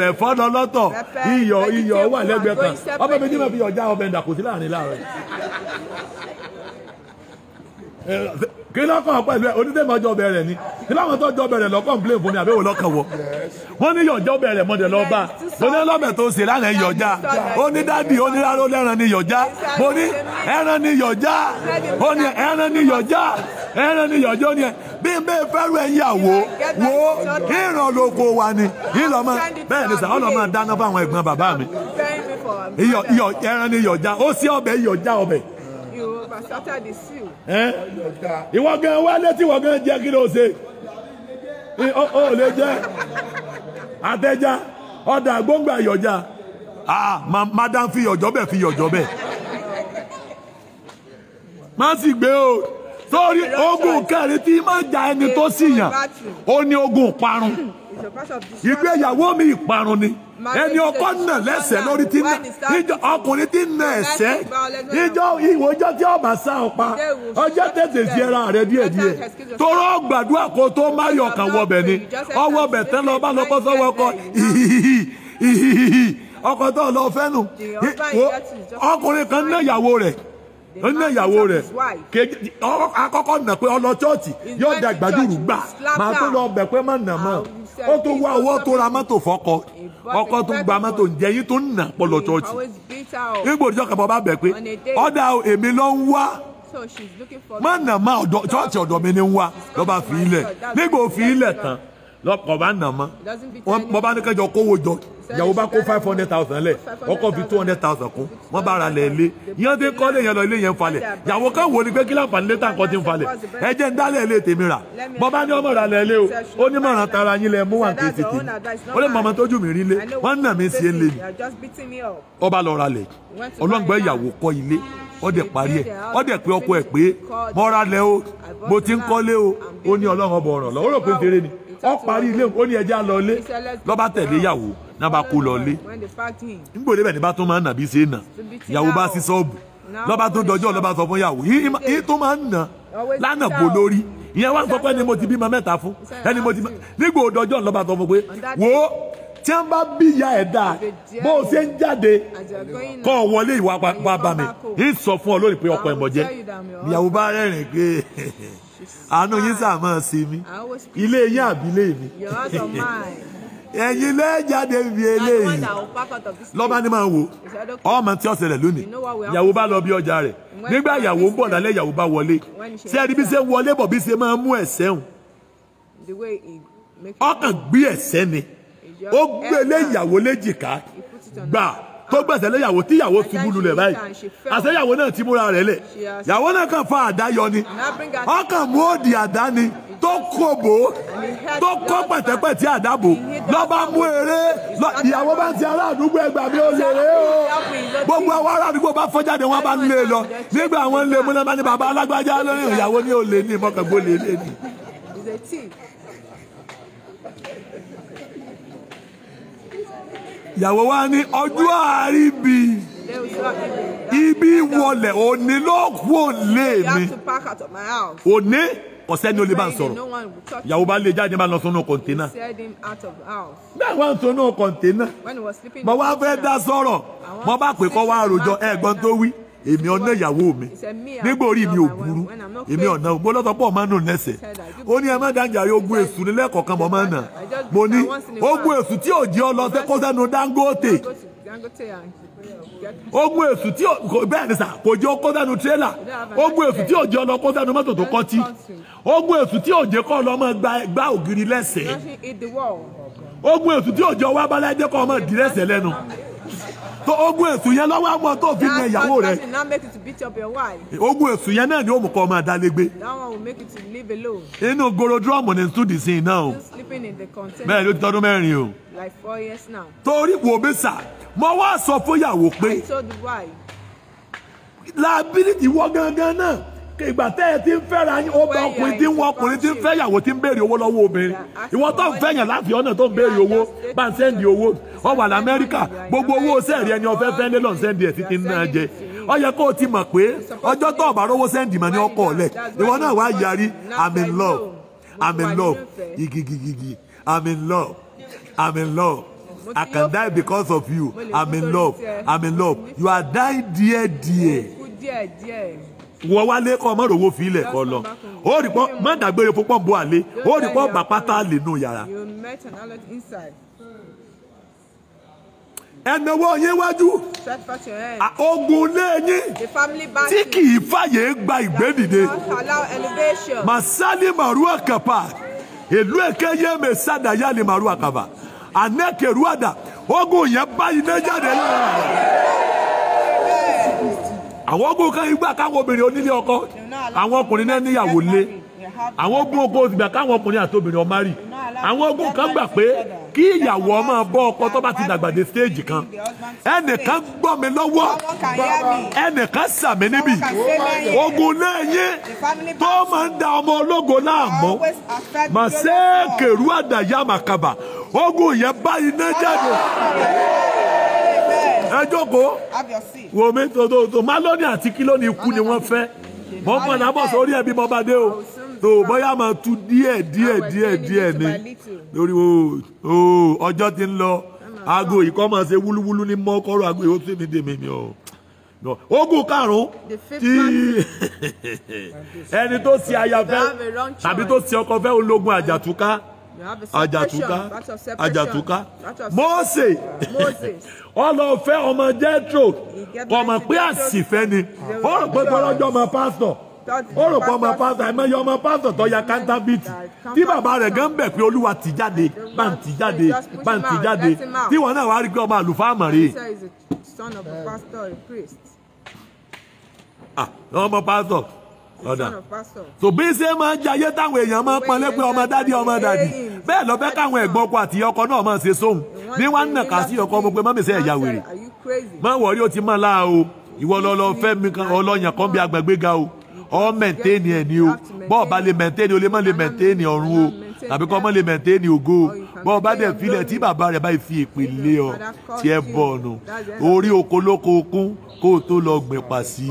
ẹ̀fọ́ lọ lọ́tọ̀ iyọ̀ wà lẹ́gbẹ̀ẹ́ kan ọbẹ̀ méjì máa fi ọjà ọbẹ̀ dàkú sí láàrin láàrin kí lọ́kàn pẹ̀lú ẹ̀ onítẹ̀mọ́ ọjọ́ bẹ̀rẹ̀ ni kí láwọn tó jọ bẹ̀rẹ̀ lọ́kàn plé fún mi àbẹ̀wò lọ́kàn wọ. wọ́n ní yọ̀jọ́ bẹ̀rẹ̀ mọ́dẹ̀ lọ́ba mo ní ọlọ́bẹ̀ tó ṣe lánàá yọ̀já ó ní dádì ó ní rárá ó lẹ́ran ní yọ̀já mo ní ẹran ní yọ̀já ó ní ẹran ní yọ̀já ẹran ní yọ̀já ó ní ẹ bí n bẹ́ẹ̀ fẹ́rù ẹ̀ yàwó wo ìràn lóko wa ni ìlọ́mọ bẹ́ẹ̀ ni sàwọn ọmọ dáná fún àwọn ẹ̀gbọ́n bàbá mi ẹran ní yọ̀já ó sí ọbẹ̀ yọ̀já ọbẹ̀. Ìwọ gan wálé tí ìwọ gan jẹ́ kí ló ṣe ó lè jẹ́ àtẹ̀já ọ̀dà gbóngbà yọ̀já madam fi yọ̀jọ́ bẹ̀ fi yọ̀jọ́ bẹ̀ má sì gbé o sórí ogun kẹrin tí máa jà ẹni tó sì yàn ó ní ogun parun ìgbéyàwó mi ìparun ni ẹni ọkọ nà lẹ́sẹ̀ lórí tí nà ọkùnrin tí nà ẹsẹ̀ ìwòjọ́ tí ọba sá ọpa ọjọ́ tètè sí ẹra rẹ díẹ̀díẹ̀ tọrọ gbàdúrà kó tó máyọ kàn wọbẹ ni ọwọ́ bẹ tẹ lọ bá lọ bọ sọ́wọ́ ọkọ ọkọ tó lọ fẹnu ọkùnrin kan ná ìyàwó rẹ̀ ó ní ìyàwó rẹ̀ akọ́kọ́ nà pé ọlọ chọọchì yóò dá gbàdúrù gbà máa tó lọ bẹ̀ pé má nà mọ́ ó tó wá owó tó ra mọ́tò fọ́kọ ọkọ tó gba mọ́tò ǹjẹ́ yín tó ń nà pọ̀lọ̀ chọọchì nígbà òjò kàbọ̀ bá bẹ̀ pé ọ̀dà èmi ló ń wá má nà má chọọchì ọ̀dọ̀ mi ni ń wá lọ́ba fi ilẹ̀ nígbà òfin ilẹ̀ tán lọ́kọ̀ bá nà mọ́ wọ́n bá ní kẹjọ kówó jọ ìyàwó bá kó 500,000 lẹ̀ ọkọ fi 200,000 kún wọ́n bá ra lẹ̀ lé ìyẹn tí kọ́ lé yẹn lọ ilé yẹn falẹ̀ ìyàwó kan wò ni pé kí láǹfààní lé tàǹkọ́ ti ń falẹ̀ ẹ jẹ́ ń dálẹ̀ ilé tèmi rà bọ́ bá ní ọmọ rà lẹ̀ lé o ó ní mọ̀ràn tara yín lẹ̀ mú wà ní kéésì tèmi ó lè mọ̀mọ́ tójú mi rí lé wọ́n nà mí sí lé mi ọba lọ ra lẹ̀ ọlọ́ngbọ́n ìyàwó kọ́ ilé ọdẹ parí ẹ ọdẹ pé ọkọ ẹ pé mọ́ra lẹ o mo ti ń kọ́lé o ó ní ọlọ́run ọbọ̀ ọ̀rọ̀ lọ ó rò pé ń tèrè ni ọ parí ilé ó ní ẹja lọ ilé lọ́ba tẹ̀lé ìyàwó náà bá kó lọ ilé nígbòdè bẹ́ẹ̀ ni bá tún máa ń nà bí ṣe nà ìyàwó bá sí sọ́ọ̀bù lọ́ba tó dọjọ́ lọ́ba sọ fún ìyàwó yìí tó máa ń nà lánà bò lórí ìyẹn wá sọ pé ẹni mo ti bímọ mẹ́ta fún ẹni mo ti nígbò dọjọ́ lọ́ba sọ fún pé wò ó tí wọ́n bá bí ìyá ẹ̀ dáa bó o ṣe ń jáde kọ́ ọ wọlé ìwà bá mi ń sọ fún ọ lónìí pé ọkọ ẹ̀ mọ̀ jẹ́ ìyàwó bá rẹ́rìn pé àánú yín sàmọ́ sí mi ilé yín àbílẹ̀ mi ẹ̀yin lẹ́jáde bí eléyìí lọ́ba ní máa wò ọmọ tí ó ṣẹlẹ̀ lónìí ìyàwó bá lọ bí ọjà rẹ̀ nígbà ìyàwó ń bọ̀ lálẹ́ ìyàwó bá wọlé ṣé ẹni bí ṣe wọlé bọ̀ bí ṣe máa mú ẹ̀sẹ̀ hùn ọkàn gbé ẹ̀sẹ̀ ni ó gbélé ìyàwó léjìká gbà tó gbẹ̀sẹ̀ léyàwó tí ìyàwó ṣubú lulẹ̀ báyìí àṣeyàwó náà ti múra rẹ̀ lẹ̀ ìyàwó náà kàn fa àdá yọ ni ọkàn mú òdì àdá ni tó kóbò tó kó pẹ̀tẹ́pẹ̀tẹ́ àdábò lọ́ba mú eré ìyàwó bá ń ti ará àdúgbò ẹgbàá mi ó lè rè o gbogbo àwọn ará àdúgbò bá fọ́jáde wọn bá ń lé lọ nígbà àwọn ń lé múná bá ní bàbá alágbájá lórí ìyàwó ní olè ní ìmọ̀kàngbò lè lé ní. ìyàwó wa ní ọjọ́ àríbi ibi wọlé òní ló kú òlé mi òní ọ̀sẹ́ ni olè bá ń sọ̀rọ̀ ìyàwó bá lè jáde bá lọ sínú kọ̀ǹténà bẹ́ẹ̀ wọ́n ń sínú kọ̀ǹténà mo wá fẹ́ dá sọ̀rọ̀ mo bá pè kọ́ wá àròjọ ẹ̀gbọ́n tó wí èmi ọ̀nà ìyàwó mi nígbà orí mi ò burú èmi ọ̀nà mo lọ́sọ̀ pọ̀ máa ń nù nẹ́sẹ̀ ó ní ẹ má dáńjàre ogun èṣù nílẹ̀ kọ̀ọ̀kan mọ̀ máa ń nà mo ní ogun èṣù tí ò jẹ́ ọ lọ kó sẹ́nu Dangote ogun èṣù tí bẹ́ẹ̀ ni sà kò jẹ́ kó sẹ́nu tírélà ogun èṣù tí ò jẹ́ ọ lọ kó sẹ́nu mọ́tò tó kọ́tí ogun èṣù tí ò jẹ́ kọ́ ọ lọ mọ́ gbá ògiri lẹ́sẹ̀ ogun èṣù tí ò jẹ́ ọ wá bálá ẹjẹ́ kọ́ ọ mọ́ dì lẹ́sẹ̀ lẹ́nu tó ogun èṣù yẹn lọ́wọ́ àmọ́ tó fi nà ìyàwó rẹ̀ ogun èṣù yẹn náà ni ó mú kọ́ ọmọ adálégbé inú gorodrọ́ọ̀mù ní stúdì sí iná o bẹ́ẹ̀ ló ti tọ́dún mẹ́rin o torí wò mí sà mo wá sọ fún ìyàwó pé liability wọ gangan náà ìgbà tẹ́ ẹ ti ń fẹ́ra yín ó bá ọkùnrin tí ń wọ ọkùnrin tí ń fẹ́ ìyàwó tí ń béèrè owó lọ́wọ́ obìnrin ìwọ tó ń fẹ́yàn láti ọ̀nà tó ń béèrè owó bá ń sẹ́ndì owó ọ wà lamẹ́ríkà gbogbo owó sẹ́ẹ̀rì ẹni ọ̀fẹ́ fẹ́ lélọ́n sẹ́ndì ẹ̀ títí ń náà jẹ ọ yẹ kó o ti mọ̀ pé ọjọ́ tó ọ̀bà rówó sẹ́ndì mà ní ọkọ̀ ọ̀lẹ̀ ìwọ náà wá yarí I'm in love I'm in love igigigigi I'm in love I'm in love I can die because of you I'm in love I'm in love you are dying dear. wọ́n wálé kọ́ ọmọ òrówó fi ilẹ̀ kọ́ lọ ó rí pọ́ má dàgbére fún pọ́ǹbù àlé ó rí pọ́ bàpátá lè nù yàrá. You met an alert inside. ẹnáwó yín wájú Stretch out your hand. ogun lé yín The family tí battle. kì í fàyè gba ìgbédìde Not allow elevation. masali maru akapa ìlú èké yé mẹsàdà yálì maru akaba anẹkẹrù àdà ogun yẹn báyìí ní jáde lára àwọn ogun kan ìgbà káwọn obìnrin onílé ọkọ àwọn ọkùnrin náà níyàwó lé àwọn ogun oko ìgbà káwọn ọkùnrin àti obìnrin ọmọ rí àwọn ogun kan gbà pé kí ìyàwó ọmọ bọ́ ọkọ tó bá ti dàgbà dé stage kan ẹnìkan gbọ́ mi lọ́wọ́ ẹnìkan sàmì níbí ogun lẹ́yìn tó máa ń da ọmọ ológo láàmú màṣẹ́ kèrú àdàyà màkàbà ogun yẹn báyìí náà jáde ẹ jókòó wò mí tó má lónìí àti kí lónìí ikú ni wọ́n fẹ́ mọ́ mọ́ náà bọ̀ sórí ẹbí mọ́ bá dé o tó bóyá máa tu díẹ̀ ni lórí o ọjọ́ ti ń lọ aago ìkọ́ máa ṣe wúlúwúlú ní mọ́kọ́rọ́ aago ìwé tó mi dè mí o ogun karùn-ún tí ẹni tó ṣe ayafẹ́ tàbí tó ṣe ọkọ fẹ́ ológun àjàtúká Mósè ọlọ́fẹ́ ọmọ Jethro ọmọ pé àsìfẹ́ ni ó rò pé gbọ́dọ̀ ọmọ pásítọ̀ ó rò pé ọmọ pásítọ̀ ẹ̀mẹ́yẹ ọmọ pásítọ̀ tó ya kántàbìtì tí bàbá rẹ̀ gan bẹ̀ pé Olúwa tì jáde bá ń tì jáde tí wọn náà wá rí pé ọmọ àlùfáà mọ̀rẹ́ ọmọ pásítọ̀ ọ̀dà tó bí ṣe máa ń jayé táwọn èèyàn máa ń pọn lẹ́pẹ́ ọmọ dádì bẹ́ẹ̀ lọ fẹ́ káwọn ẹ̀gbọ́n ọkọ àti ọkọ náà máa ṣe sóhun ní wọ́n ń nàka sí ọkọ ọmọ pé mọ́mí sẹ́ ẹ̀yà wèrè má wọ̀rí ó ti máa láà o ìwọ lọ́lọ́ fẹ́ mi kan ọlọ́yàn kan bí agbègbè ga o ọ mẹ̀ntẹ́ẹ̀nì ẹ̀ ni o bọ́ọ̀ bá lè mẹ̀ntẹ́ẹ̀nì o lè má lè mẹ̀ntẹ́ẹ̀nì ọ̀run o tàbí kọ́ mọ́ lè mẹ̀ntẹ́ẹ̀nì ògo o bọ́ọ̀ bá dẹ̀ filẹ̀ tí bàbá rẹ̀ bá fi èpè lé ọ tí ẹ bọ̀ ọ̀nù orí oko lóko okun kó o tó lọ gbìn pàṣí.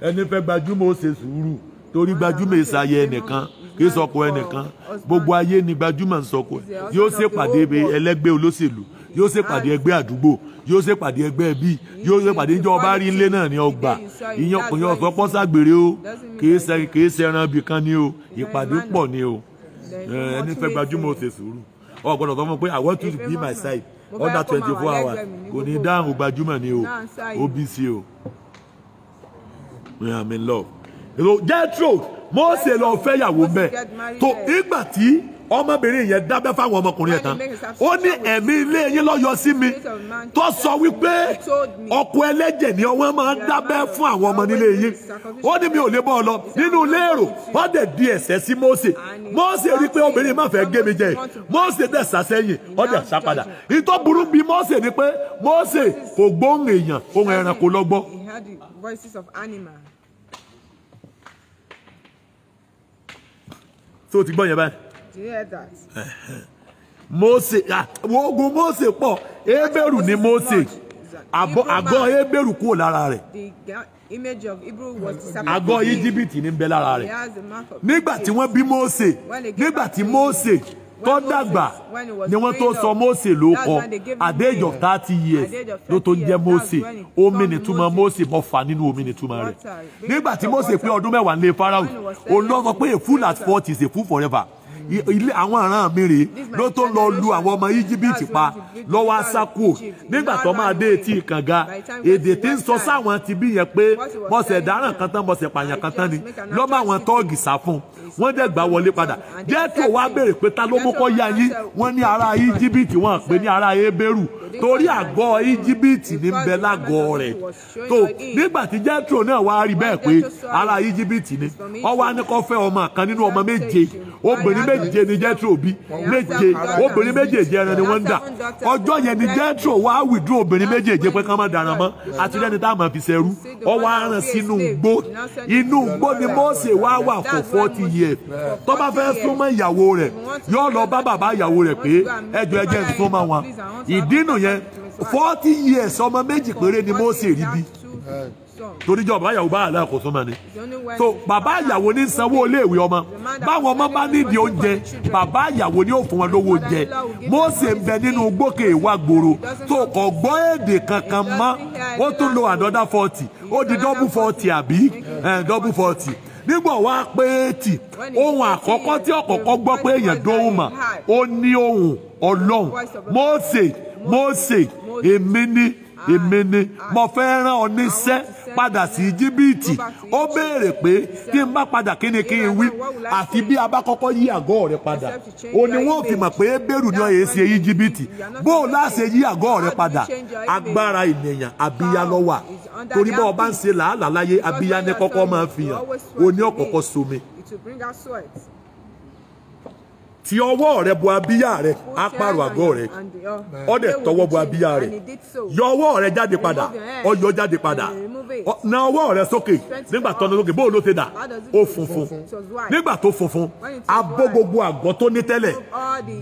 ẹni fẹ́ gbajúmọ̀ ó ṣe sùúrù torí gbajúmọ̀ ìsàyẹ ẹnìkan kì í sọkọ ẹnìkan gbogbo ayé ni gbajúmọ̀ ń sọkọ ẹ yóò ṣèpàdé ẹlẹ́gbẹ́ olóṣèlú yóò ṣèpàdé ẹgbẹ́ àdúgbò yóò ṣèpàdé ẹgbẹ́ ẹbí yóò ṣèpàdé ìjọ ọba rí ilé náà ní ọgbà ìyẹn kò yọ ọ̀sọ́ pọ́sàgbèrè o kì í ṣe ẹran ibì kan ni o ìpàdé pọ̀ ni o ẹni fẹ́ gbajúmọ̀ ó ṣe sùúrù ọ gbọ́dọ̀ sọ fún pé I want you to be my side under 24 hours kò ní dáhùn gbajúmọ̀ ni o OBC o I'm in love. Jethro Mósè lọ fẹ́ yàwó mbẹ tó ìgbà tí ọmọbìnrin yẹn dábẹ́ fáwọn ọmọkùnrin yẹn tán ó ní ẹ̀mí ilé yín ló yọ sí mi tó sọ wípé ọkọ ẹlẹ́jẹ̀ ni wọ́n máa ń dábẹ́ fún àwọn ọmọ nílé yín ó ní mi ò lè bọ́ ọ lọ nínú ilé èrò ó dẹ̀ di ẹ̀ṣẹ̀ sí Mósè rí pé obìnrin má fẹ́ gé mi jẹ Mósè dẹ̀ sá sẹ́yìn ó dẹ̀ sá padà ìtọ́ burú bí Mósè ni pé Mósè kò gbóhùn èèyàn ohun ẹranko ló gbọ́. So ti gbọ́ yẹn báyìí. Do you hear that? Mósè ogun Mósè pọ̀ Hébérù ni Mósè àgọ́ Hébérù kúrò lára rẹ̀. Àgọ́ Íjíbítì ní ń bẹ lára rẹ̀. Nígbà tí wọ́n bí Mósè nígbà tí Mósè tó dàgbà ni wọ́n tó sọ Mósè lórúkọ at the age of 30 years ló tó ń jẹ́ Mósè omi nìtumọ̀ Mósè mọ́ fà nínú omi nìtumọ̀ rẹ̀ nígbà tí Mósè pé ọdún 10 nílé Fáráò òun ló sọ pé a fool at 40 is a fool forever ilé àwọn àrán mi rèé ló tó lọ lu àwọn ọmọ Íjíbítì pa lọ́wọ́ asákò nígbà tó máa dé etí kànga èdè tí ń sọ sáwọn ti bí yẹn pé mọ̀sẹ̀ dáràn kan tán mọ̀sẹ̀ pààyàn kan tán ni lọ́mọ àwọn tọ́ọ̀gì sá fún wọ́n dẹ̀ gbà wọlé padà Jethro wá béèrè pé ta ló mú kọ́ yá yín wọ́n ní ará Íjíbítì wọ́n pè ní ará Hébérù torí àgọ́ Íjíbítì ní bẹ lágọ̀ọ́ rẹ̀ tó nígbà tí Jethro náà wá rí bẹ́ẹ̀ pé ará Íjíbítì ni ó wá ní kó fẹ́ ọmọ kan nínú ọmọ méje obìnrin méje ni Jethro bí méje obìnrin méjèèjì ẹran ni wọ́n ń dà ọjọ́ yẹn ni Jethro wá withdraw obìnrin méjèèjì pé ká má dara mọ́ àti lẹ́ni tá a máa fi ṣẹrú ó wá rán sínú igbó inú igbó ni Mósè wá wà for 40 years tó bá fẹ́ súnmọ́ ìyàwó rẹ̀ yóò lọ bá bàbá ìyàwó rẹ̀ pé ẹjọ́ ẹjẹ́ ń súnmọ́ wọn ìdí nù yẹn 40 years ọmọ méjì péré ni Mósè rí bí torí jọ bàbá ìyàwó bá àlẹ́ kò súnmọ́ ni so bàbá ìyàwó ní sanwó iléèwé ọmọ báwọn ọmọ bá nídìí oúnjẹ bàbá ìyàwó ní ó fún wọn lówó oúnjẹ Mósè ń bẹ nínú gbókè ìwà gbòòrò tó kò gbọ́ èdè kankan mọ́ ó tún lo another 40 ó di double 40 àbí double 40 nígbà wá pé tì ohun àkọ́kọ́ tí ọ̀kọ̀ọ̀kọ́ gbọ́ pé èèyàn dóhùn mà ó ní ohùn Ọlọ́run Mósè èmi ni mo fẹ́ rán ọ níṣẹ́ padà sí Íjíbítì ó béèrè pé kí n bá padà kí ni kí n wí àfi bí a bá kọ́kọ́ yí àgọ́ rẹ padà ó ní wọ́n fi mọ̀ pé Hébérù ni ọ̀yẹ́ ṣe Íjíbítì bó o láṣẹ yí àgọ́ rẹ padà agbára ènìyàn abíyá ló wà torí bá ọba ń ṣe làálàá láyé abíyá ní kọ́kọ́ máa fi hàn ó ní ọ̀kọ̀ọ̀kọ̀ somi tí ọwọ́ rẹ bo abíyá rẹ á pààrọ̀ àgọ́ rẹ ọdẹ tọwọ́ bo abíyá rẹ yọ ọwọ́ rẹ jáde padà ọyọ jáde padà na ọwọ́ rẹ sókè nígbà tó ní sókè bóun ló ti dà ó funfun nígbà tó funfun abó gbogbo àgọ́ tó ní tẹ́lẹ̀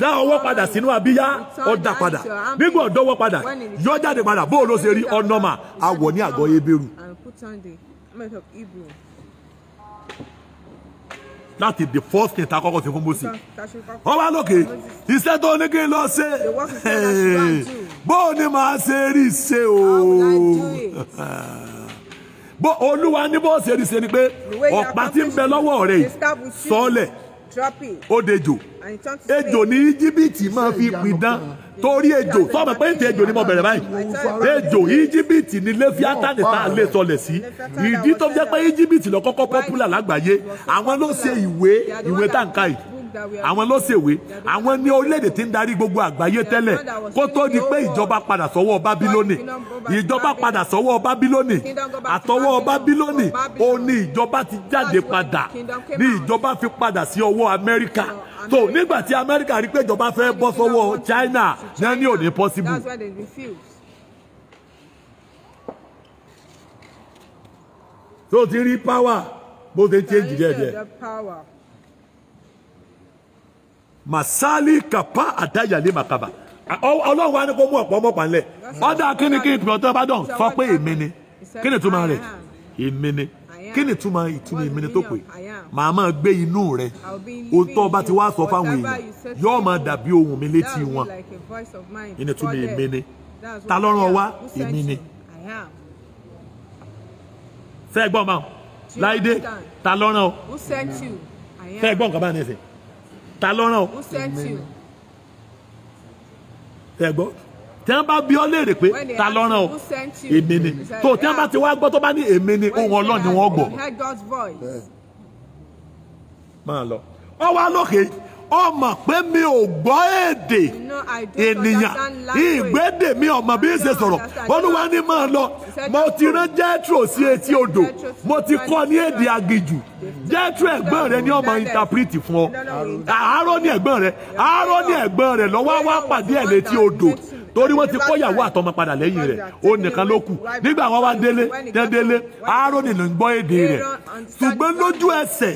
dá ọwọ́ padà sínú abíyá ó dá padà nígbà ọdọwọ́ padà yọ jáde padà bóun ló ṣe rí ọ̀nọ́mà àwọ̀ ní àgọ́ Hébérù. That is the first thing ta kọ́kọ́ ṣe fún Mósè. Wọ́n wá lókè iṣẹ́ tó ní kí n lọ ṣe bó ni màá ṣe rí ṣe o. Bó Olúwa ní bó ṣe rí ṣe ni pé ọ̀pá tí ń bẹ lọ́wọ́ rẹ̀ yìí sọ́ọ̀lẹ̀ ó dejò ejò ní Íjíbítì máa fi pidán torí ejò sọ́ọ̀mù pé ètò ejò ni mo bẹ̀rẹ̀ báyìí ejò Íjíbítì ni Léfíátánì tá a lè sọlẹ̀ sí ìdí tó jẹ́ pé Íjíbítì lọ kọ́kọ́ pọ́pùlà lágbàáyé àwọn ló ṣe ìwé táǹkà yìí àwọn ló ṣèwé àwọn ní orílẹ̀-èdè tí ń darí gbogbo àgbáyé tẹ́lẹ̀ kó tó di pé ìjọba padà sọ́wọ́ Bábílónì ìjọba padà sọ́wọ́ Bábílónì àtọwọ́ Bábílónì ó ní ìjọba ti jáde padà ní ìjọba fi padà sí ọwọ́ Amẹ́ríkà so nígbà tí Amẹ́ríkà rí pé ìjọba fẹ́ bọ́ sọ́wọ́ China ní ní òní possible. so ti rí power bó ṣe change díẹ̀díẹ̀. Masali kapa adayale makaba. Ọlọ́run wa ni kó mú ọ̀pọ̀ ọmọpàá ńlẹ̀. Ọ̀dà kíni kí ìpìlọ̀ tó bá dàn sọ pé èmi ni. Kí ni ìtumọ̀ rẹ̀? Èmi ni. Kí ni ìtumọ̀ èmi ni tó pè? Màá máa gbé inú rẹ̀. Òótọ́ bá ti wá sọ fáwọn èèyàn. Yóò máa dàbí ohùn mi létí wọn. Kí ni ìtumọ̀ èmi ni? Ta ló rán wa? Èmi ni. Fẹ́ gbọ́n máa. Láìdé, ta ló rán ọ? Fẹ́ gbọ́n nǹkan bá ní ẹsẹ̀. Ta ló rán ọ? Ẹ gbọ́ tí wọ́n bá bí ọ léèrè pé ta ló rán ọ èmi ni tó tí wọ́n bá ti wá gbọ́ tó bá ní èmi ni ohùn Ọlọ́run ni wọ́n gbọ́. máa lọ ọ wá lókè ọ mọ̀ pé mi ò gbọ́ èdè ènìyàn ìgbédè mi ọmọ bí ń ṣe sọ̀rọ̀ Olúwa ní máa lọ mo ti rán Jethro sí etí odò mo ti kọ́ ní èdè aginjù Jethro ẹ̀gbọ́n rẹ ní ọmọ interprete fún ọ Áárónì ẹ̀gbọ́n rẹ lọ́wọ́ wá pàdé ẹ̀ létí odò torí wọ́n ti kọ́yàwó àtọmọ padà lẹ́yìn rẹ̀ ó nìkan ló kù nígbà wọ́n wá délé Áárónì ló ń gbọ́ èdè rẹ̀ ṣùgbọ́n lójú ẹsẹ̀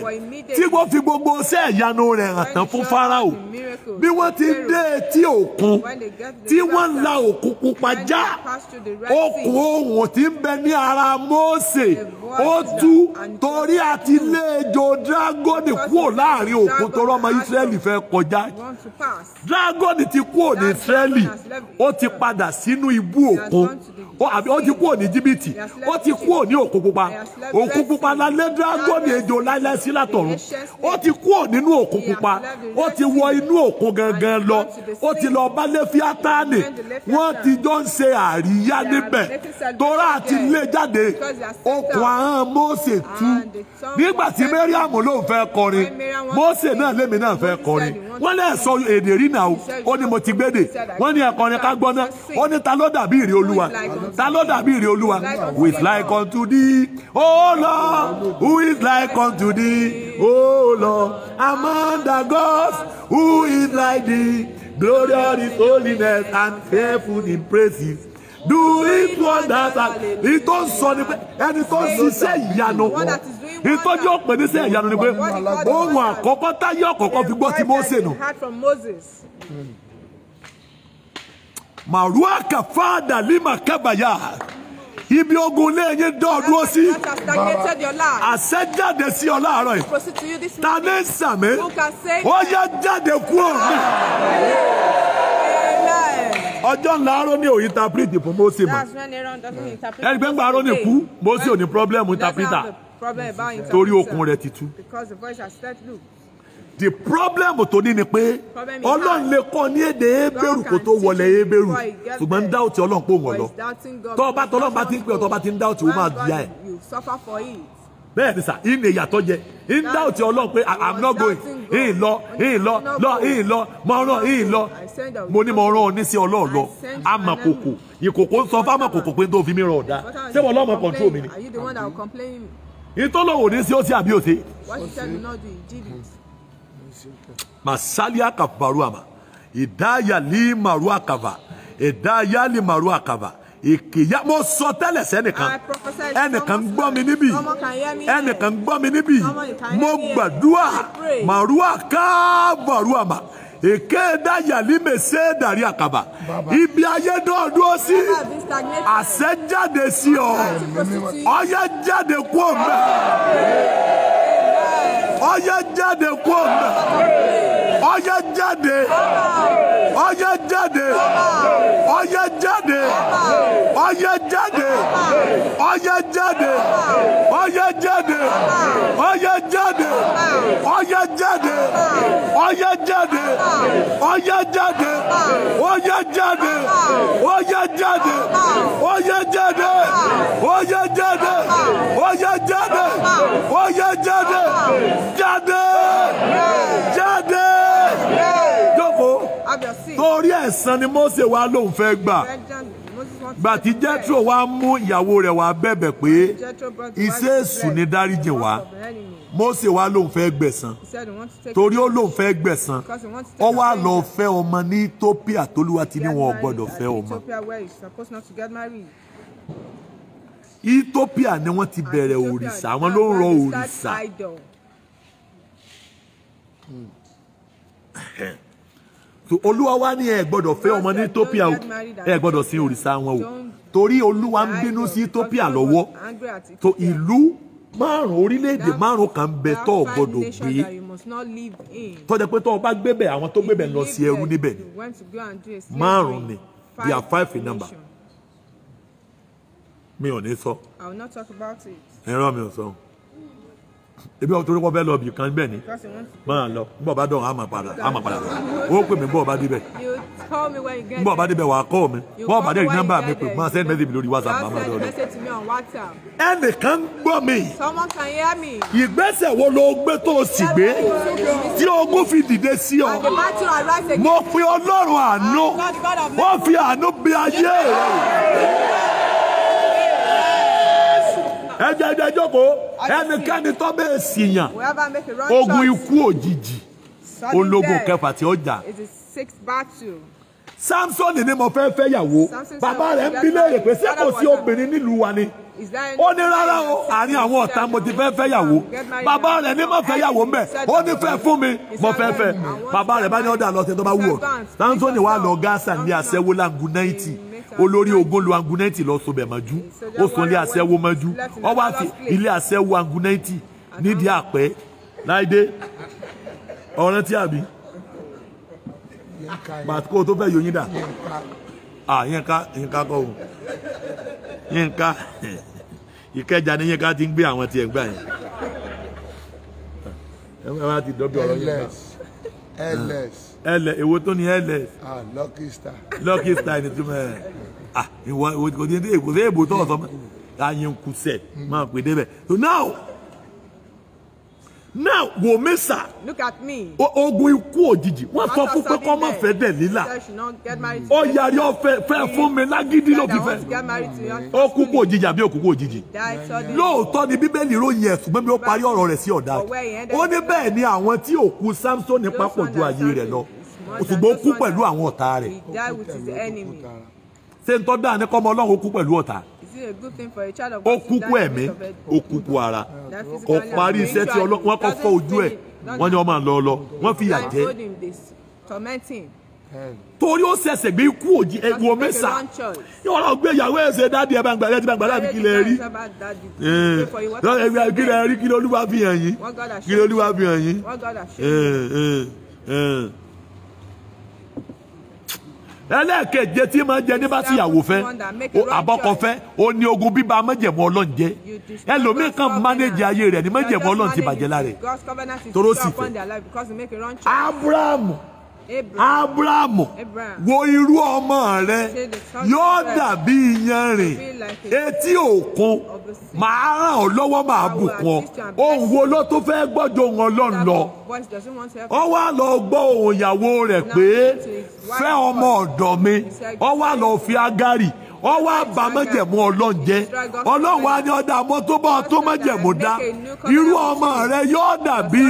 tí wọ́n fi gbogbo iṣẹ́ ìyanu rẹ̀ hàn tán fún Fáráò bí wọ́n ti dé etí òkun tí wọ́n ń la òkun pupa já okùn ohùn tí ń bẹ ní ara Mósè ó tú torí àti lé ejò dragoni kúrò láàrin òkun tó rọ́mọ Ísírẹ́lì fẹ́ kọjá dragoni ti kúrò ní Ísírẹ́lì ó ti padà sínú ibú òkun ó ti kúrò ní Íjíbítì ó ti kúrò ní òkun pupa lálẹ́ dragoni ejò láíláí sí látọ̀run ó ti kúrò nínú òkun pupa ó ti wọ inú òkun gangan lọ ó ti lọ bá Léfíátánì wọ́n ti jọ ń ṣe àríyá níbẹ̀ torá àti lé jáde okùn ahọ́n Mósè tú nígbà tí Mẹ́ríàmù ló ń fẹ́ kọrin Mósè náà lémi náà fẹ́ kọrin wọ́n lè sọ èdè rí náà ó ní mo ti gbédè wọ́n ní ẹ̀kọrin ká gbọ́ náà ó ní ta ló dàbí ìrè Olúwa ta ló dàbí ìrè Olúwa who is like unto thee O Lord who is like unto thee O Lord among the gods who is like thee glorious in holiness and fearful in praises doing wonders and ní tó ń sọ ni pé ẹni tó ń ṣiṣẹ́ ìyanu ìtọ́jú ọ̀pẹ níṣẹ́ ìyanu ni pé ohun àkọ́kọ́ táyé ọ̀kọ̀ọ̀kan fi gbọ́ ti Mósè nù. Màrúwà kàfáàdà lima kábàyà Ibi ogun lé yín dọ́ọ̀dúró sí. That has stagnated your life. Àṣẹ jáde sí ọ láàárọ̀ yìí. Proceed to you this Ta morning. ní sàmì? Who can say Ó yá jáde kúrò ní. amen? Ọjọ́ ńlá Árónì ò interpret fún Mósè mọ́. That's when Aaron doesn't interpret. Ẹni pé ń gba Árónì kú, Mósè ò ní problem interpreter. Problem about interpreter. Torí okùn rẹ̀ ti tú. Because the voice has said, look. The problem tó ní ni pé Ọlọ́run lè kọ́ ní èdè Hébérù kó tó wọlé Hébérù ṣùgbọ́n ń dáùtì Ọlọ́run pé òun ọ̀lọ́. Tọ́ Ọlọ́run bá ti ń pè ọ́ tọ́ bá ti ń dáùtì ó máa di ẹ̀. You suffer for it. Bẹ́ẹ̀ ni sà, ìní ìyàtọ̀ jẹ. Ń dáùtì Ọlọ́run pé I'm not going. Ìyìn lọ mo ní mo rán ọ ní sí Ọlọ́run lọ. Amọ̀kòkò ìkòkò ń sọ fún amọ̀kòkò pé tó fi mí rán ọ̀dà. Ṣé wọ́n lọ́mọ control mi ni? Are you the one that will complain? Ìtọ́lọ́wò ní sí ó sí àbí òsè. What you said will not do, you did it. Masalia kaparuama. Idaya li marua kava. Idaya li marua kava. Ìkìyà mo sọ tẹ́lẹ̀ sẹ́nìkan. Ẹnìkan gbọ́ mi níbí. Ẹnìkan gbọ́ mi níbí. Mo gbàdúrà. Marua kavaruama. Èké daya li mèsè dàrí àkàbà. Ibi ayé dọ́ọ̀dúró sí. Àṣẹ jáde sí ọ. Ọyẹ jáde kú ọ̀mẹ́. Ọyẹ jáde kú ọ̀mẹ́. Ọyẹ jáde. Ọyẹ jáde. Ọyẹ jáde. Ọyẹ jáde. Ọyẹ jáde. Ọyẹ jáde. Ọyẹ jáde. Ọyẹ jáde. Ọyẹ jáde. Ọyẹ jáde. Ọyẹ jáde. Ọyẹ jáde. Ọyẹ jáde. Ọyẹ jáde. Ọyẹ jáde. Ọyẹ jáde. Jáde. Jáde. Jókòó. Torí ẹ̀san ni Mósè wá lóun fẹ́ gbà. Gbà tí Jethro wá mú ìyàwó rẹ̀ wá bẹ̀bẹ̀ pé iṣẹ́ èṣù ni dáríjì wá. Mósè wá lóun fẹ́ gbẹ̀san. Torí ó lóun fẹ́ gbẹ̀san. Ó wá lọ fẹ́ ọmọ ní Ethiopia t'Olúwa ti ní wọn ò gbọ́dọ̀ fẹ́ ọmọ. Ethiopia ni wọ́n ti bẹ̀rẹ̀ òrìṣà, àwọn ló ń rọ òrìṣà. So Olúwa wá ní ẹ gbọ́dọ̀ fẹ́ ọmọ ní Ethiopia o, ẹ gbọ́dọ̀ sin òrìṣà wọn o. Torí Olúwa ń bínú sí Ethiopia lọ́wọ́. So ìlú márùn orílẹ̀-èdè márùn kan bẹ tó gbọ́dọ̀ gbé. Tó jẹ́ pé tó bá gbé bẹ̀ àwọn tó gbé bẹ̀ lọ sí ẹrú níbẹ̀ ni. Márùn ni, they are 5 in number. Mi ò ní sọ. I will not talk about it. Ẹ̀rọ mi ò sọ. Ebi ọ̀tún orí kọ́ bẹ́ẹ̀ lọ bì kan bẹ́ẹ̀ ni. Máa lọ. Bọ́ọ̀ bá dọ̀rùn àmà padà. Ó pè mí bọ́ọ̀ bá débẹ̀. Bọ́ọ̀ bá débẹ̀ wà á kọ́ mi. Bọ́ọ̀ bá dé rí nọ́mbà mi pè máa send message lórí WhatsApp. Ẹnìkan gbọ́ mi. Ìgbésẹ̀ wo ló gbé tó o sì gbé? Tí ogún fi dìde sí ọ. Mo fi Ọlọ́run àánú. Wọ́n fi àánú bí ayé rẹ̀. Ẹjẹ jókòó ẹnikẹ́ni tó bẹ́ẹ̀ sì yàn ogun ikú òjijì ológun kẹfà tí ó jà. Samson ni mo fẹ́ fẹ́ yàwó bàbá rẹ̀ ń bi léèrè pé ṣé kò sí obìnrin nílùú wa ni ó ní rárá o àárín àwọn ọ̀tá mo ti fẹ́ fẹ́ yàwó bàbá rẹ̀ ní mo fẹ́ yàwó mbẹ́ ó ní fẹ́ fún mi mo fẹ́ fẹ́ bàbá rẹ̀ bá ní ọ̀dà lọ́sẹ̀ tó bá wù ọ́ Samson wà lọ Gaza ní aṣẹ́wó langunaiti olórí ogun lu angunaiti lọ so bẹ̀ mọ́jú ó sọ ilé aṣẹ́wó mọ́jú ó wá fi ilé aṣẹ́wó angunaiti nídìí àpẹ́ láìdé ọ̀rẹ́ tí àbí bàtúkò tó fẹ́ yóyin dà Yínká kọ́ o Yínká Ìkẹjà ní Yínká ti ń gbé àwọn tiẹ̀ gbà yẹn ẹ máa ti dọ́bí ọ̀rọ̀ Yínká ẹlẹ èwo tó ní ẹlẹ Lucky Star ni túmọ̀ ẹ̀ ìwọ kò ní èkó sí èbò tó ọ̀sọ́ Ayínkúsẹ̀ máa pè débẹ̀ so now wò mí sà. Look at me. Ogun ikú òjijì wọ́n sọ fún pé kọ́ máa fẹ́ Dẹ̀lílà ó yarí ọ̀fẹ́ fún mi lágídí ló fi fẹ́ ó kú kú òjijì àbí òkú kú òjijì lóòótọ́ ni Bíbélì ròyìn ẹ̀sùn mẹ́bí ó parí ọ̀rọ̀ rẹ̀ sí ọ̀dà ó ní bẹ́ẹ̀ ni àwọn tí òkú Samson papọ̀ ju ayé rẹ̀ lọ ṣùgbọ́n ó kú pẹ̀lú àwọn ọ̀tá rẹ̀ ṣé ń tọ́ dáa ní kọ́mọ Ọlọ́run ó kú pẹ̀lú ọ̀tá ó kúkú ẹ̀mí ó kúkú ara kò parí iṣẹ́ tí wọ́n kọ́ fọ́ ojú ẹ̀ wọ́n ní ọmọ lọ wọ́n fi yà jẹ́ torí ó ṣẹ̀ṣẹ̀ gbé ikú òjì ẹ̀gbọ́n mẹ́sà yóò lọ gbé ìyàwó ẹ̀sẹ̀ dáàdi ẹ̀ bá ń gbà ẹ̀ ti bá ń gbà láti kí lè rí kí lè rí kí lè Olúwa fi hàn yín kí lè Olúwa fi hàn yín. ẹlẹ́ẹ̀keje tí máa ń jẹ nígbà tí ìyàwó fẹ́ àbọ̀kọ fẹ́ ó ní ogun bíbá májẹ̀mú Ọlọ́run jẹ́ ẹlòmíì kan mánéjì ayé rẹ̀ ní májẹ̀mú Ọlọ́run ti bàjẹ́ lára rẹ̀ toró sì fẹ́. Ábúráhámù wo irú ọmọ rẹ yóò dàbí iyanrìn etí òkun màá ràn ọ́ lọ́wọ́ màá bùkún ọ ohun wo ló tó fẹ́ gbọ́jọ ohun Ọlọ́run lọ ọ wá lọ gbọ́ ohun ìyàwó rẹ̀ pé fẹ́ ọmọ ọ̀dọ̀ mi ọ wá lọ fi Ágárì ọ wá bà májẹ̀mú Ọlọ́run jẹ́ Ọlọ́run wa ni ọ̀dà àmọ́ tó bá tó májẹ̀mú dá irú ọmọ rẹ yóò dàbí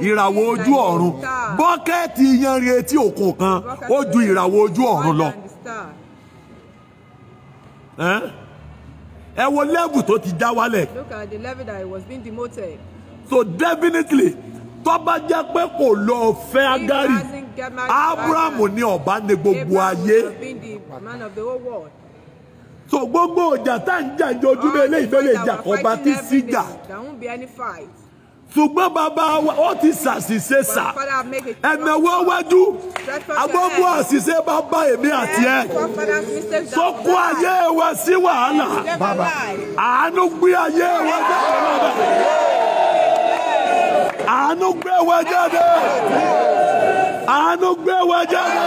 ìràwọ̀ ojú ọ̀run bọ́kẹ́ẹ̀tì iyanrìn etí òkun kan ó ju ìràwọ̀ ojú ọ̀run lọ. ẹ wo level tó ti já wálẹ̀. Look at the level that it was being demoted. So definitely tó bá jẹ́ pé kò lọ fẹ́ Ágárì Ábúráhámù ní ọba ní gbogbo ayé. So gbogbo ọjà tá ń jà ní ojúmọ́ eléyìí ló lè jà ọba tí síjà. Ṣùgbọ́n bàbá wa ó ti ṣàṣìṣe sà ẹ̀nàwó wájú agbógun àṣìṣe bàbá èmi àti ẹ̀ sókú ayé wa sí wàhálà àánú gbé ayé wa jáde àánú gbé wa jáde àánú gbé wa jáde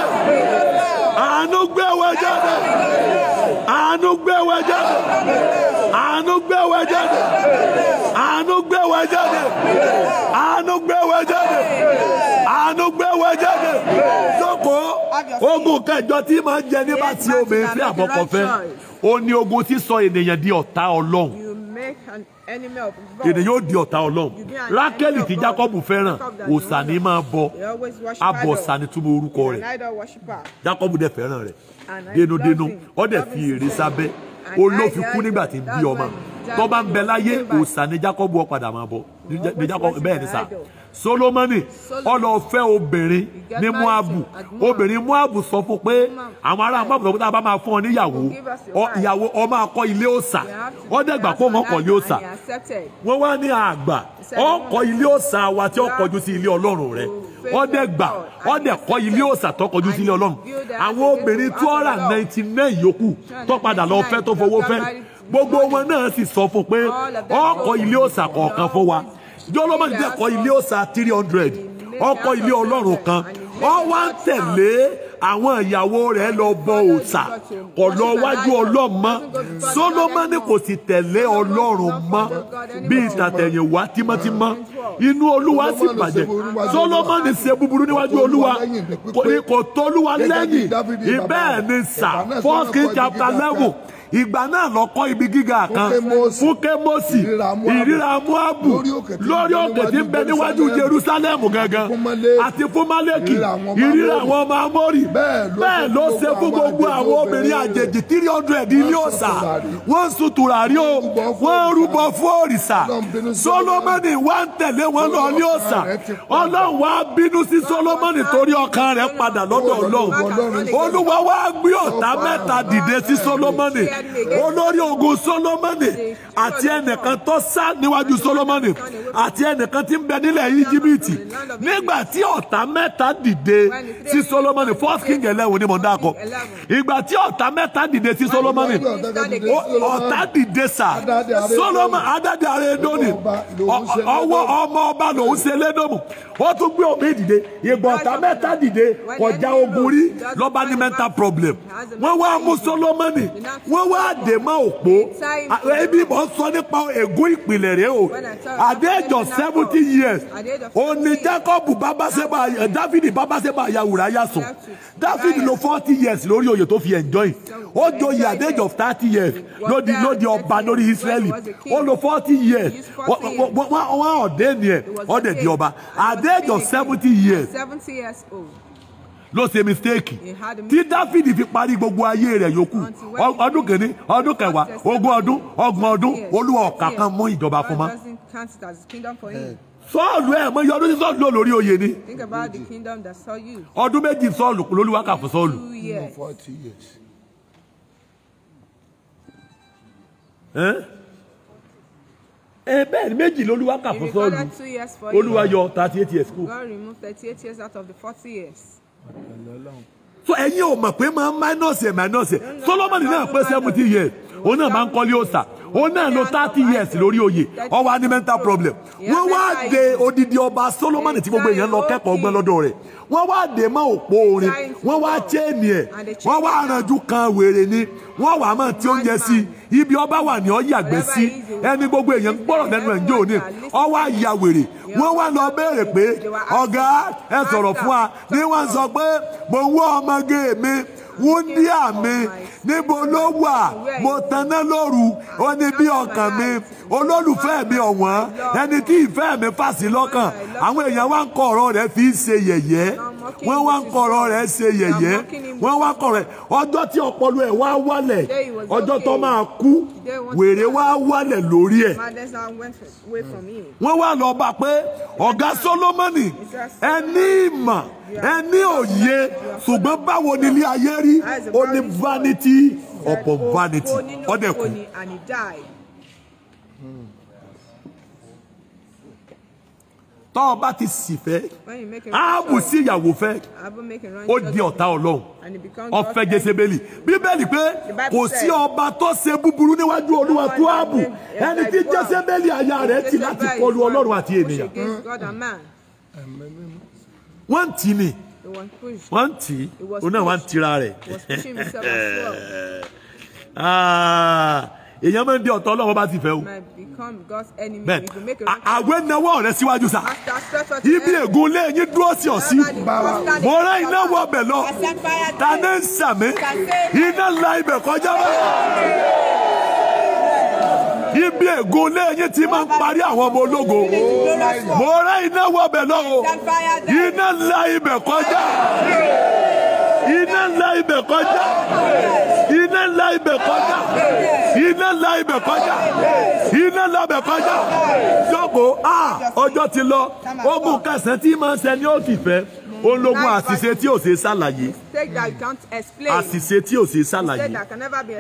àánú gbé wa jáde àánú gbé wa jáde àánú gbé wa jáde àánú gbé wa jáde àánú gbé wa jáde àánú gbé wa jáde jókòó ogun kẹjọ tí máa ń jẹ nígbà tí omi fẹ́ àbọ̀kọ̀ fẹ́ ó ní ogun tí sọ ènìyàn di ọ̀tá Ọlọ́run ènìyàn yóò di ọ̀tá Ọlọ́run Rákélì tí Jákọ́bù fẹ́ràn òòṣà ní máa bọ abọ̀ṣà ní túmọ̀ orúkọ rẹ̀ Jákọ́bù dẹ̀ fẹ́ràn rẹ̀ dénúdénú ó dẹ̀ fi ère sábẹ́ ó ló fi kú nígbà tí ń bí ọmọ tó bá ń bẹ láyé òòṣà ní Jákọ́bù ó padà máa bọ ní Jákọ́bù bẹ́ẹ̀ ni sà Sólómọ́nì ó lọ fẹ́ obìnrin ní Móábù obìnrin Móábù sọ fún pé àwọn ará Móábù sọ pé tá a bá máa fún ọ níyàwó ìyàwó ọ máa kọ́ ilé òòṣà ó dẹ̀gbà pé wọ́n kọ́ ilé òòṣà wọ́n wá ní àgbà ó kọ́ ilé òòṣà wa tí ó kọjú sí ilé Ọlọ́run rẹ̀ ó dẹ̀gbà ó dẹ̀ kọ́ ilé òòṣà tó kọjú sí ilé Ọlọ́run àwọn obìnrin 299 yòókù tó padà lọ fẹ́ tó fowó fẹ́ gbogbo wọn náà sì sọ fún pé ó kọ́ ilé òòṣà kọ̀ọ̀kan fún wa Solomoni dẹ̀ kọ́ ilé òòṣà 300 ó kọ́ ilé Ọlọ́run kan ó wá ń tẹ̀lé àwọn ìyàwó rẹ̀ lọ bọ òòṣà kò lọ wájú Ọlọ́run mọ́ Solomoni kò sì tẹ̀lé Ọlọ́run mọ́ bí ìtàtẹ̀yìnwá tímọ́tímọ́ inú Olúwa sì bàjẹ́ Solomoni ṣe búburú níwájú Olúwa kò tó Olúwa lẹ́yìn ìbẹ́ẹ̀ ni sà 1 Kings chapter 11 ìgbà náà lọ kọ́ ibi gíga kan fún Kémósì ìríra Móábù lórí òkè tí ń bẹ níwájú Jerusalem gangan àti fún Málékì ìríra àwọn ọmọ Amórì bẹ́ẹ̀ ló ṣe fún gbogbo àwọn obìnrin àjèjì 300 ilé òòṣà wọ́n ń sun tùràrí o wọ́n ń rúbọ fún òrìṣà Solomoni wá ń tẹ̀lé wọn lọ ilé òòṣà Ọlọ́run wá bínú sí Solomoni torí ọkàn rẹ̀ padà lọ́dọ̀ Ọlọ́run Olúwa wá gbé ọ̀tá mẹ́ta dìde sí Solomoni olórí ogun Solomoni àti ẹnìkan tó sá níwájú Solomoni àti ẹnìkan tí ń bẹ nílẹ̀ Íjíbítì nígbà tí ọ̀tá mẹ́ta dìde sí Solomoni 1 Kings 11 ni mo ń dákọ ìgbà tí ọ̀tá mẹ́ta dìde sí Solomoni ọ̀tá dìde sà Solomoni Hadadi ará Édómù ọwọ́ ọmọ ọba lòún ṣe lédòmù ó tún gbé omi dìde ìgbà ọ̀tá mẹ́ta dìde kọjá ogun rí lọ́ba ní mental problem wọ́n wá mú Solomoni wọ́n wá dè mọ́ òpó ebi mọ̀ ń sọ nípa ègún ìpìlẹ̀ rẹ̀ o at the age of 70 years ó ní Jacob Dáfídì bábásẹ́bà ya Ùráyà sùn Dáfídì lò 40 years lórí oyè tó fi enjoy ó joyè at the age of 30 years lódi ọba lórí Ísírẹ́lì ó lò 40 years wọ́n ọ̀dẹ́ ni ẹ̀ ọ̀dẹ̀ di ọba at the age of 70 years ló ṣe mistake tí Dáfídì fi parí gbogbo ayé rẹ̀ yòókù ọdún kìíní ọdún kẹwàá ogún ọdún ọgbọ̀n ọdún Olúwa ọ̀kà kan mú ìjọba fún mọ́ Sọ́ọ̀lù ẹ̀ mọ iye ọdún tí Sọ́ọ̀lù lò lórí oyè ni. Think about the kingdom that saw you. Ọdún méjì Sọ́ọ̀lù lÓlúwa kà fún Sọ́ọ̀lù. 2 years. 40 years. Bẹ́ẹ̀ ni méjì lÓlúwa kà If fún you Sọ́ọ̀lù. got 2 years for you, Olúwa yọ 38 years kù. God removed 38 years out of the 40 years. So ẹ̀yin ò mọ̀ pé máa ń minus ẹ̀. Solomoni náà pé 70 years. Òun náà máa ń kọ́lé òòṣà. Òun náà lo 30 years lórí oyè. Ó wá ní mental problem. Wọ́n wá de odidi ọba Solomoni tí gbogbo èèyàn lọ kẹ́kọ̀ọ́ ọgbọ́n lọ́dọ̀ rẹ̀. Wọ́n wá dè mọ́ òpó orin. Wọ́n wá chain ẹ̀. Wọ́n wá aranjú kan wèrè ni. Wọ́n wá máa tí oúnjẹ sí. Ibi ọba wà ní ó yàgbẹ́ sí. Ẹni gbogbo èèyàn gbọ́rọ̀ lẹ́nu ẹ̀ ń jò ní. Ó wá ya wèrè. Wọ́n wá lọ béèrè pé ọ̀gá ẹ sọ̀rọ̀ fún wa. Ní wọ́n sọ pé mo ń wọ́ ọmọge mi. Wúndíà mi níbo ló wà mo tanná lóru ó ní bí ọkàn mi olólùfẹ́ mi ọ̀wọ́n ẹni tí ìfẹ́ mi fà sí lọ́kàn àwọn èèyàn wá ń kọ ọ̀rọ̀ rẹ̀ fi ń ṣe yẹ̀yẹ́ wọ́n wá ń kọ ọ̀rọ̀ rẹ̀ ṣe yẹ̀yẹ́ wọ́n wá kọ rẹ̀ ọjọ́ tí ọpọlọ ẹ̀ wá wálẹ̀ ọjọ́ tó máa kú wèrè wá wálẹ̀ lórí ẹ̀ wọ́n wá lọ bá pé ọ̀gá Solomoni ẹni ìmọ̀ ẹni òye ṣùgbọ́n báwo ni ilé ayé rí ó ní vanity upon vanity ọdẹ kù. tọ́ ọ bá ti sì fẹ́ Áhábù sí ìyàwó fẹ́ ó di ọ̀tá Ọlọ́run ó fẹ́ Jésébélì Bíbélì pé kò sí ọba tó ṣe búburú níwájú Olúwa tó Áhábù ẹni tí Jésébélì aya rẹ̀ ti láti kọlu Ọlọ́run àti ènìyàn wọ́n tì ní wọ́n tì ó náà wọ́n tira rẹ̀ èèyàn máa ń di ọ̀tọ̀ Ọlọ́run bá ti fẹ́ o bẹ́ẹ̀ àwẹ̀ náwó rẹ̀ síwájú sá ibi ègún lé yín dúró sí ọ̀sí mo rẹ́ iná wọ ọbẹ̀ lọ ta ní ń sàmì iná la ibẹ̀ kọjá wá ibi ègún lé yín ti máa ń parí àwọn ọmọ ológo mo rẹ́ iná wọ ọbẹ̀ lọ o iná la ibẹ̀ kọjá iná la ibẹ̀ kọjá iná la ibẹ̀ kọjá iná la ibẹ̀ kọjá iná la ibẹ̀ kọjá jókòó ọjọ́ ti lọ ogun kẹsàn-án tí máa ń ṣe ni ó ti fẹ́ ológun àṣìṣe tí ò ṣe ṣàlàyé àṣìṣe tí ò ṣe ṣàlàyé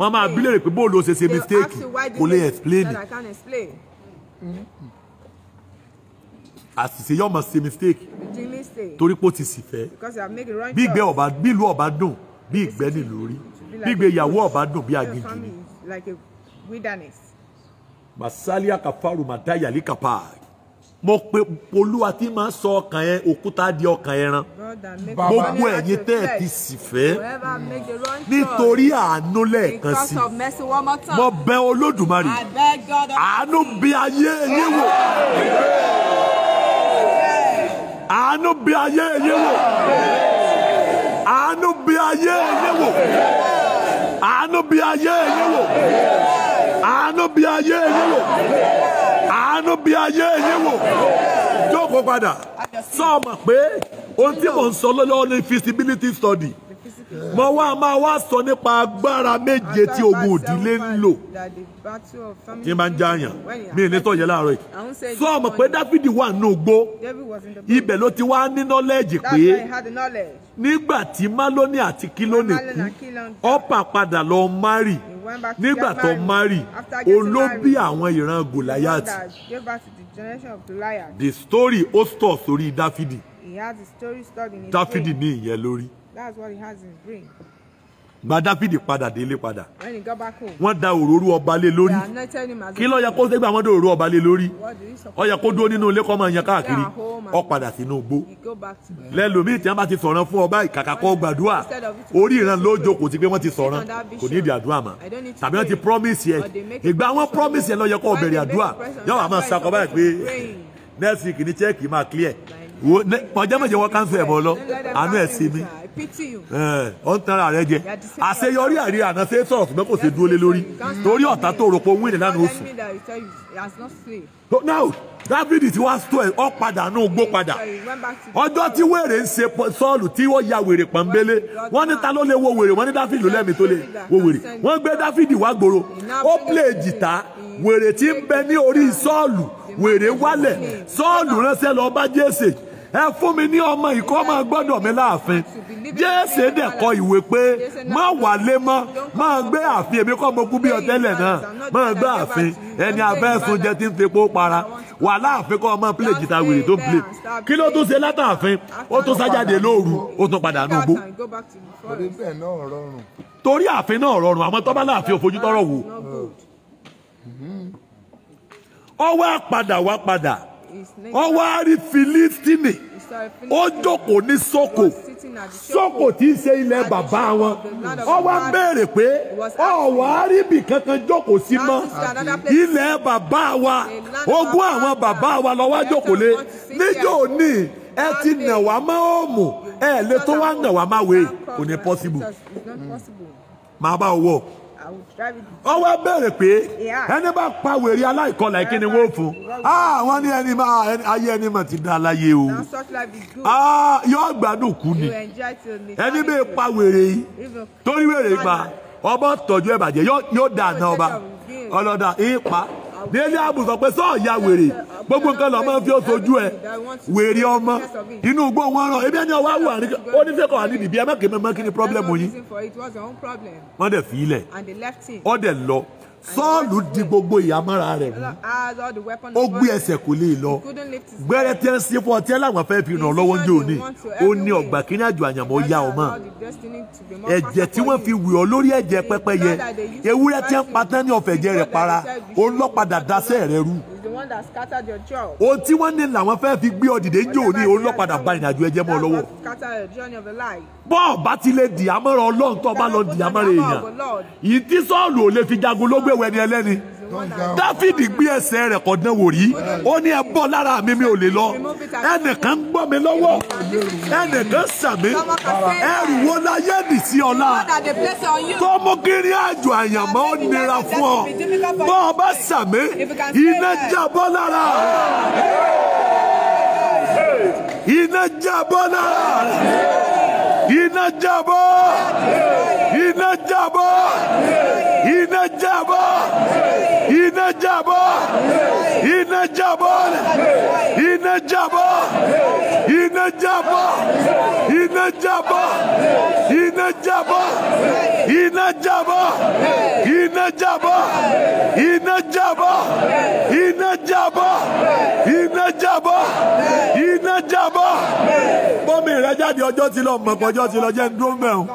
wọ́n máa bí léèrè pé bóòlù ó ṣe ṣe mistake kò lè explain àṣìṣe yóò máa ṣe mistake torí pé ó ti sì fẹ́ bí ìgbẹ́ ọba bí ìlú ọba dùn bí ìgbẹ́ ní lórí bí ìgbẹ́ ìyàwó ọba dùn bí aginjù ni. Masalia kafaru madayali kapa mo pe Olúwa tí máa sọ ọkàn yẹn òkúta di ọkàn ẹran gbogbo ẹ̀yin tẹ́ ẹ ti sì fẹ́ nítorí àánú lẹ́ẹ̀kan sí mo bẹ̀ Olódùmarè àánú bí ayé yín wò àánú bí ayé yín wò àánú bí ayé yín wò àánú bí ayé yín wò àánú bí ayé yín wò àánú bí ayé yín wò jókòó padà sọ ma pé ohun tí mo ń sọ lọ́wọ́ ní feasibility study mo wá máa wá sọ nípa agbára méje tí ogun òdílé ń lò tí máa ń jáàyàn mí ní tọ̀yẹ́ láàárọ̀ yìí sọ ma pé Dáfídì wà nínú igbó ibẹ̀ ló ti wá ní knowledge pé nígbà tí Málónì àti Kílónì kú Ọ́pà padà lọ márì nígbà tó márì olóbí àwọn ìran Gòláyátì the story ó stọ̀ sórí Dáfídì Dáfídì ní ìyẹn lórí. That's what he has in his brain. Gba Dáfídì padà délé padà. When he got back home, wọ́n da òróró ọba lé lórí. Kí ló yẹ kó ṣe gbà wọ́n dá òróró ọba lé lórí? Ó yẹ kó dúró nínú ilé kó máa yan káàkiri. Ó padà sínú igbó. Lẹ́lòmíì tí wọ́n bá ti sọ̀rọ̀ fún ọba ìkàkà kó gbàdúrà. Orí ìran ló jókòó ti pé wọ́n ti sọ̀rọ̀ kò ní ìdí àdúrà mọ́. Tàbí wọ́n ti promise yẹ. Ìgbà wọn promise yẹ ló yẹ kó bẹ̀rẹ̀ àdúrà. Yọ̀wọ̀ àmọ́ sakọ báyìí pé next week ní check máa clear. Ọjọ́ méje wọ́n cancel ẹ̀bọ̀ lọ. Àánú ẹ̀ sí mi. Ó ń tanra rẹ jẹ àṣeyọrí àrí àná ṣe sọ̀rọ̀ ṣùgbọ́n kò ṣe dúró lé lórí torí ọ̀tá tó rò pé wíìnì lánàá oṣù. now Dáfídì tí wàá sọ ẹ ọ padà náà gbó padà ọjọ́ tí wèrè ń ṣe Sọ́ọ̀lù tí ó ya wèrè pọ̀nbélé wọ́n ní ta ló lè wo wèrè wọ́n ní Dáfídì ló lẹ́mìí tó lè wo wèrè wọ́n gbé Dáfídì wá gbòòrò ó play jìtá wèrè tí ń bẹ ní orí Sọ́ọ̀lù wèrè wálẹ̀ Sọ́ọ̀lù ránṣẹ́ lọ bá Jésè ẹ fún mi ní ọmọ ìkọ́ máa gbọ́dọ̀ mi láàfin Jésè dẹ̀ kọ ìwé pé má wálé mọ́ máa gbé ààfin èmi kọ́ mo kú bí ọ̀tẹ́lẹ̀ náà máa gbé ààfin ẹni abẹ́sùn jẹ tí ń fepo para wà láàfin kọ́ ọmọ pílẹ̀ jìtá wèrè tó pílẹ̀ kí ló tún ṣe látàfin ó tún sájáde lóòru ó tún padà nùgbó torí ààfin náà rọrùn àwọn tó bá láàfin òfojú tọrọ wò ó wá padà ó wá rí Filistini ó jókòó ní Sókò tí í ṣe ilẹ̀ bàbá wọn ó wá béèrè pé ó wá rí bì kankan jókòó sí mọ́ ilẹ̀ bàbá wa ogún àwọn bàbá wa lọ wá jókòó lé níjọ́ òní ẹ ti nà wá má òmù ẹ lè tó wá nà wá má wé kò ní possible máa bá owó ó wá béèrè pé ẹni bá pa wèrè aláìkọlà kí ni wọ́n fún wọ́n ní ẹni máa ayé ẹni mà ti dá láyé o yóò gbádùn kú ni ẹni bẹ́ẹ̀ pa wèrè yìí torí wèrè yìí pa ọba tọ́jú ẹ̀ bàjẹ́ yóò dà ná ọba ọlọ́dà ìpa délé àbùsọ̀ pé sọ́ọ̀yà wèrè gbogbo nǹkan lọ́mọ fi ó sojú ẹ wèrè ọmọ inú igbó wọn rán ebi ẹni ọwọ́ àwọ̀ àríkà ó ní fẹ́kọ̀ọ́ àní ìdìbí ẹ má kéé mọ́ kí ni pọ́blẹ́mù yín wọ́n dẹ̀ fi ilẹ̀ ó dẹ̀ lọ Sọ́ọ̀lù di gbogbo ìyàmọ́ra rẹ̀ mú ó gbé ẹsẹ̀ kò lè lọ gbẹ́rẹ́ tí ń ṣe fún ọtí láwọn fẹ́ fi ràn lọ́wọ́ ní òní ó ní ọgbà kíní àjò àyàmọ́ yá ọmọ ẹ̀jẹ̀ tí wọ́n fi wì ọ́ lórí ẹ̀jẹ̀ pẹ́pẹ́yẹ ewúrẹ́ tí ń patán ní ọ̀fẹ̀jẹ̀ rẹ̀ para ó ń lọ́padà dasẹ́ rẹ̀ rú ohun tí wọ́n ní làwọn fẹ́ fi gbé ọ dìde jò ní ó ń lọ́padà ba ìrìnàjò ẹ̀jẹ̀ mọ́ ọ lọ́wọ́ bọ́ọ̀ bá ti lè dì àmọ́ra Ọlọ́run tó bá lọ dì àmọ́ra èèyàn yìí tí Sọ́ọ̀lù ò lè fi jagun ló gbé wẹni ẹlẹ́ni Dáfídì gbé ẹsẹ̀ rẹ̀ kò dánwò rí ó ní ẹ bọ́ lára mi ò lè lọ ẹnìkan ń gbọ́ mi lọ́wọ́ ẹnìkan sàmì ẹrù wo láyé nì sí ọlá tó mú kiri àjò àyànmọ́ ó nira fún ọ bọ́ ọ bá sàmì iná jábọ́ lára iná jábọ́ lára iná jábọ́ iná jábọ́ iná jábọ́ iná jábọ́ iná jábọ́ iná jábọ́ iná jábọ́ iná jábọ́ iná jábọ́ iná jábọ́ iná jábọ́ iná jábọ́ iná jábọ́ iná jábọ́ iná jábọ́ bọ́mì rẹ jáde ọjọ́ ti lọ mọ̀ pọ̀jọ́ ti lọ jẹ́ ń dúró mẹ́rin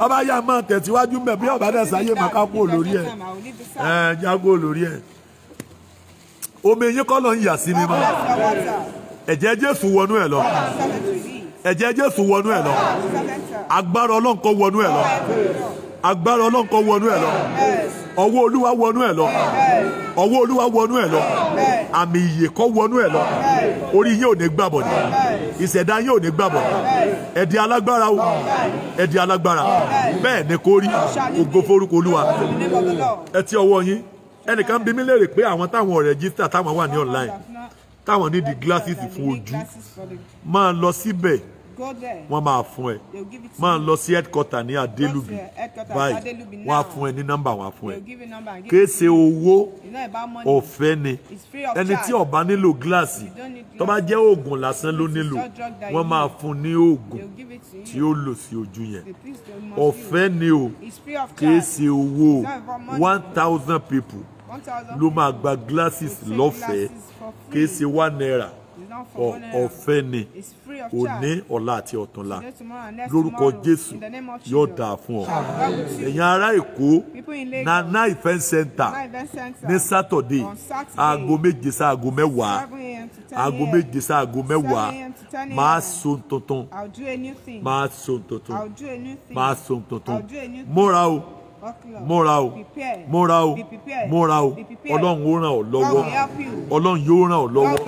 ọba yà máa tẹ̀síwájú mẹ́ bí ọba dẹ̀ sáyé máa ká kú olórí ẹ̀ jágó olórí ẹ̀ omi yín kọ́ ló ń yà sí mi mọ́ ẹ̀jẹ̀ Jésù wọnú ẹ̀ lọ ẹ̀jẹ̀ Jésù wọnú ẹ̀ lọ agbára Ọlọ́run kó wọnú ẹ̀ lọ agbára Ọlọ́run kó wọnú ẹ̀ lọ ọwọ́ Olúwa wọnú ẹ̀ lọ ọwọ́ Olúwa wọnú ẹ̀ lọ àmì ìyè kó wọnú ẹ̀ lọ orí yín ò ní gbàbọ̀dé ìṣẹ̀dá yín ò ní gbàbọ̀dé ẹ̀dì alágbára o ẹ̀dì alágbára bẹ́ẹ̀ ni kó rí ògo forúkọ Olúwa ẹ ti ọwọ́ yín ẹnìkan bí mi léèrè pé àwọn táwọn rẹ́gísítà táwọn wà ní online táwọn ní di glasses fún ojú máa lọ síbẹ̀ wọ́n máa fún ẹ máa lọ sí headquarter ní Adélùbí báyìí wọ́n á fún ẹ ní nọ́mbà wọ́n á fún ẹ kése owó ọ̀fẹ́ ni ẹni tí ó bá nílò gíláàsì tó bá jẹ́ oògùn lásán ló nílò wọ́n máa fún ní oògùn tí ó lò sí ojú yẹn ọ̀fẹ́ ni o kése owó 1,000 people ló máa gba glasses lọ́fẹ̀ẹ́ kése 1 naira ọ̀fẹ́ ni òní ọ̀la àti ọ̀túnla lórúkọ Jésù yóò dáa fún ọ ẹ̀yin ará Èkó Nana Event Center ní Saturday aago 7 sí aago 10 aago 7 sí aago 10 máa so tuntun máa so tuntun máa so tuntun múra o múra o múra o múra o Ọlọ́run ó ràn ọ́ lọ́wọ́ Ọlọ́run yóò ràn ọ́ lọ́wọ́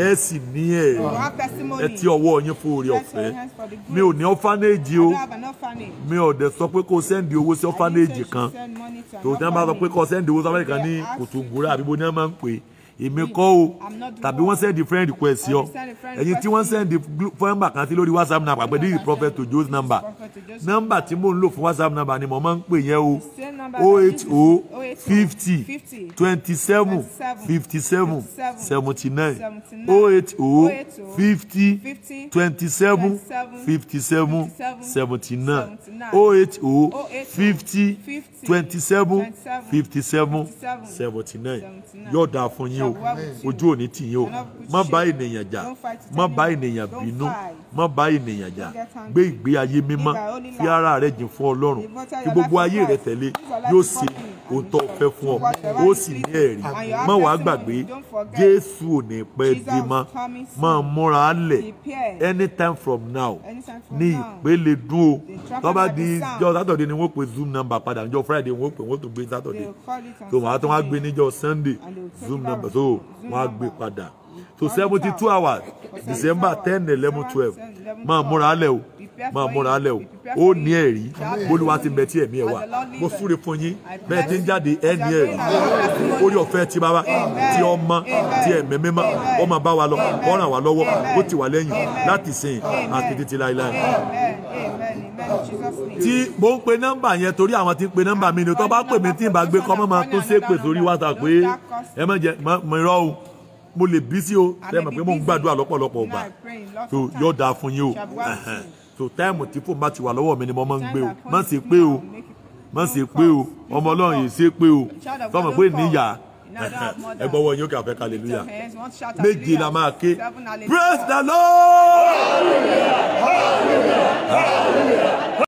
ẹ sì ní ẹ̀rí ẹ tí ọwọ́ yín fún oore ọ̀fẹ́ mi ò ní ọ́fánẹ́jì o mi ò dẹ̀ sọ pé kó sẹ́ndì owó sí ọ́fánẹ́jì kan tó tí wọ́n bá sọ pé kó sẹ́ndì owó sí ọ́fánẹ́jì kan ní Kòtòngórà àbí bó ní wọ́n máa ń pè èmi kọ́ o tàbí wọ́n send friend request sí ọ ẹ̀yin tí wọ́n send phone number kan sí lórí WhatsApp number pé this is Prophet Ojo's number number tí mo ń lò fún WhatsApp number ni mo máa ń pè yẹn o 080 50 27 57 79 080 50 27 57 79 080 50 27 57 79 yóò dáa fún yín o ojú òní tì yín o má bá ènìyàn jà má bá ènìyàn bínú má bá ènìyàn jà gbé ìgbé ayé mímọ́ fi ara rẹ jìn fún Ọlọ́run kí gbogbo ayé rẹ tẹ̀lé yóò ṣe ohun tó fẹ́ fún ọ ó sì ní ẹ̀rí má wàá gbàgbé Jésù ò ní pẹ́ dé mọ́ máa múra lẹ̀ anytime from now ní ìpele dún o tó bá di jọ́ Saturday ni wọ́n pe Zoom number padà níjọ́ Friday wọ́n pè wọ́n tún gbé Saturday so wọ́n á tún wá gbé níjọ́ Sunday Zoom number so wọ́n á gbé padà so 72 hours December 10 11 12 máa múra lẹ̀ o máa múra lẹ̀ o ó ní ẹ̀rí bólúwa ti bẹ tí ẹ̀mí ẹ̀ wà mo súre fún yín bẹ́ẹ̀ tí ń jáde ẹ̀ ní ẹ̀rí orí ọ̀fẹ́ ti bàbá tí ọmọ tí ẹ̀mí mímọ́ ó máa bá wa lọ ó ràn wá lọ́wọ́ ó ti wà lẹ́yìn láti sìn àti títí láéláé tí mo ń pe nọ́mbà yẹn torí àwọn tí ń pe nọ́mbà mi ni tó bá pè mí tí ń bá gbé kọ́ mọ́ máa tó ṣépè sórí WhatsApp pé ẹ má jẹ mọ irọ́ o mo lè bí sí o tẹ́ mọ̀ pé mo ń gbàdúrà lọ́pọ̀lọpọ̀ ọgbà so yóò dáa fún yín o so táìmù tí fóònù bá ti wà lọ́wọ́ mi ni mo máa ń gbé o má ṣe pé o má ṣe pé o ọmọ Ọlọ́run yìí ṣe pé o sọmọ pé níyà ẹ gbọ́wọ́ yín ó kà fẹ́ hallelujah méje la máa ké praise the Lord.